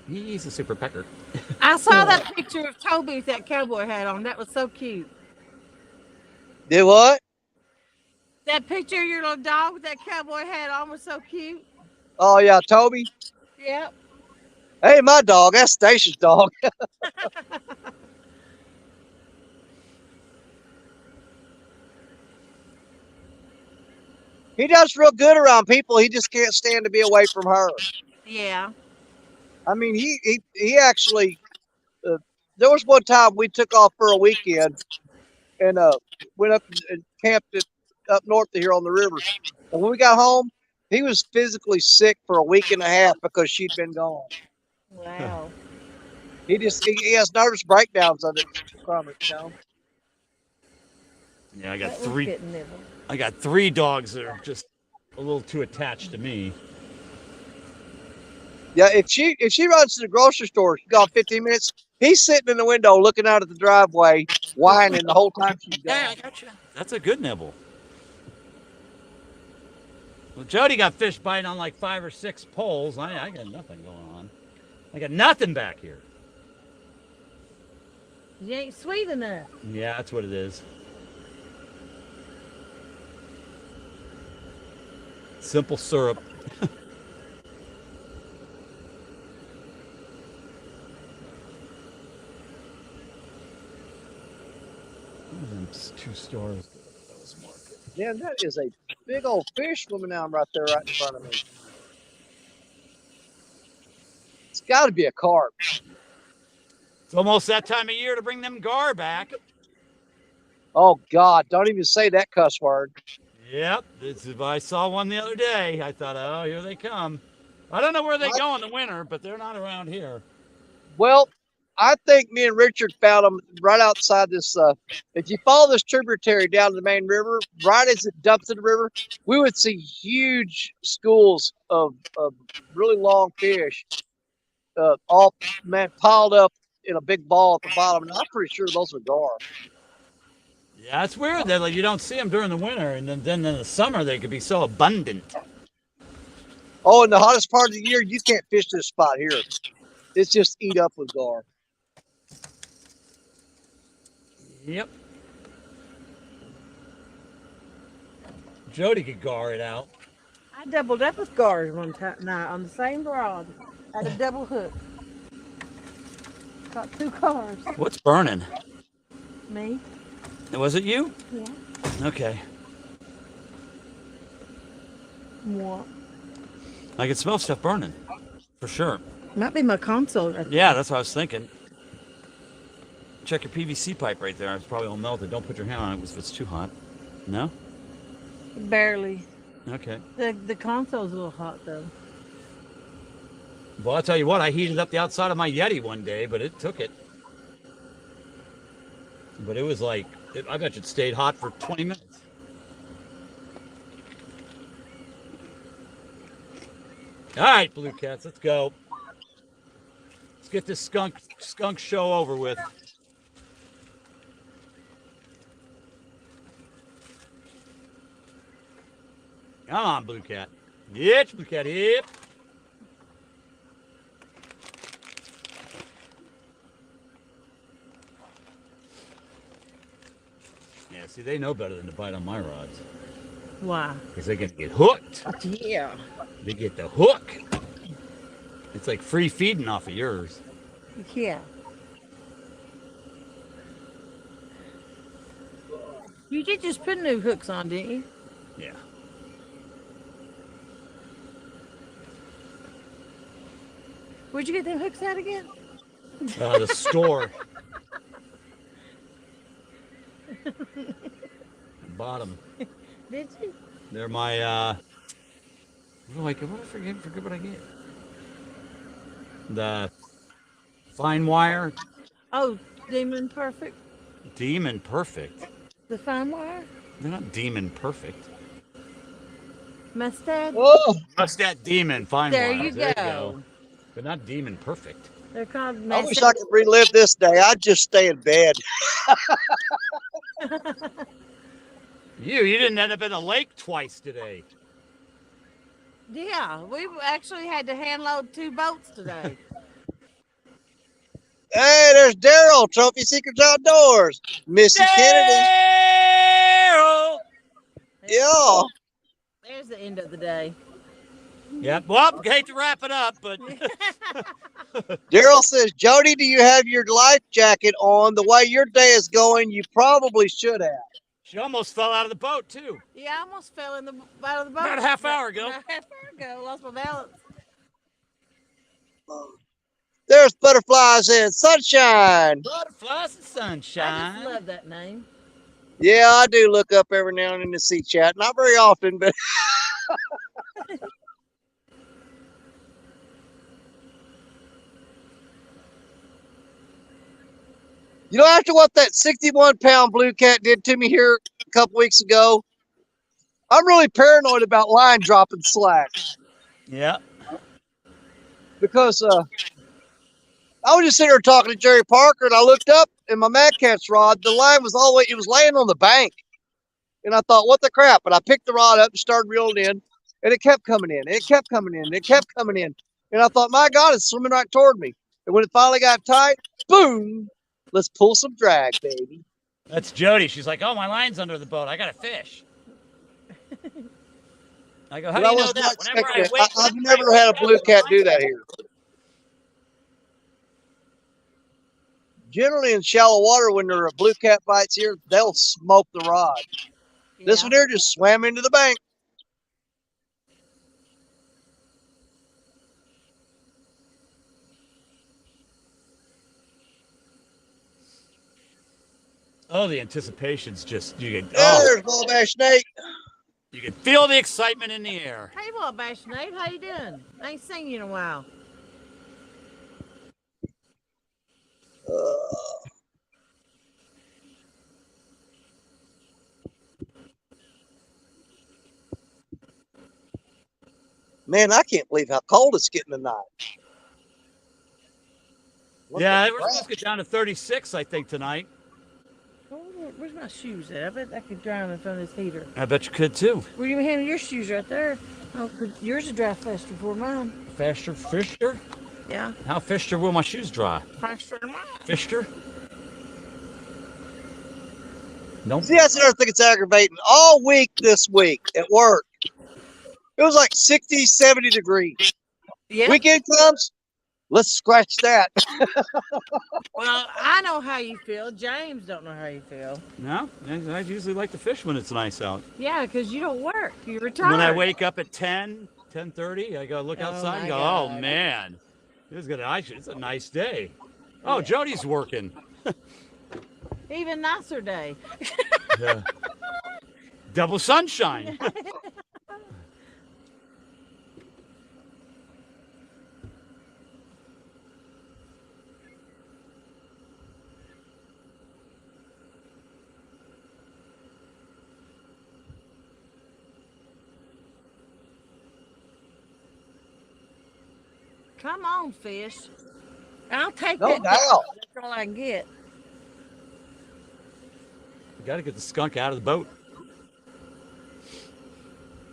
Speaker 3: He's a super pecker.
Speaker 2: I saw that picture of Toby with that cowboy hat on. That was so cute.
Speaker 1: Did what?
Speaker 2: That picture of your little dog with that cowboy hat on was so cute.
Speaker 1: Oh yeah, Toby.
Speaker 2: Yep.
Speaker 1: Hey, my dog. That's Stacia's dog. He does real good around people. He just can't stand to be away from her.
Speaker 2: Yeah.
Speaker 1: I mean, he actually. There was one time we took off for a weekend and went up and camped up north of here on the river. And when we got home, he was physically sick for a week and a half because she'd been gone.
Speaker 2: Wow.
Speaker 1: He has nervous breakdowns of it from it, you know.
Speaker 3: Yeah, I
Speaker 2: That
Speaker 3: got
Speaker 2: was
Speaker 3: three.
Speaker 2: getting nibbled.
Speaker 3: I got 3 dogs that are just a little too attached to me.
Speaker 1: Yeah, if she runs to the grocery store, she's gone 15 minutes. He's sitting in the window looking out at the driveway, whining the whole time she's gone.
Speaker 3: Yeah, I got you. That's a good nibble. Well, Jody got fish biting on like 5 or 6 poles. I got nothing going on. I got nothing back here.
Speaker 2: You ain't sweet enough.
Speaker 3: Yeah, that's what it is. Simple syrup. It's 2 stars. That was market.
Speaker 1: Man, that is a big old fish swimming down right there, right in front of me. It's got to be a carp.
Speaker 3: It's almost that time of year to bring them gar back.
Speaker 1: Oh God! Don't even say that cuss word.
Speaker 3: Yep, I saw one the other day. I thought, oh, here they come. I don't know where they go in the winter, but they're not around here.
Speaker 1: Well, I think me and Richard found them right outside this. If you follow this tributary down to the main river, right as it dumps in the river, we would see huge schools of really long fish, all piled up in a big ball at the bottom. And I'm pretty sure those are gar.
Speaker 3: Yeah, it's weird that you don't see them during the winter, and then in the summer they could be so abundant.
Speaker 1: Oh, in the hottest part of the year, you can't fish this spot here. It's just eat up with gar.
Speaker 3: Yep. Jody could gar it out.
Speaker 2: I doubled up with gars one time night on the same rod. Had a double hook. Caught 2 cars.
Speaker 3: What's burning?
Speaker 2: Me?
Speaker 3: Was it you?
Speaker 2: Yeah.
Speaker 3: Okay.
Speaker 2: What?
Speaker 3: I can smell stuff burning. For sure.
Speaker 2: Might be my console.
Speaker 3: Yeah, that's what I was thinking. Check your PVC pipe right there. It's probably all melted. Don't put your hand on it if it's too hot. No?
Speaker 2: Barely.
Speaker 3: Okay.
Speaker 2: The console's a little hot though.
Speaker 3: Well, I'll tell you what, I heated up the outside of my Yeti one day, but it took it. But it was like, I bet you it stayed hot for 20 minutes. All right, Blue Cats, let's go. Let's get this skunk show over with. Come on, Blue Cat. Yep, Blue Cat, yep. Yeah, see, they know better than to bite on my rods.
Speaker 2: Why?
Speaker 3: Because they're going to get hooked.
Speaker 2: Yeah.
Speaker 3: They get the hook. It's like free feeding off of yours.
Speaker 2: Yeah. You did just put new hooks on, didn't you?
Speaker 3: Yeah.
Speaker 2: Where'd you get them hooks at again?
Speaker 3: The store. Bottom.
Speaker 2: Did you?
Speaker 3: They're my, what do I forget what I get. The fine wire.
Speaker 2: Oh, Demon Perfect.
Speaker 3: Demon Perfect.
Speaker 2: The fine wire.
Speaker 3: They're not Demon Perfect.
Speaker 2: Mustad.
Speaker 1: Oh,
Speaker 3: What's that Demon Fine
Speaker 2: There
Speaker 3: Wire?
Speaker 2: you go.
Speaker 3: They're not Demon Perfect.
Speaker 2: They're called
Speaker 1: I wish
Speaker 2: Mustad.
Speaker 1: I could relive this day. I'd just stay in bed.
Speaker 3: You didn't end up in a lake twice today.
Speaker 2: Yeah, we actually had to hand load 2 boats today.
Speaker 1: Hey, there's Daryl, Trophy Secrets Outdoors. Missy Kennedy.
Speaker 3: Daryl!
Speaker 1: Yeah.
Speaker 2: There's the end of the day.
Speaker 3: Yep. Well, hate to wrap it up, but
Speaker 1: Daryl says, Jody, do you have your life jacket on? The way your day is going, you probably should have.
Speaker 3: she almost fell out of the boat, too.
Speaker 2: Yeah, I almost fell out of the boat.
Speaker 3: About a half hour ago.
Speaker 2: About a half hour ago, lost my balance.
Speaker 1: There's butterflies and sunshine.
Speaker 3: Butterflies and
Speaker 2: I
Speaker 3: sunshine.
Speaker 2: just love that name.
Speaker 1: Yeah, I do look up every now and then to see chat. Not very often, but you know, after what that 61-pound blue cat did to me here a couple weeks ago, I'm really paranoid about line dropping slack
Speaker 3: Yeah.
Speaker 1: because I was just sitting there talking to Jerry Parker, and I looked up, and my Mad Cat's rod, the line was all the way, it was laying on the bank. And I thought, what the crap? And I picked the rod up and started reeling in, and it kept coming in, and it kept coming in, and it kept coming in. And I thought, my God, it's swimming right toward me. And when it finally got tight, boom, let's pull some drag, baby.
Speaker 3: That's Jody. She's like, oh, my line's under the boat. I got to fish. I go, how
Speaker 1: But
Speaker 3: do you
Speaker 1: I
Speaker 3: know
Speaker 1: was
Speaker 3: that?
Speaker 1: not
Speaker 3: Whenever I
Speaker 1: expecting it.
Speaker 3: wake
Speaker 1: I've never had a blue cat do that here. Generally in shallow water, when there are blue cat bites here, they'll smoke the rod. This one here just swam into the bank.
Speaker 3: Oh, the anticipation's just, you can,
Speaker 1: There's Wabash Nate.
Speaker 3: you can feel the excitement in the air.
Speaker 2: Hey, Wabash Nate, how you doing? I ain't seen you in a while.
Speaker 1: Man, I can't believe how cold it's getting tonight. What
Speaker 3: Yeah,
Speaker 1: the
Speaker 3: we're
Speaker 1: crap?
Speaker 3: supposed to get down to 36, I think, tonight.
Speaker 2: Oh, where's my shoes at? I bet I could dry them in front of this heater.
Speaker 3: I bet you could, too.
Speaker 2: Where you hang your shoes right there? Oh, but yours will dry faster before mine.
Speaker 3: Faster, Fisher?
Speaker 2: Yeah,
Speaker 3: How Fisher will my shoes dry?
Speaker 2: faster than mine.
Speaker 3: Fisher? Nope.
Speaker 1: See, that's another thing that's aggravating. All week this week at work, it was like 60, 70 degrees.
Speaker 2: Yeah.
Speaker 1: Weekend comes, let's scratch that.
Speaker 2: Well, I know how you feel. James don't know how you feel.
Speaker 3: No, I usually like to fish when it's nice out.
Speaker 2: Yeah, because you don't work. You're retired.
Speaker 3: When I wake up at 10, 10:30, I go look
Speaker 2: Oh,
Speaker 3: outside and
Speaker 2: my
Speaker 3: go,
Speaker 2: God.
Speaker 3: oh, man. It's a nice day. Oh,
Speaker 2: Yeah.
Speaker 3: Jody's working.
Speaker 2: Even nicer day.
Speaker 3: Yeah. Double sunshine.
Speaker 2: Come on, fish. I'll take
Speaker 1: No
Speaker 2: that.
Speaker 1: doubt.
Speaker 2: That's all I can get.
Speaker 3: You got to get the skunk out of the boat.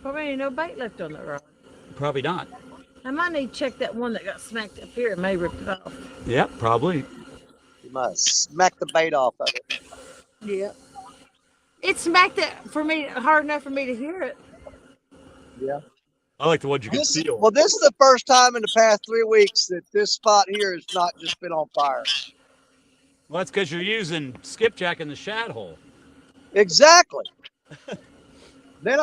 Speaker 2: Probably ain't no bait left on that rod.
Speaker 3: Probably not.
Speaker 2: I might need to check that one that got smacked up here and may ripped it off.
Speaker 3: Yep, probably.
Speaker 1: You must smack the bait off of it.
Speaker 2: Yeah. It smacked it for me hard enough for me to hear it.
Speaker 1: Yeah.
Speaker 3: I like the ones you can feel.
Speaker 1: Well, this is the first time in the past 3 weeks that this spot here has not just been on fire.
Speaker 3: Well, that's because you're using skipjack in the shad hole.
Speaker 1: Exactly. Then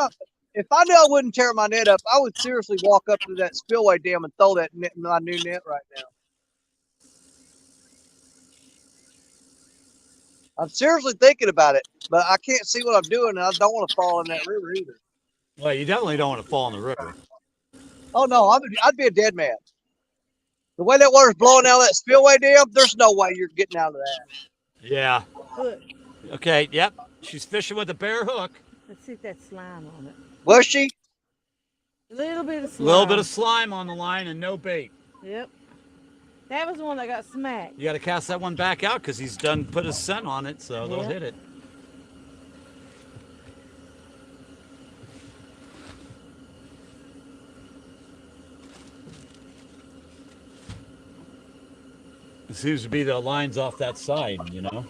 Speaker 1: if I knew I wouldn't tear my net up, I would seriously walk up to that spillway dam and throw that net, my new net right now. I'm seriously thinking about it, but I can't see what I'm doing, and I don't want to fall in that river either.
Speaker 3: Well, you definitely don't want to fall in the river.
Speaker 1: Oh no, I'd be a dead man. The way that water's blowing out of that spillway dam, there's no way you're getting out of that.
Speaker 3: Yeah.
Speaker 2: Look,
Speaker 3: Okay, yep. She's fishing with a bare hook.
Speaker 2: let's see if that's slime on it.
Speaker 1: Was she?
Speaker 2: A little bit of
Speaker 3: A
Speaker 2: slime.
Speaker 3: little bit of slime on the line and no bait.
Speaker 2: Yep. That was the one that got smacked.
Speaker 3: You got to cast that one back out because he's done put his scent on it, so they'll
Speaker 2: Yeah.
Speaker 3: hit it. It seems to be the lines off that side, you know.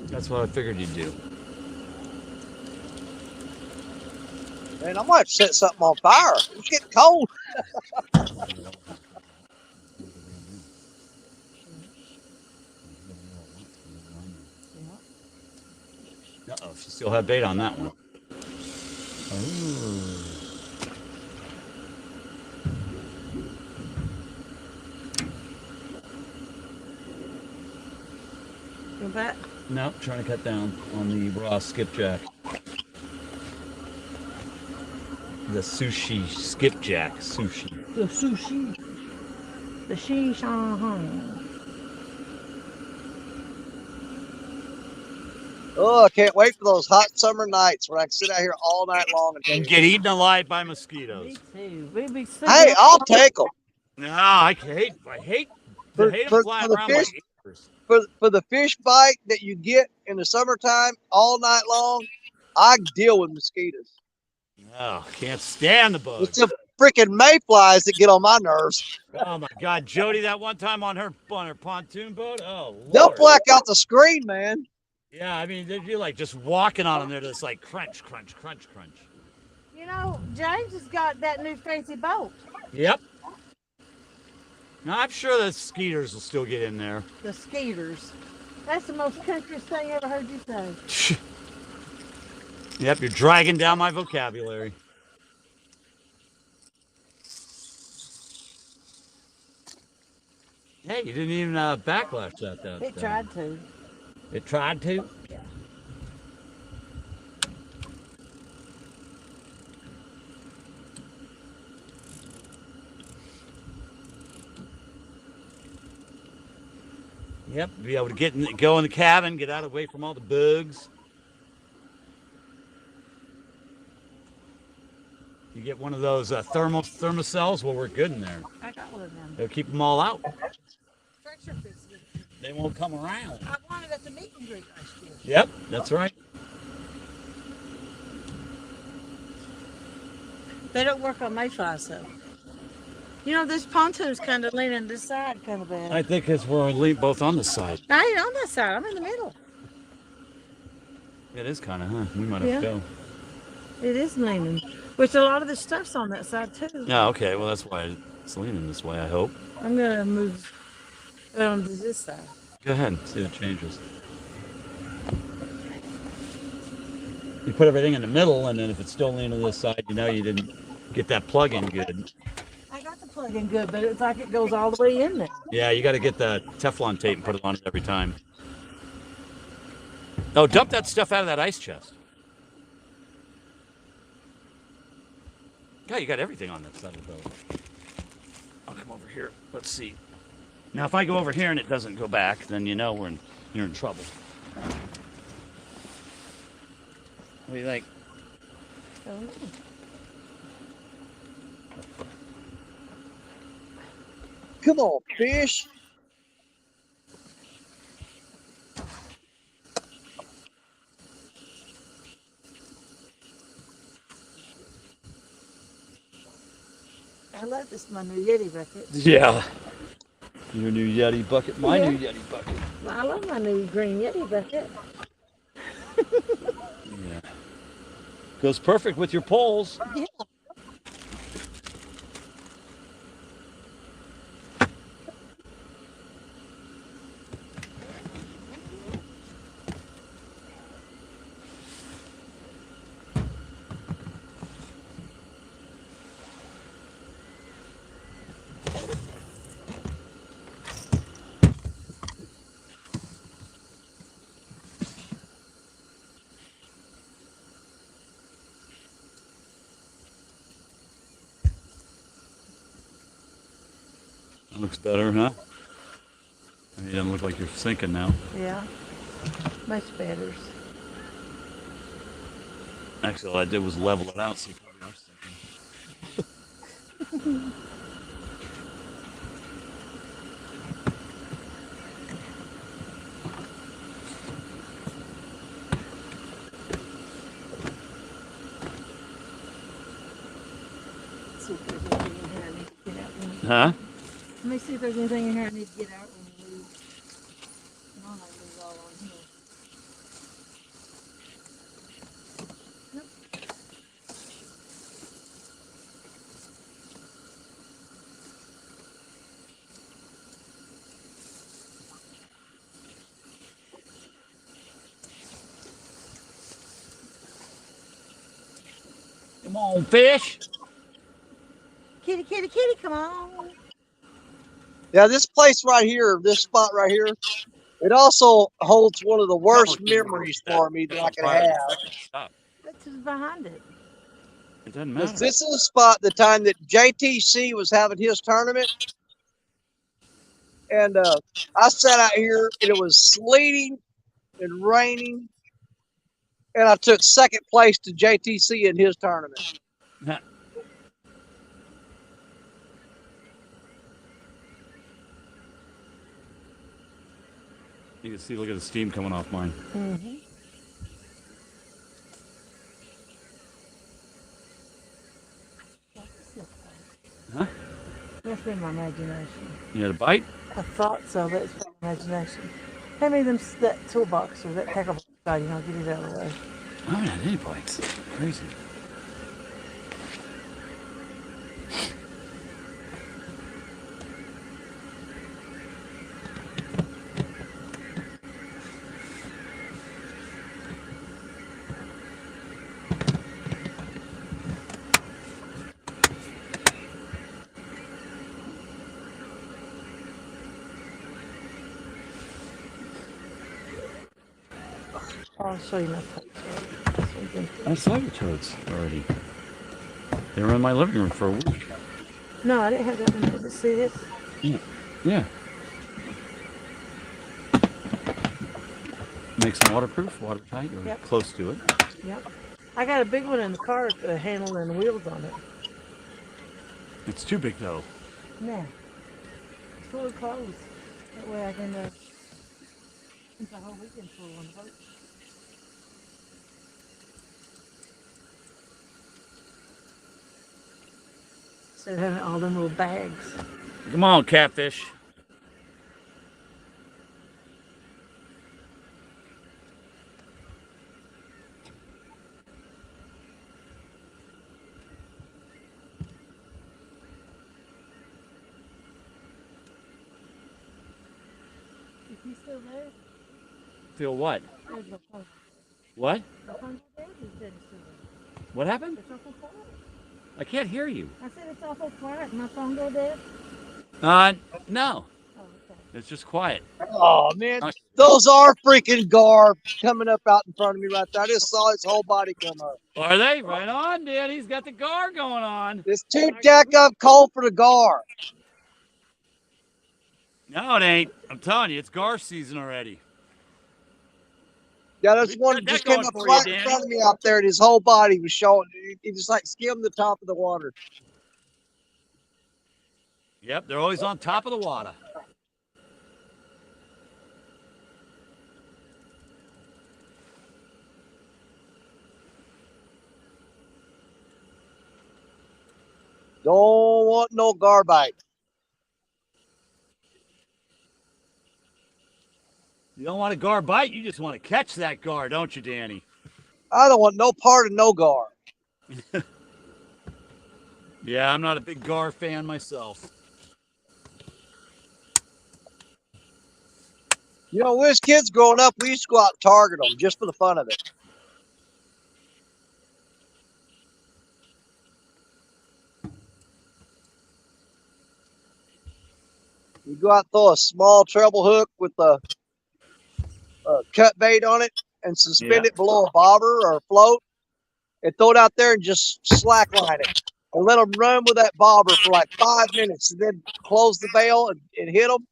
Speaker 3: That's what I figured you'd do.
Speaker 1: Man, I might have set something on fire. It's getting cold.
Speaker 3: Uh-oh, she still had bait on that one. Ooh.
Speaker 2: Go back.
Speaker 3: No, trying to cut down on the raw skipjack. The sushi skipjack sushi.
Speaker 2: The sushi. The Shishan.
Speaker 1: Oh, I can't wait for those hot summer nights when I can sit out here all night long and
Speaker 3: And
Speaker 1: fish.
Speaker 3: get eaten alive by
Speaker 2: Me
Speaker 3: mosquitoes.
Speaker 2: too. We be
Speaker 1: Hey, I'll take them.
Speaker 3: No, I hate
Speaker 1: For-
Speaker 3: them
Speaker 1: for
Speaker 3: flying
Speaker 1: the
Speaker 3: around like
Speaker 1: fish-
Speaker 3: acres.
Speaker 1: For the fish bite that you get in the summertime all night long, I deal with mosquitoes.
Speaker 3: Oh, can't stand the bugs.
Speaker 1: It's the freaking mayflies that get on my nerves.
Speaker 3: Oh my God, Jody, that one time on her pontoon boat. Oh,
Speaker 1: They'll
Speaker 3: Lord.
Speaker 1: black out the screen, man.
Speaker 3: Yeah, I mean, you're like just walking on them. They're just like crunch, crunch, crunch, crunch.
Speaker 2: You know, James has got that new fancy boat.
Speaker 3: Yep. Now, I'm sure the skeeters will still get in there.
Speaker 2: The Skeeters. That's the most countryest thing I ever heard you say.
Speaker 3: Yep, you're dragging down my vocabulary. Hey, you didn't even backlash that.
Speaker 2: It tried to.
Speaker 3: It tried to?
Speaker 2: Yeah.
Speaker 3: Yep, be able to go in the cabin, get out away from all the bugs. You get one of those thermocells, will work good in there.
Speaker 2: I got one of them.
Speaker 3: They'll keep them all out.
Speaker 2: Fracture biscuit.
Speaker 3: They won't come around.
Speaker 2: I wanted at the meet and greet last year.
Speaker 3: Yep, that's right.
Speaker 2: They don't work on mayflies though. You know, this pontoon's kind of leaning this side kind of bad.
Speaker 3: I think it's where we both on the side.
Speaker 2: I ain't on that side. I'm in the middle.
Speaker 3: It is kind of, huh? We might have to go.
Speaker 2: It is leaning. Which a lot of the stuff's on that side too.
Speaker 3: Yeah, okay. Well, that's why it's leaning this way, I hope.
Speaker 2: I'm gonna move on to this side.
Speaker 3: Go ahead and see the changes. You put everything in the middle, and then if it's still leaning to this side, you know you didn't get that plug in good.
Speaker 2: I got the plug in good, but it's like it goes all the way in there.
Speaker 3: Yeah, you got to get the Teflon tape and put it on it every time. Oh, dump that stuff out of that ice chest. God, you got everything on that side of the boat. I'll come over here. Let's see. Now, if I go over here and it doesn't go back, then you know you're in trouble. What do you think?
Speaker 2: Oh, no.
Speaker 1: Come on, fish.
Speaker 2: I love this, my new Yeti bucket.
Speaker 3: Yeah. Your new Yeti bucket, my
Speaker 2: Yeah.
Speaker 3: new Yeti bucket.
Speaker 2: I love my new green Yeti bucket.
Speaker 3: Yeah. Goes perfect with your poles.
Speaker 2: Yeah.
Speaker 3: That looks better, huh? I mean, it doesn't look like you're sinking now.
Speaker 2: Yeah. Much better.
Speaker 3: Actually, all I did was level it out, so you probably are sinking.
Speaker 2: See if there's anything in here I need to get out when we
Speaker 3: Huh?
Speaker 2: Let me see if there's anything in here I need to get out when we leave. No, I leave all on here. Nope.
Speaker 3: Come on, fish.
Speaker 2: Kitty, kitty, kitty, come on.
Speaker 1: Yeah, this place right here, this spot right here, it also holds one of the worst memories for me that I can have.
Speaker 3: Stop.
Speaker 2: That's just behind it.
Speaker 3: It doesn't
Speaker 1: Because
Speaker 3: matter.
Speaker 1: this is a spot the time that JTC was having his tournament. And I sat out here and it was sleeting and raining. And I took second place to JTC in his tournament.
Speaker 3: You can see, look at the steam coming off mine.
Speaker 2: Mm-hmm.
Speaker 3: Huh?
Speaker 2: Must be my imagination.
Speaker 3: You had a bite?
Speaker 2: I thought so, but it's my imagination. Hand me that toolbox or that tackle box guy, get it out of the way.
Speaker 3: I haven't had any bites. Crazy.
Speaker 2: I'll show you my totes.
Speaker 3: I saw your toads already. They were in my living room for a week.
Speaker 2: No, I didn't have that one. Did you see this?
Speaker 3: Yeah. Makes them waterproof, watertight, or
Speaker 2: Yep.
Speaker 3: close to it.
Speaker 2: Yep. I got a big one in the car with the handle and wheels on it.
Speaker 3: It's too big though.
Speaker 2: Yeah. It's fully closed. That way I can spend the whole weekend full on the boat. Instead of having all them little bags.
Speaker 3: Come on, catfish.
Speaker 2: Is he still there?
Speaker 3: Feel what?
Speaker 2: There's the phone.
Speaker 3: What?
Speaker 2: The phone's there? He said it's still there.
Speaker 3: What happened?
Speaker 2: It's awful quiet.
Speaker 3: I can't hear you.
Speaker 2: I said it's awful quiet. My phone go dead?
Speaker 3: No.
Speaker 2: Oh, okay.
Speaker 3: It's just quiet.
Speaker 1: Oh, man. Those are freaking gar coming up out in front of me right there. I just saw his whole body come up.
Speaker 3: Are they? Right on, Dad. He's got the gar going on.
Speaker 1: It's too jack up cold for the gar.
Speaker 3: No, it ain't. I'm telling you, it's gar season already.
Speaker 1: Yeah, there's one
Speaker 3: Got
Speaker 1: that
Speaker 3: that
Speaker 1: just came
Speaker 3: going
Speaker 1: up
Speaker 3: for you,
Speaker 1: right in
Speaker 3: Danny.
Speaker 1: front of me out there, and his whole body was showing. He just like skimmed the top of the water.
Speaker 3: Yep, they're always on top of the water.
Speaker 1: Don't want no garbite.
Speaker 3: You don't want a gar bite, you just want to catch that gar, don't you, Danny?
Speaker 1: I don't want no part of no gar.
Speaker 3: Yeah, I'm not a big gar fan myself.
Speaker 1: You know, when we was kids growing up, we used to go out and target them just for the fun of it. You go out and throw a small treble hook with a cut bait on it and suspend
Speaker 3: Yeah.
Speaker 1: it below a bobber or a float and throw it out there and just slackline it and let them run with that bobber for like 5 minutes and then close the bail and hit them.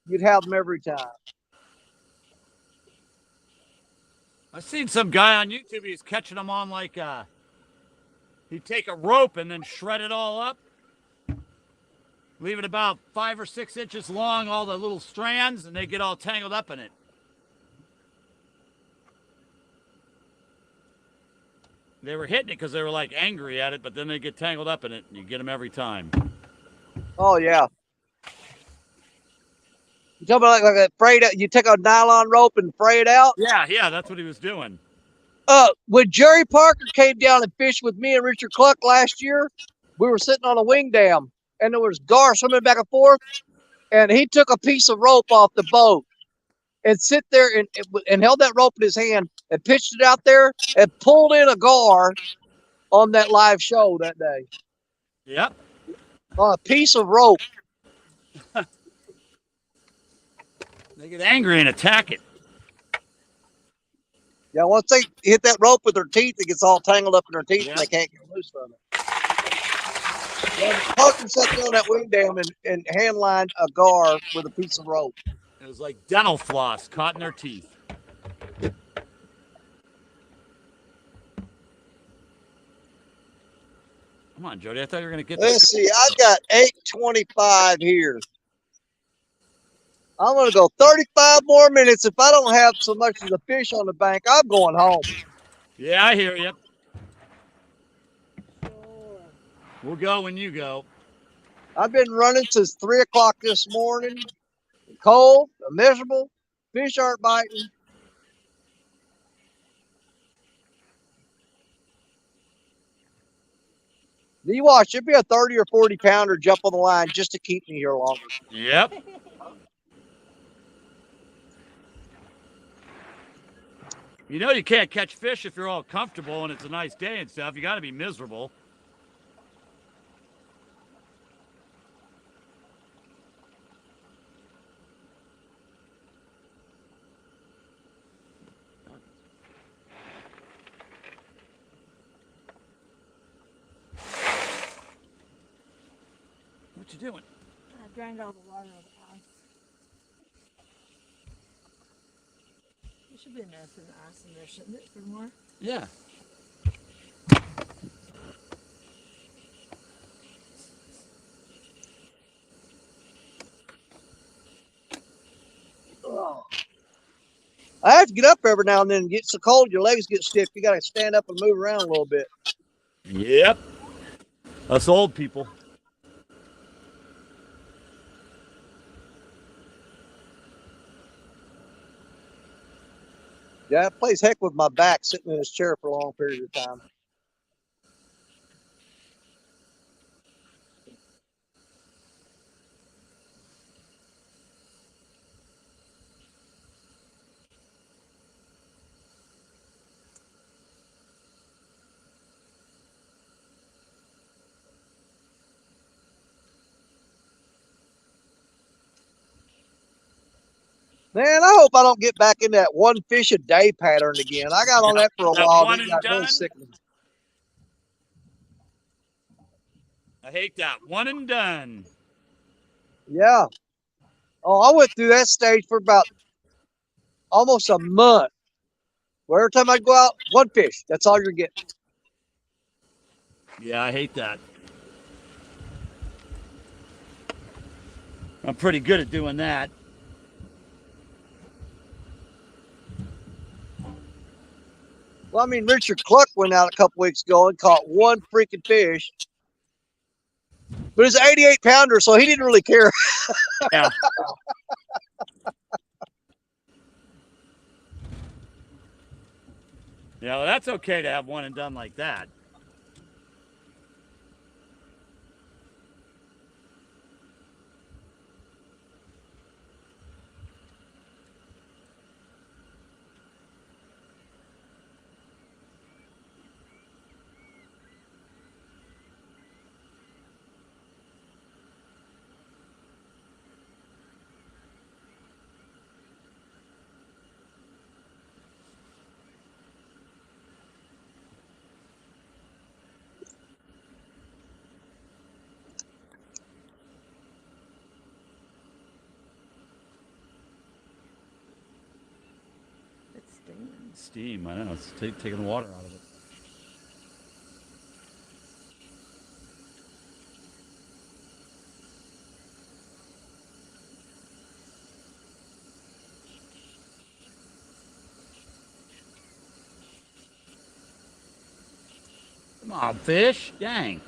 Speaker 1: You'd have them every time.
Speaker 3: I've seen some guy on YouTube, he's catching them on like, he'd take a rope and then shred it all up, leave it about 5 or 6 inches long, all the little strands, and they get all tangled up in it. They were hitting it because they were like angry at it, but then they get tangled up in it, and you get them every time.
Speaker 1: Oh, yeah. You talking about like a frayed out, you take a nylon rope and fray it out?
Speaker 3: Yeah, that's what he was doing.
Speaker 1: When Jerry Parker came down and fished with me and Richard Cluck last year, we were sitting on a wing dam and there was gar swimming back and forth, and he took a piece of rope off the boat and sit there and held that rope in his hand and pitched it out there and pulled in a gar on that live show that day
Speaker 3: Yep.
Speaker 1: on a piece of rope.
Speaker 3: They get angry and attack it.
Speaker 1: Yeah, once they hit that rope with their teeth, it gets all tangled up in their teeth
Speaker 3: Yep.
Speaker 1: and they can't get loose from it. Yeah, Parker sat there on that wing dam and hand lined a gar with a piece of rope.
Speaker 3: It was like dental floss caught in their teeth. Come on, Jody. I thought you were going to get
Speaker 1: Let's see. I've got 8:25 here. I'm going to go 35 more minutes. If I don't have so much as a fish on the bank, I'm going home.
Speaker 3: Yeah, I hear you. We'll go when you go.
Speaker 1: I've been running since 3 o'clock this morning. Cold, miserable. Fish aren't biting. You watch, it'd be a 30 or 40 pounder jump on the line just to keep me here longer.
Speaker 3: Yep. You know you can't catch fish if you're all comfortable and it's a nice day and stuff. You got to be miserable. What you doing?
Speaker 2: I drained all the water out of the house. There should be enough in the ice in there, shouldn't it, for more?
Speaker 3: Yeah.
Speaker 1: Oh. I have to get up every now and then. It gets so cold, your legs get stiff. You got to stand up and move around a little bit.
Speaker 3: Yep. Us old people.
Speaker 1: Yeah, it plays heck with my back sitting in this chair for a long period of time. Man, I hope I don't get back in that one fish a day pattern again. I got on that for a
Speaker 3: That
Speaker 1: while.
Speaker 3: one
Speaker 1: Then
Speaker 3: and
Speaker 1: got really
Speaker 3: done?
Speaker 1: sickening.
Speaker 3: I hate that. One and done.
Speaker 1: Yeah. Oh, I went through that stage for about almost a month. Well, every time I go out, one fish. That's all you're getting.
Speaker 3: Yeah, I hate that. I'm pretty good at doing that.
Speaker 1: Well, I mean, Richard Cluck went out a couple weeks ago and caught one freaking fish. But it's an 88 pounder, so he didn't really care.
Speaker 3: Yeah. Yeah, well, that's okay to have one and done like that.
Speaker 2: It's steaming.
Speaker 3: Steam, I know. It's taking the water out of it. Come on, fish. Dang.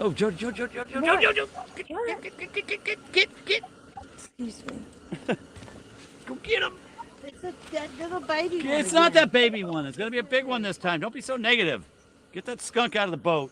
Speaker 3: Oh, Jody, Jody. Get.
Speaker 2: Excuse me.
Speaker 3: Go get him.
Speaker 2: It's that little baby one.
Speaker 3: It's not that baby one. It's going to be a big one this time. Don't be so negative. Get that skunk out of the boat.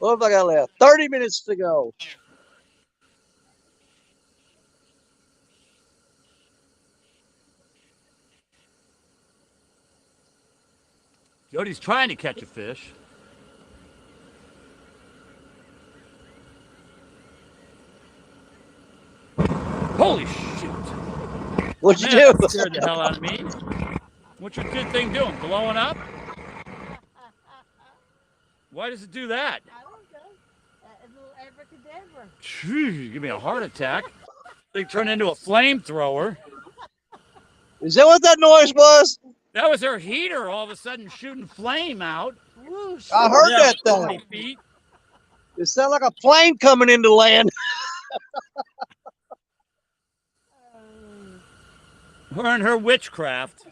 Speaker 1: What have I got left? 30 minutes to go.
Speaker 3: Jody's trying to catch a fish. Holy shoot.
Speaker 1: What'd you
Speaker 3: Man,
Speaker 1: do?
Speaker 3: that scared the hell out of me. What's your good thing doing? Blowing up? Why does it do that?
Speaker 2: I don't know. A little abracadabra.
Speaker 3: Phew, give me a heart attack. They turned into a flamethrower.
Speaker 1: Is that what that noise was?
Speaker 3: That was her heater all of a sudden shooting flame out.
Speaker 2: Whoosh.
Speaker 1: I heard
Speaker 3: Yeah,
Speaker 1: that
Speaker 3: 20
Speaker 1: thing.
Speaker 3: feet.
Speaker 1: It sounded like a plane coming into land.
Speaker 3: Her and her witchcraft.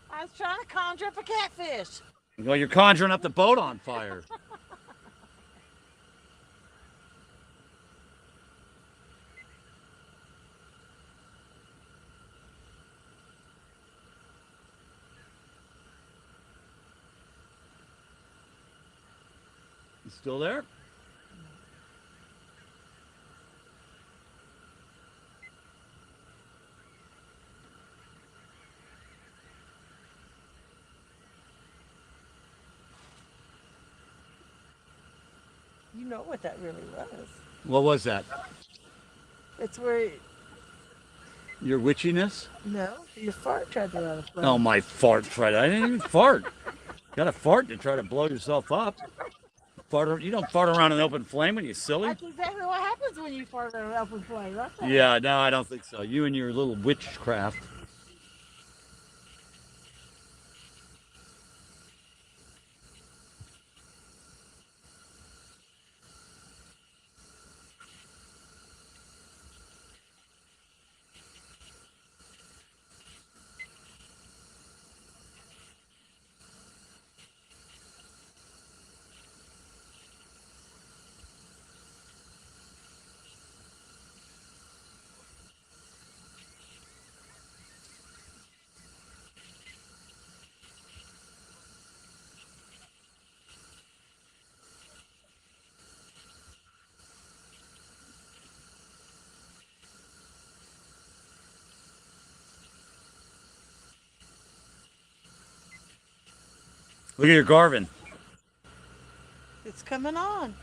Speaker 2: I was trying to conjure up a catfish.
Speaker 3: Well, you're conjuring up the boat on fire. You still there?
Speaker 2: You know what that really was.
Speaker 3: What was that?
Speaker 2: It's where,
Speaker 3: Your witchiness?
Speaker 2: no, your fart tried to run a flame.
Speaker 3: Oh, my fart tried. I didn't even fart. Got to fart to try to blow yourself up. You don't fart around an open flame when you're silly.
Speaker 2: That's exactly what happens when you fart on an open flame. That's it.
Speaker 3: Yeah, no, I don't think so. You and your little witchcraft. Look at your Garvin.
Speaker 2: It's coming on.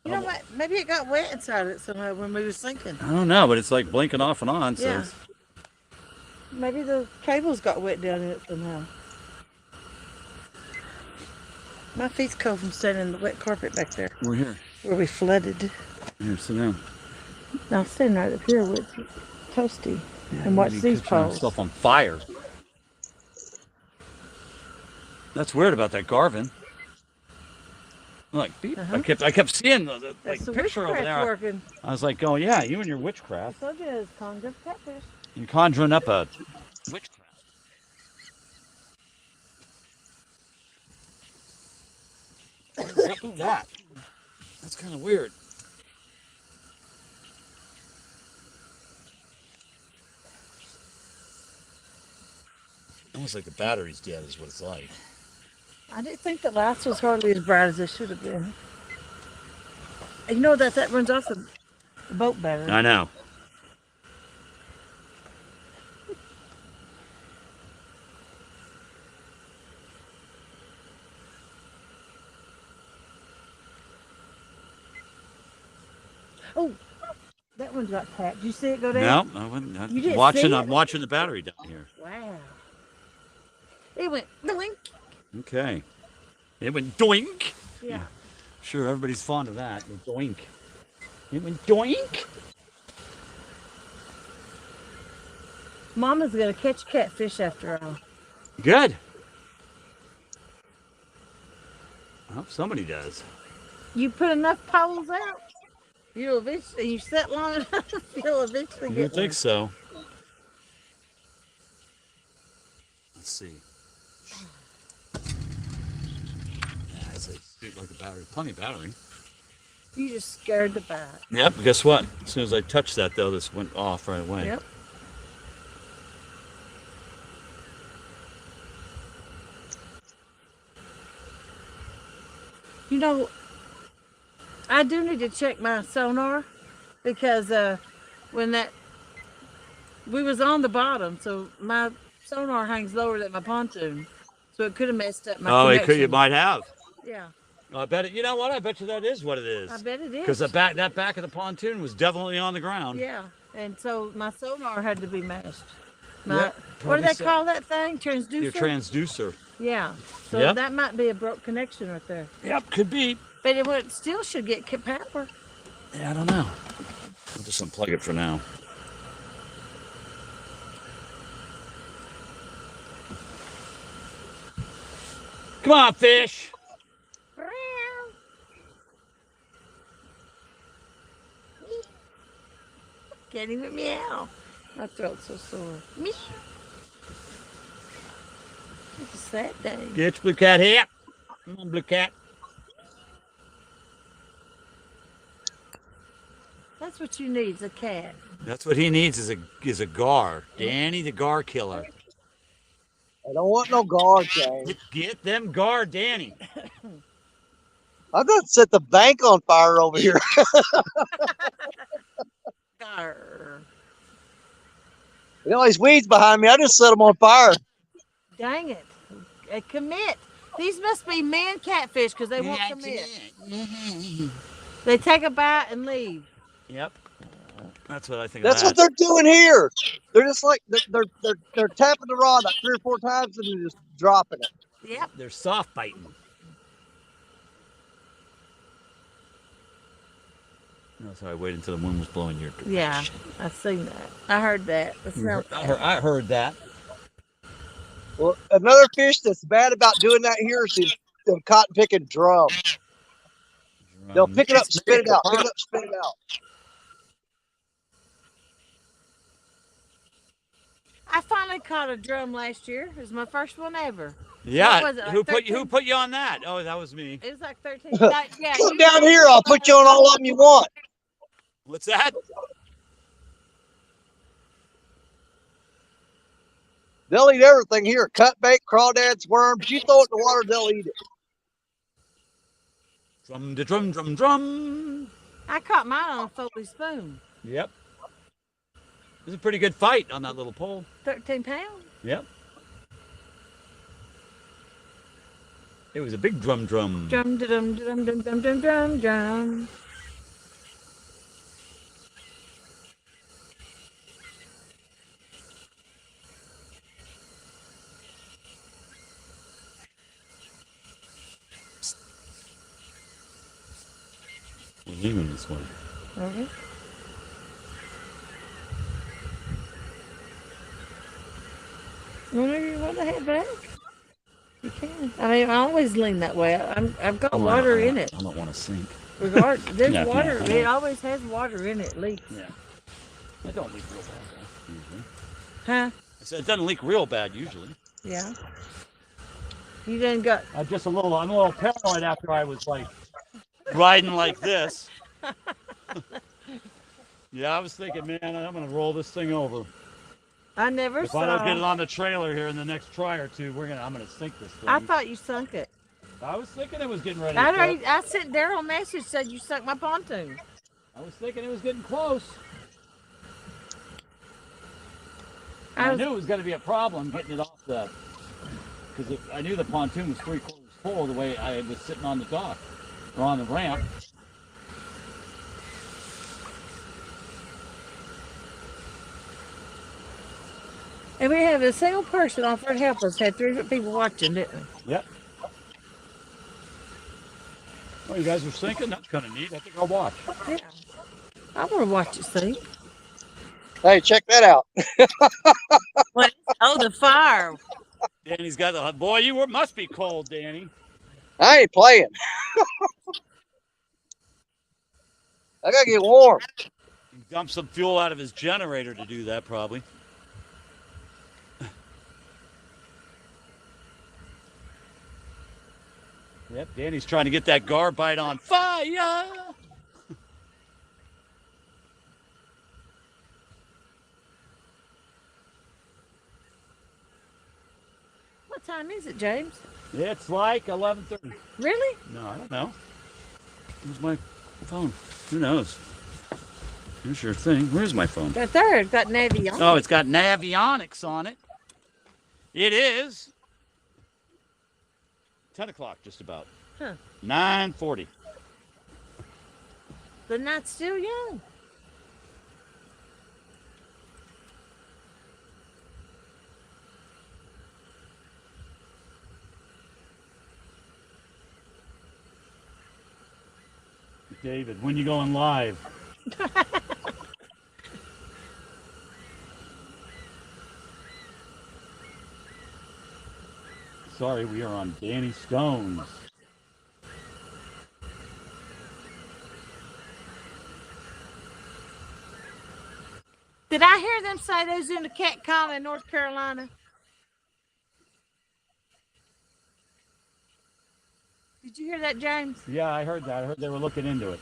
Speaker 2: You know what? Maybe it got wet inside it somehow when we were sinking.
Speaker 3: I don't know, but it's like blinking off and on. So
Speaker 2: Yeah. Maybe the cables got wet down in it somehow. My feet's cold from standing in the wet carpet back there
Speaker 3: we're here.
Speaker 2: where we flooded.
Speaker 3: Here, sit down.
Speaker 2: Now I'm standing right up here where it's toasty and watch these poles.
Speaker 3: Stuff on fire. That's weird about that Garvin. Look, beep. I kept seeing the
Speaker 2: That's the
Speaker 3: picture over
Speaker 2: witchcraft
Speaker 3: there.
Speaker 2: working.
Speaker 3: I was like, oh yeah, you and your witchcraft.
Speaker 2: I told you it's conjured catfish.
Speaker 3: You're conjuring up a witchcraft. What is that? That's kind of weird. Almost like the battery's dead is what it's like.
Speaker 2: I didn't think the lights was hardly as bright as they should have been. You know that runs off the boat battery.
Speaker 3: I know.
Speaker 2: Oh, that one's got tapped. Did you see it go down?
Speaker 3: No, I wasn't.
Speaker 2: You didn't
Speaker 3: watching.
Speaker 2: see it?
Speaker 3: I'm watching the battery down here.
Speaker 2: Wow. It went doink.
Speaker 3: Okay. It went doink.
Speaker 2: Yeah.
Speaker 3: Sure, everybody's fond of that. The doink. It went doink.
Speaker 2: Mama's gonna catch catfish after all.
Speaker 3: Good. I hope somebody does.
Speaker 2: You put enough poles out, you'll eventually. You set long enough, you'll eventually
Speaker 3: I
Speaker 2: get
Speaker 3: think
Speaker 2: one.
Speaker 3: so. Let's see. Yeah, it's like a battery. Plenty of battery.
Speaker 2: You just scared the bite.
Speaker 3: Yep. Guess what? As soon as I touched that, though, this went off right away.
Speaker 2: Yep. You know, I do need to check my sonar because when we was on the bottom, so my sonar hangs lower than my pontoon, so it could have messed up my connection.
Speaker 3: You might have.
Speaker 2: Yeah,
Speaker 3: I bet it. You know what? I bet you that is what it is.
Speaker 2: I bet it is.
Speaker 3: Because that back of the pontoon was definitely on the ground.
Speaker 2: Yeah, and so my sonar had to be mashed.
Speaker 3: Yep,
Speaker 2: What do they
Speaker 3: probably so.
Speaker 2: call that thing? Transducer?
Speaker 3: Your transducer.
Speaker 2: Yeah, so
Speaker 3: Yep.
Speaker 2: that might be a broke connection right there.
Speaker 3: Yep, could be.
Speaker 2: But it still should get power.
Speaker 3: Yeah, I don't know. I'll just unplug it for now. Come on, fish.
Speaker 2: Can't even meow. My throat's so sore. Meow. It's a sad day.
Speaker 3: Get your blue cat here. Come on, blue cat.
Speaker 2: That's what you need, is a cat.
Speaker 3: That's what he needs is a gar. Danny the gar killer.
Speaker 1: I don't want no guard, James.
Speaker 3: Get them gar, Danny.
Speaker 1: I'm gonna set the bank on fire over here.
Speaker 2: Arr.
Speaker 1: You know these weeds behind me. I just set them on fire.
Speaker 2: Dang it. Commit. These must be man catfish because they won't commit. They take a bite and leave.
Speaker 3: Yep. That's what I think.
Speaker 1: That's what they're doing here. They're just like they're tapping the rod like 3 or 4 times and they're just dropping it.
Speaker 2: Yep.
Speaker 3: They're soft biting. No, sorry, I waited until the wind was blowing your direction.
Speaker 2: Yeah, I seen that. I heard that.
Speaker 3: I heard that.
Speaker 1: Well, another fish that's bad about doing that here is the cotton picking drum. They'll pick it up, spit it out. Pick it up, spit it out.
Speaker 2: I finally caught a drum last year. It was my first one ever.
Speaker 3: Yeah.
Speaker 2: What was it, like
Speaker 3: Who put you on that? Oh, that was me.
Speaker 2: It was like 13. Yeah,
Speaker 1: Come down here. I'll put you on all of them you want.
Speaker 3: What's that?
Speaker 1: They'll eat everything here. Cut bait, crawdads, worms. You throw it in the water, they'll eat it.
Speaker 3: Drum, da, drum, drum, drum.
Speaker 2: I caught mine on a Foley spoon.
Speaker 3: Yep. It was a pretty good fight on that little pole.
Speaker 2: 13 pounds.
Speaker 3: Yep. It was a big drum.
Speaker 2: Drum dum dum dum dum dum dum dum drum.
Speaker 3: We're leaving this way.
Speaker 2: Okay. Whenever you want to head back, you can. I mean, I always lean that way. I've got water in it.
Speaker 3: I don't want to sink.
Speaker 2: There's
Speaker 3: Yeah,
Speaker 2: water.
Speaker 3: yeah.
Speaker 2: It always has water in it. Leaks.
Speaker 3: Yeah. It don't leak real bad, though, usually.
Speaker 2: Huh?
Speaker 3: I said it doesn't leak real bad, usually.
Speaker 2: Yeah. You done got.
Speaker 3: I'm a little paranoid after I was, like, riding like this. Yeah, I was thinking, man, I'm going to roll this thing over.
Speaker 2: I never
Speaker 3: If
Speaker 2: saw.
Speaker 3: I don't get it on the trailer here in the next try or two, I'm going to sink this thing.
Speaker 2: I thought you sunk it.
Speaker 3: I was thinking it was getting ready to flip.
Speaker 2: I sent Daryl a message said you sunk my pontoon.
Speaker 3: I was thinking it was getting close.
Speaker 2: I
Speaker 3: knew it was going to be a problem getting it off the, because I knew the pontoon was 3/4 full the way I was sitting on the dock or on the ramp.
Speaker 2: And we had a single person offer to help us. Had 3 people watching, didn't we?
Speaker 3: Yep. Oh, you guys are sinking? That's kind of neat. I think I'll watch.
Speaker 2: Yeah. I want to watch it sink.
Speaker 1: Hey, check that out.
Speaker 2: What? Oh, the fire.
Speaker 3: Danny's got the boy. You must be cold, Danny.
Speaker 1: I ain't playing. I gotta get warm.
Speaker 3: He dumped some fuel out of his generator to do that, probably. Yep, Danny's trying to get that garbite on fire.
Speaker 2: What time is it, James?
Speaker 3: It's like 11:30.
Speaker 2: Really?
Speaker 3: No, I don't know. Where's my phone? Who knows? Here's your thing. Where's my phone?
Speaker 2: Right there. It's got Navy on.
Speaker 3: Oh, it's got Navionics on it. It is 10 o'clock, just about.
Speaker 2: Huh.
Speaker 3: 9:40.
Speaker 2: The night's still young.
Speaker 3: David, when you going live? Sorry, we are on Danny Stone's.
Speaker 2: Did I hear them say they was in the catcall in North Carolina? Did you hear that, James?
Speaker 3: Yeah, I heard that. I heard they were looking into it.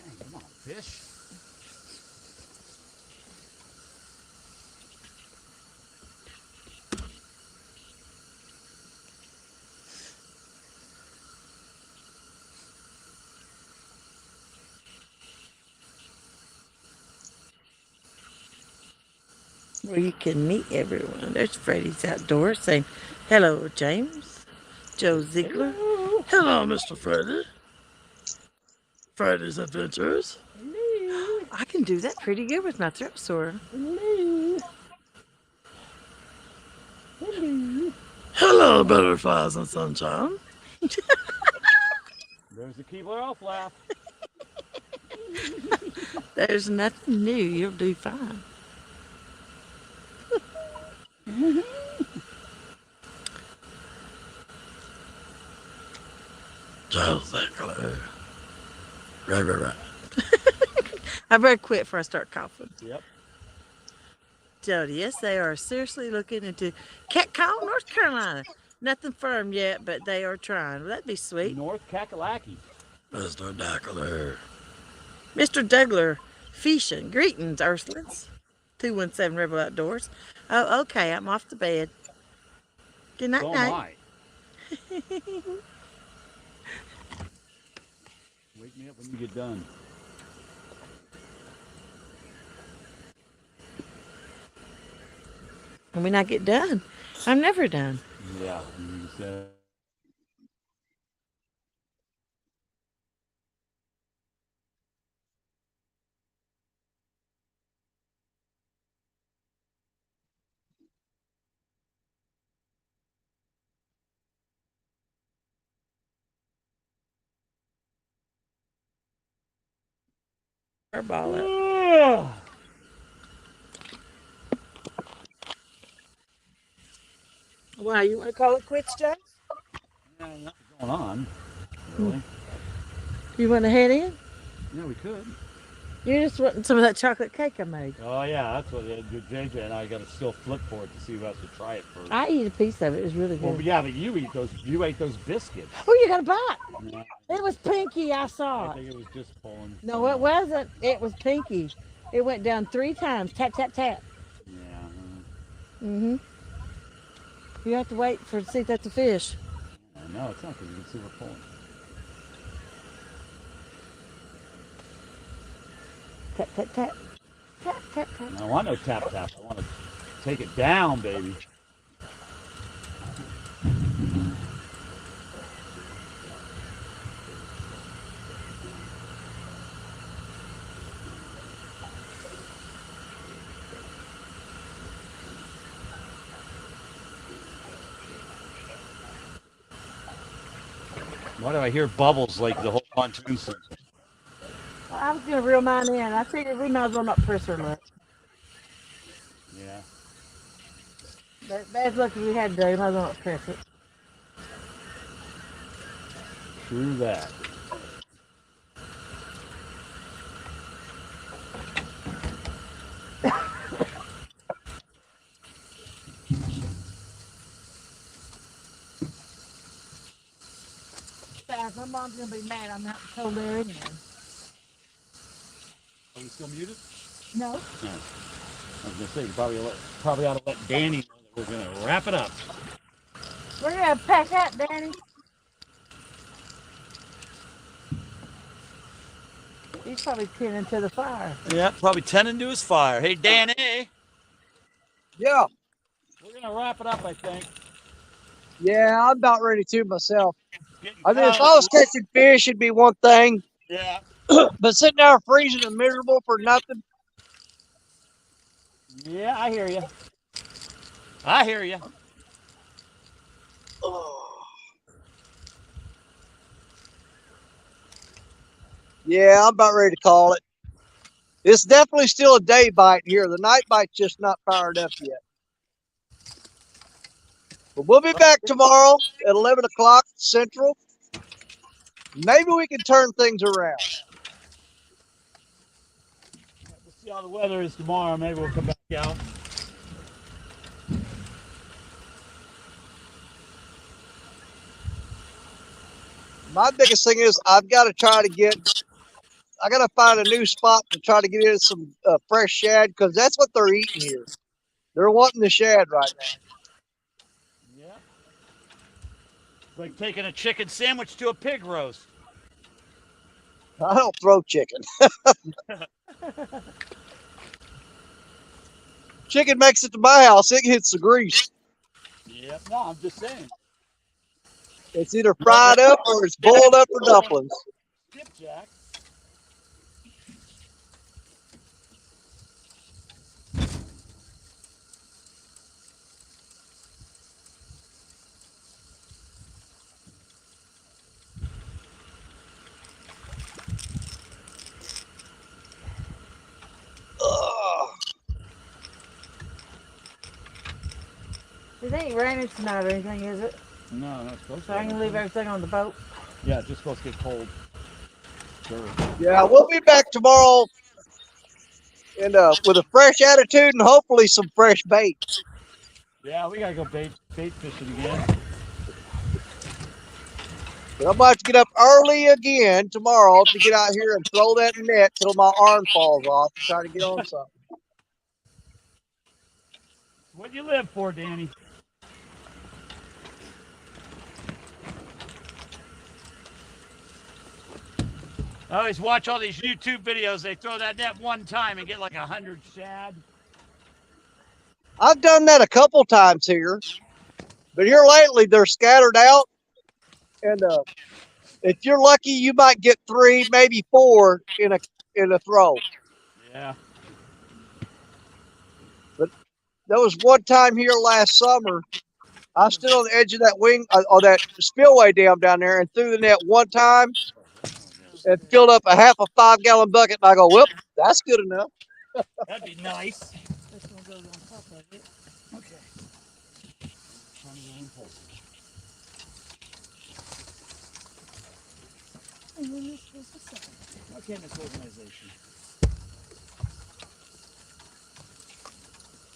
Speaker 3: Dang, come on, fish.
Speaker 2: Where you can meet everyone. There's Freddie's Outdoors saying, hello, James. Joe Ziegler.
Speaker 4: Hello, Mr. Freddy. Freddy's Adventures.
Speaker 2: Hello. I can do that pretty good with my throat sore.
Speaker 4: Hello. Hello. Hello, butterflies and sunshine.
Speaker 3: There's the Keebler Elf laugh.
Speaker 2: There's nothing new. You'll do fine.
Speaker 4: Joe Ziegler. Right.
Speaker 2: I better quit before I start coughing.
Speaker 3: Yep.
Speaker 2: So, yes, they are seriously looking into Catcall, North Carolina. Nothing firm yet, but they are trying. Well, that'd be sweet.
Speaker 3: North Kakalaki.
Speaker 4: Mr. Dackler.
Speaker 2: Mr. Dougler, Fishing. Greetings, Ursulines. 217 Rebel Outdoors. Oh, okay, I'm off to bed. Good night,
Speaker 3: So am
Speaker 2: night.
Speaker 3: I. Wake me up when you get done.
Speaker 2: When we not get done, I'm never done.
Speaker 3: Yeah. You said.
Speaker 2: Ball up.
Speaker 3: Yeah,
Speaker 2: Why, you want to call it quits, Joe?
Speaker 3: nothing going on. Really?
Speaker 2: You want to head in?
Speaker 3: Yeah, we could.
Speaker 2: You're just wanting some of that chocolate cake I made.
Speaker 3: Oh yeah, that's what JJ and I got to still flip for it to see who has to try it first.
Speaker 2: I eat a piece of it. It was really
Speaker 3: Well,
Speaker 2: good.
Speaker 3: but yeah, but you eat those. You ate those biscuits.
Speaker 2: Oh, you got a bite.
Speaker 3: Yeah,
Speaker 2: It was pinky. I
Speaker 3: I
Speaker 2: saw it.
Speaker 3: think it was just pulling.
Speaker 2: No, it wasn't. It was pinky. It went down 3 times. Tap, tap, tap.
Speaker 3: Yeah.
Speaker 2: Mm-hmm. You have to wait for to see if that's a fish.
Speaker 3: No, it's not because you can see we're pulling.
Speaker 2: Tap, tap, tap. Tap, tap, tap.
Speaker 3: I don't want no tap tap. I want to take it down, baby. Why do I hear bubbles like the whole pontoon thing?
Speaker 2: Well, I was going to reel mine in. I figured we might as well not press her much.
Speaker 3: Yeah.
Speaker 2: But bad luck as we had today, might as well not press it.
Speaker 3: True that.
Speaker 2: Besides, my mom's going to be mad I'm not told her anyway.
Speaker 3: Are we still muted?
Speaker 2: No.
Speaker 3: No. I was gonna say you probably ought to let Danny know that we're gonna wrap it up.
Speaker 2: We're going to pack up, Danny. He's probably tending to the fire.
Speaker 3: Yeah, probably tending to his fire. Hey, Danny.
Speaker 1: Yeah.
Speaker 3: We're gonna wrap it up, I think.
Speaker 1: Yeah, I'm about ready to myself.
Speaker 3: Getting
Speaker 1: I mean, if
Speaker 3: close.
Speaker 1: I was catching fish, it'd be one thing.
Speaker 3: Yeah.
Speaker 1: But sitting there freezing and miserable for nothing.
Speaker 3: Yeah, I hear you. I hear you.
Speaker 1: Yeah, I'm about ready to call it. It's definitely still a day bite here. The night bite's just not fired up yet. But we'll be back tomorrow at 11 o'clock Central. Maybe we can turn things around.
Speaker 3: We'll see how the weather is tomorrow. Maybe we'll come back out.
Speaker 1: My biggest thing is I got to find a new spot to try to get in some fresh shad because that's what they're eating here. They're wanting the shad right now.
Speaker 3: Yeah. It's like taking a chicken sandwich to a pig roast.
Speaker 1: I don't throw chicken. Chicken makes it to my house. It hits the grease.
Speaker 3: Yep. No, I'm just saying.
Speaker 1: It's either fried up or it's boiled up for dumplings.
Speaker 3: Skipjack.
Speaker 2: It ain't raining tonight or anything, is it?
Speaker 3: No, not supposed to.
Speaker 2: So I can leave everything on the boat.
Speaker 3: Yeah, it's just supposed to get cold.
Speaker 1: Yeah, we'll be back tomorrow and with a fresh attitude and hopefully some fresh bait.
Speaker 3: Yeah, we gotta go bait fishing again.
Speaker 1: But I'm about to get up early again tomorrow to get out here and throw that net till my arm falls off to try to get on something.
Speaker 3: What do you live for, Danny? I always watch all these YouTube videos. They throw that net one time and get like 100 shad.
Speaker 1: I've done that a couple times here, but here lately they're scattered out, and if you're lucky, you might get 3, maybe 4 in a throw.
Speaker 3: Yeah.
Speaker 1: But there was one time here last summer. I stood on the edge of that wing or that spillway dam down there and threw the net one time and filled up a half a 5-gallon bucket. And I go, well, that's good enough.
Speaker 3: That'd be nice.
Speaker 2: This one goes on top of it.
Speaker 3: Okay.
Speaker 2: And then this was the second.
Speaker 3: Okay, Miss Organization.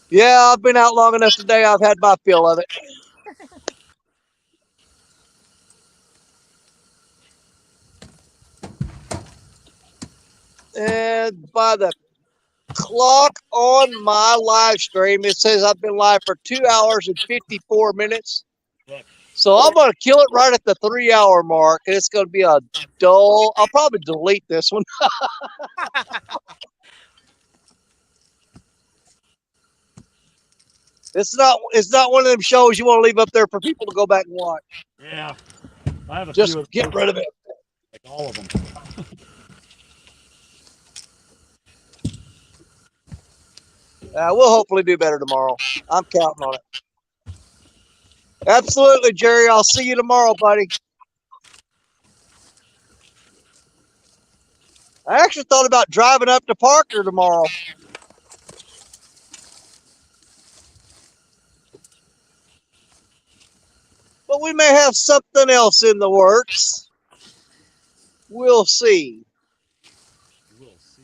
Speaker 1: Yeah, I've been out long enough today. I've had my fill of it. And by the clock on my live stream, it says I've been live for 2 hours and 54 minutes.
Speaker 3: Look.
Speaker 1: So I'm going to kill it right at the 3-hour mark. And it's going to be a dull. I'll probably delete this one. It's not one of them shows you want to leave up there for people to go back and watch.
Speaker 3: Yeah. I have a
Speaker 1: Just
Speaker 3: few of
Speaker 1: get
Speaker 3: those,
Speaker 1: rid of it.
Speaker 3: like all of them.
Speaker 1: We'll hopefully do better tomorrow. I'm counting on it. Absolutely, Jerry. I'll see you tomorrow, buddy. I actually thought about driving up to Parker tomorrow. But we may have something else in the works. We'll see.
Speaker 3: We'll see.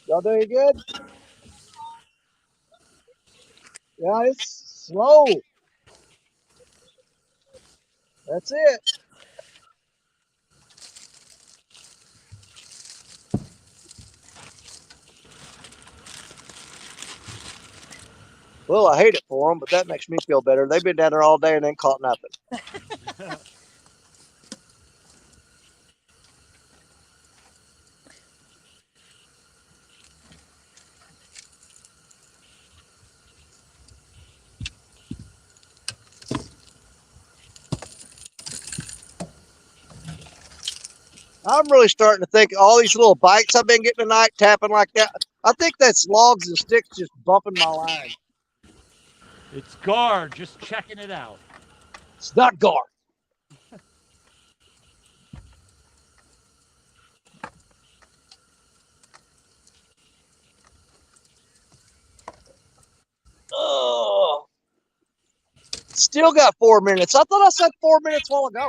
Speaker 1: Y'all doing good? Yeah, it's slow. That's it. Well, I hate it for them, but that makes me feel better. They've been down there all day and ain't caught nothing. I'm really starting to think all these little bites I've been getting tonight, tapping like that. I think that's logs and sticks just bumping my line.
Speaker 3: It's Guard just checking it out.
Speaker 1: It's not guard. Oh, still got 4 minutes. I thought I said 4 minutes a while ago.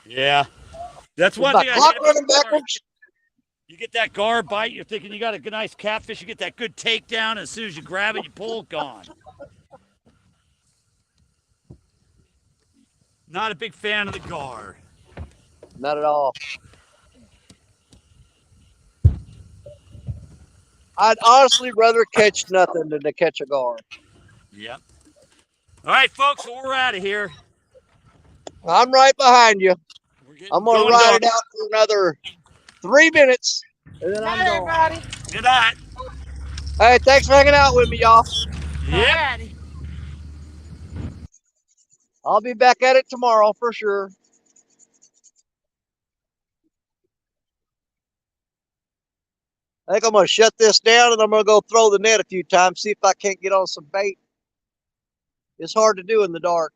Speaker 3: Yeah. That's
Speaker 1: Is
Speaker 3: one
Speaker 1: my
Speaker 3: thing I
Speaker 1: clock
Speaker 3: hate about
Speaker 1: running
Speaker 3: guard.
Speaker 1: backwards?
Speaker 3: You get that guard bite, you're thinking you got a nice catfish, you get that good takedown, and as soon as you grab it, you pull it, gone. Not a big fan of the guard.
Speaker 1: Not at all. I'd honestly rather catch nothing than to catch a guard.
Speaker 3: Yep. All right, folks, well, we're out of here.
Speaker 1: I'm right behind you.
Speaker 3: We're getting
Speaker 1: I'm going to
Speaker 3: going
Speaker 1: ride
Speaker 3: dark.
Speaker 1: it out for another 3 minutes, and then I'm
Speaker 2: Night,
Speaker 1: gone.
Speaker 2: everybody.
Speaker 3: Good night.
Speaker 1: Hey, thanks for hanging out with me, y'all.
Speaker 3: Yep.
Speaker 2: Alrighty.
Speaker 1: I'll be back at it tomorrow for sure. I think I'm going to shut this down and I'm going to go throw the net a few times, see if I can't get on some bait. It's hard to do in the dark.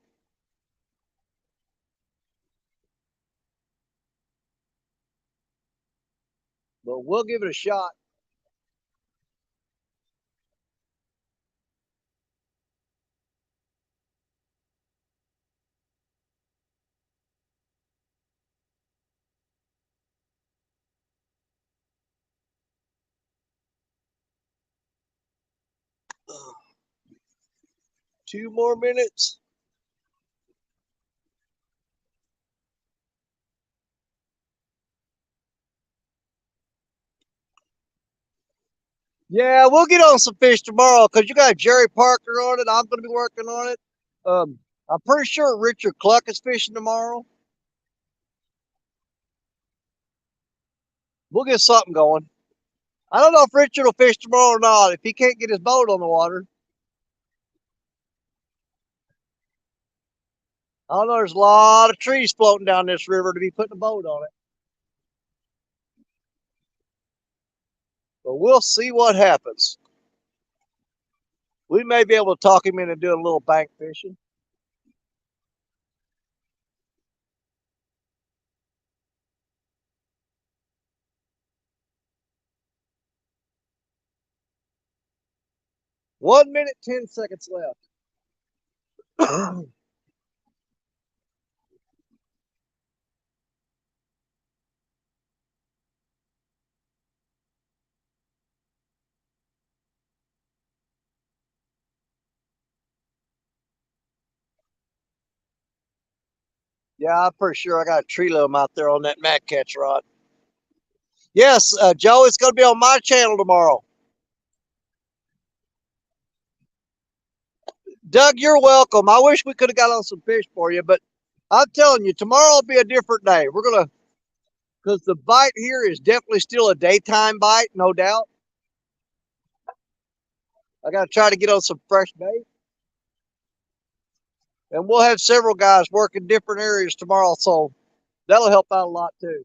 Speaker 1: But we'll give it a shot. 2 more minutes. Yeah, we'll get on some fish tomorrow because you got Jerry Parker on it. I'm going to be working on it. I'm pretty sure Richard Cluck is fishing tomorrow. We'll get something going. I don't know if Richard will fish tomorrow or not. If he can't get his boat on the water, I don't know. There's a lot of trees floating down this river to be putting a boat on it. But we'll see what happens. We may be able to talk him into doing a little bank fishing. One minute, 10 seconds left. Yeah, I'm pretty sure I got a tree limb out there on that Mac catch rod. Yes, Joe, it's going to be on my channel tomorrow. Doug, you're welcome. I wish we could have got on some fish for you, but I'm telling you, tomorrow will be a different day. We're going to, because the bite here is definitely still a daytime bite, no doubt. I got to try to get on some fresh bait. And we'll have several guys working different areas tomorrow, so that'll help out a lot too.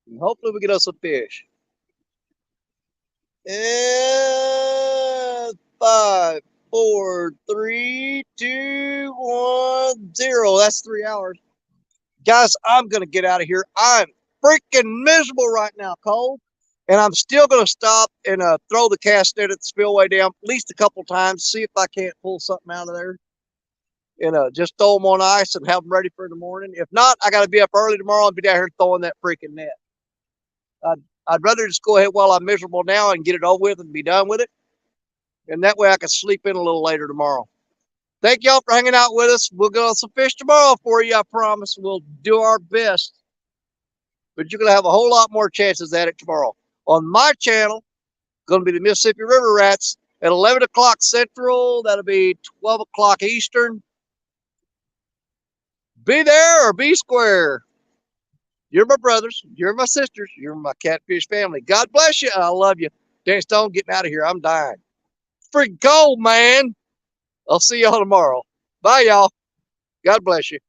Speaker 1: And hopefully we get us some fish. And 5, 4, 3, 2, 1, 0. That's 3 hours. Guys, I'm going to get out of here. I'm freaking miserable right now, Cole. And I'm still going to stop and throw the cast net at the spillway dam at least a couple times, see if I can't pull something out of there. And just throw them on ice and have them ready for in the morning. If not, I got to be up early tomorrow and be down here throwing that freaking net. I'd rather just go ahead while I'm miserable now and get it over with and be done with it. And that way I can sleep in a little later tomorrow. Thank y'all for hanging out with us. We'll go on some fish tomorrow for you, I promise. We'll do our best. But you're going to have a whole lot more chances at it tomorrow. On my channel, going to be the Mississippi River Rats at 11 o'clock Central. That'll be 12 o'clock Eastern. Be there or be square. You're my brothers. You're my sisters. You're my catfish family. God bless you. I love you. Dan Stone, getting out of here. I'm dying. Freaking cold, man. I'll see y'all tomorrow. Bye, y'all. God bless you.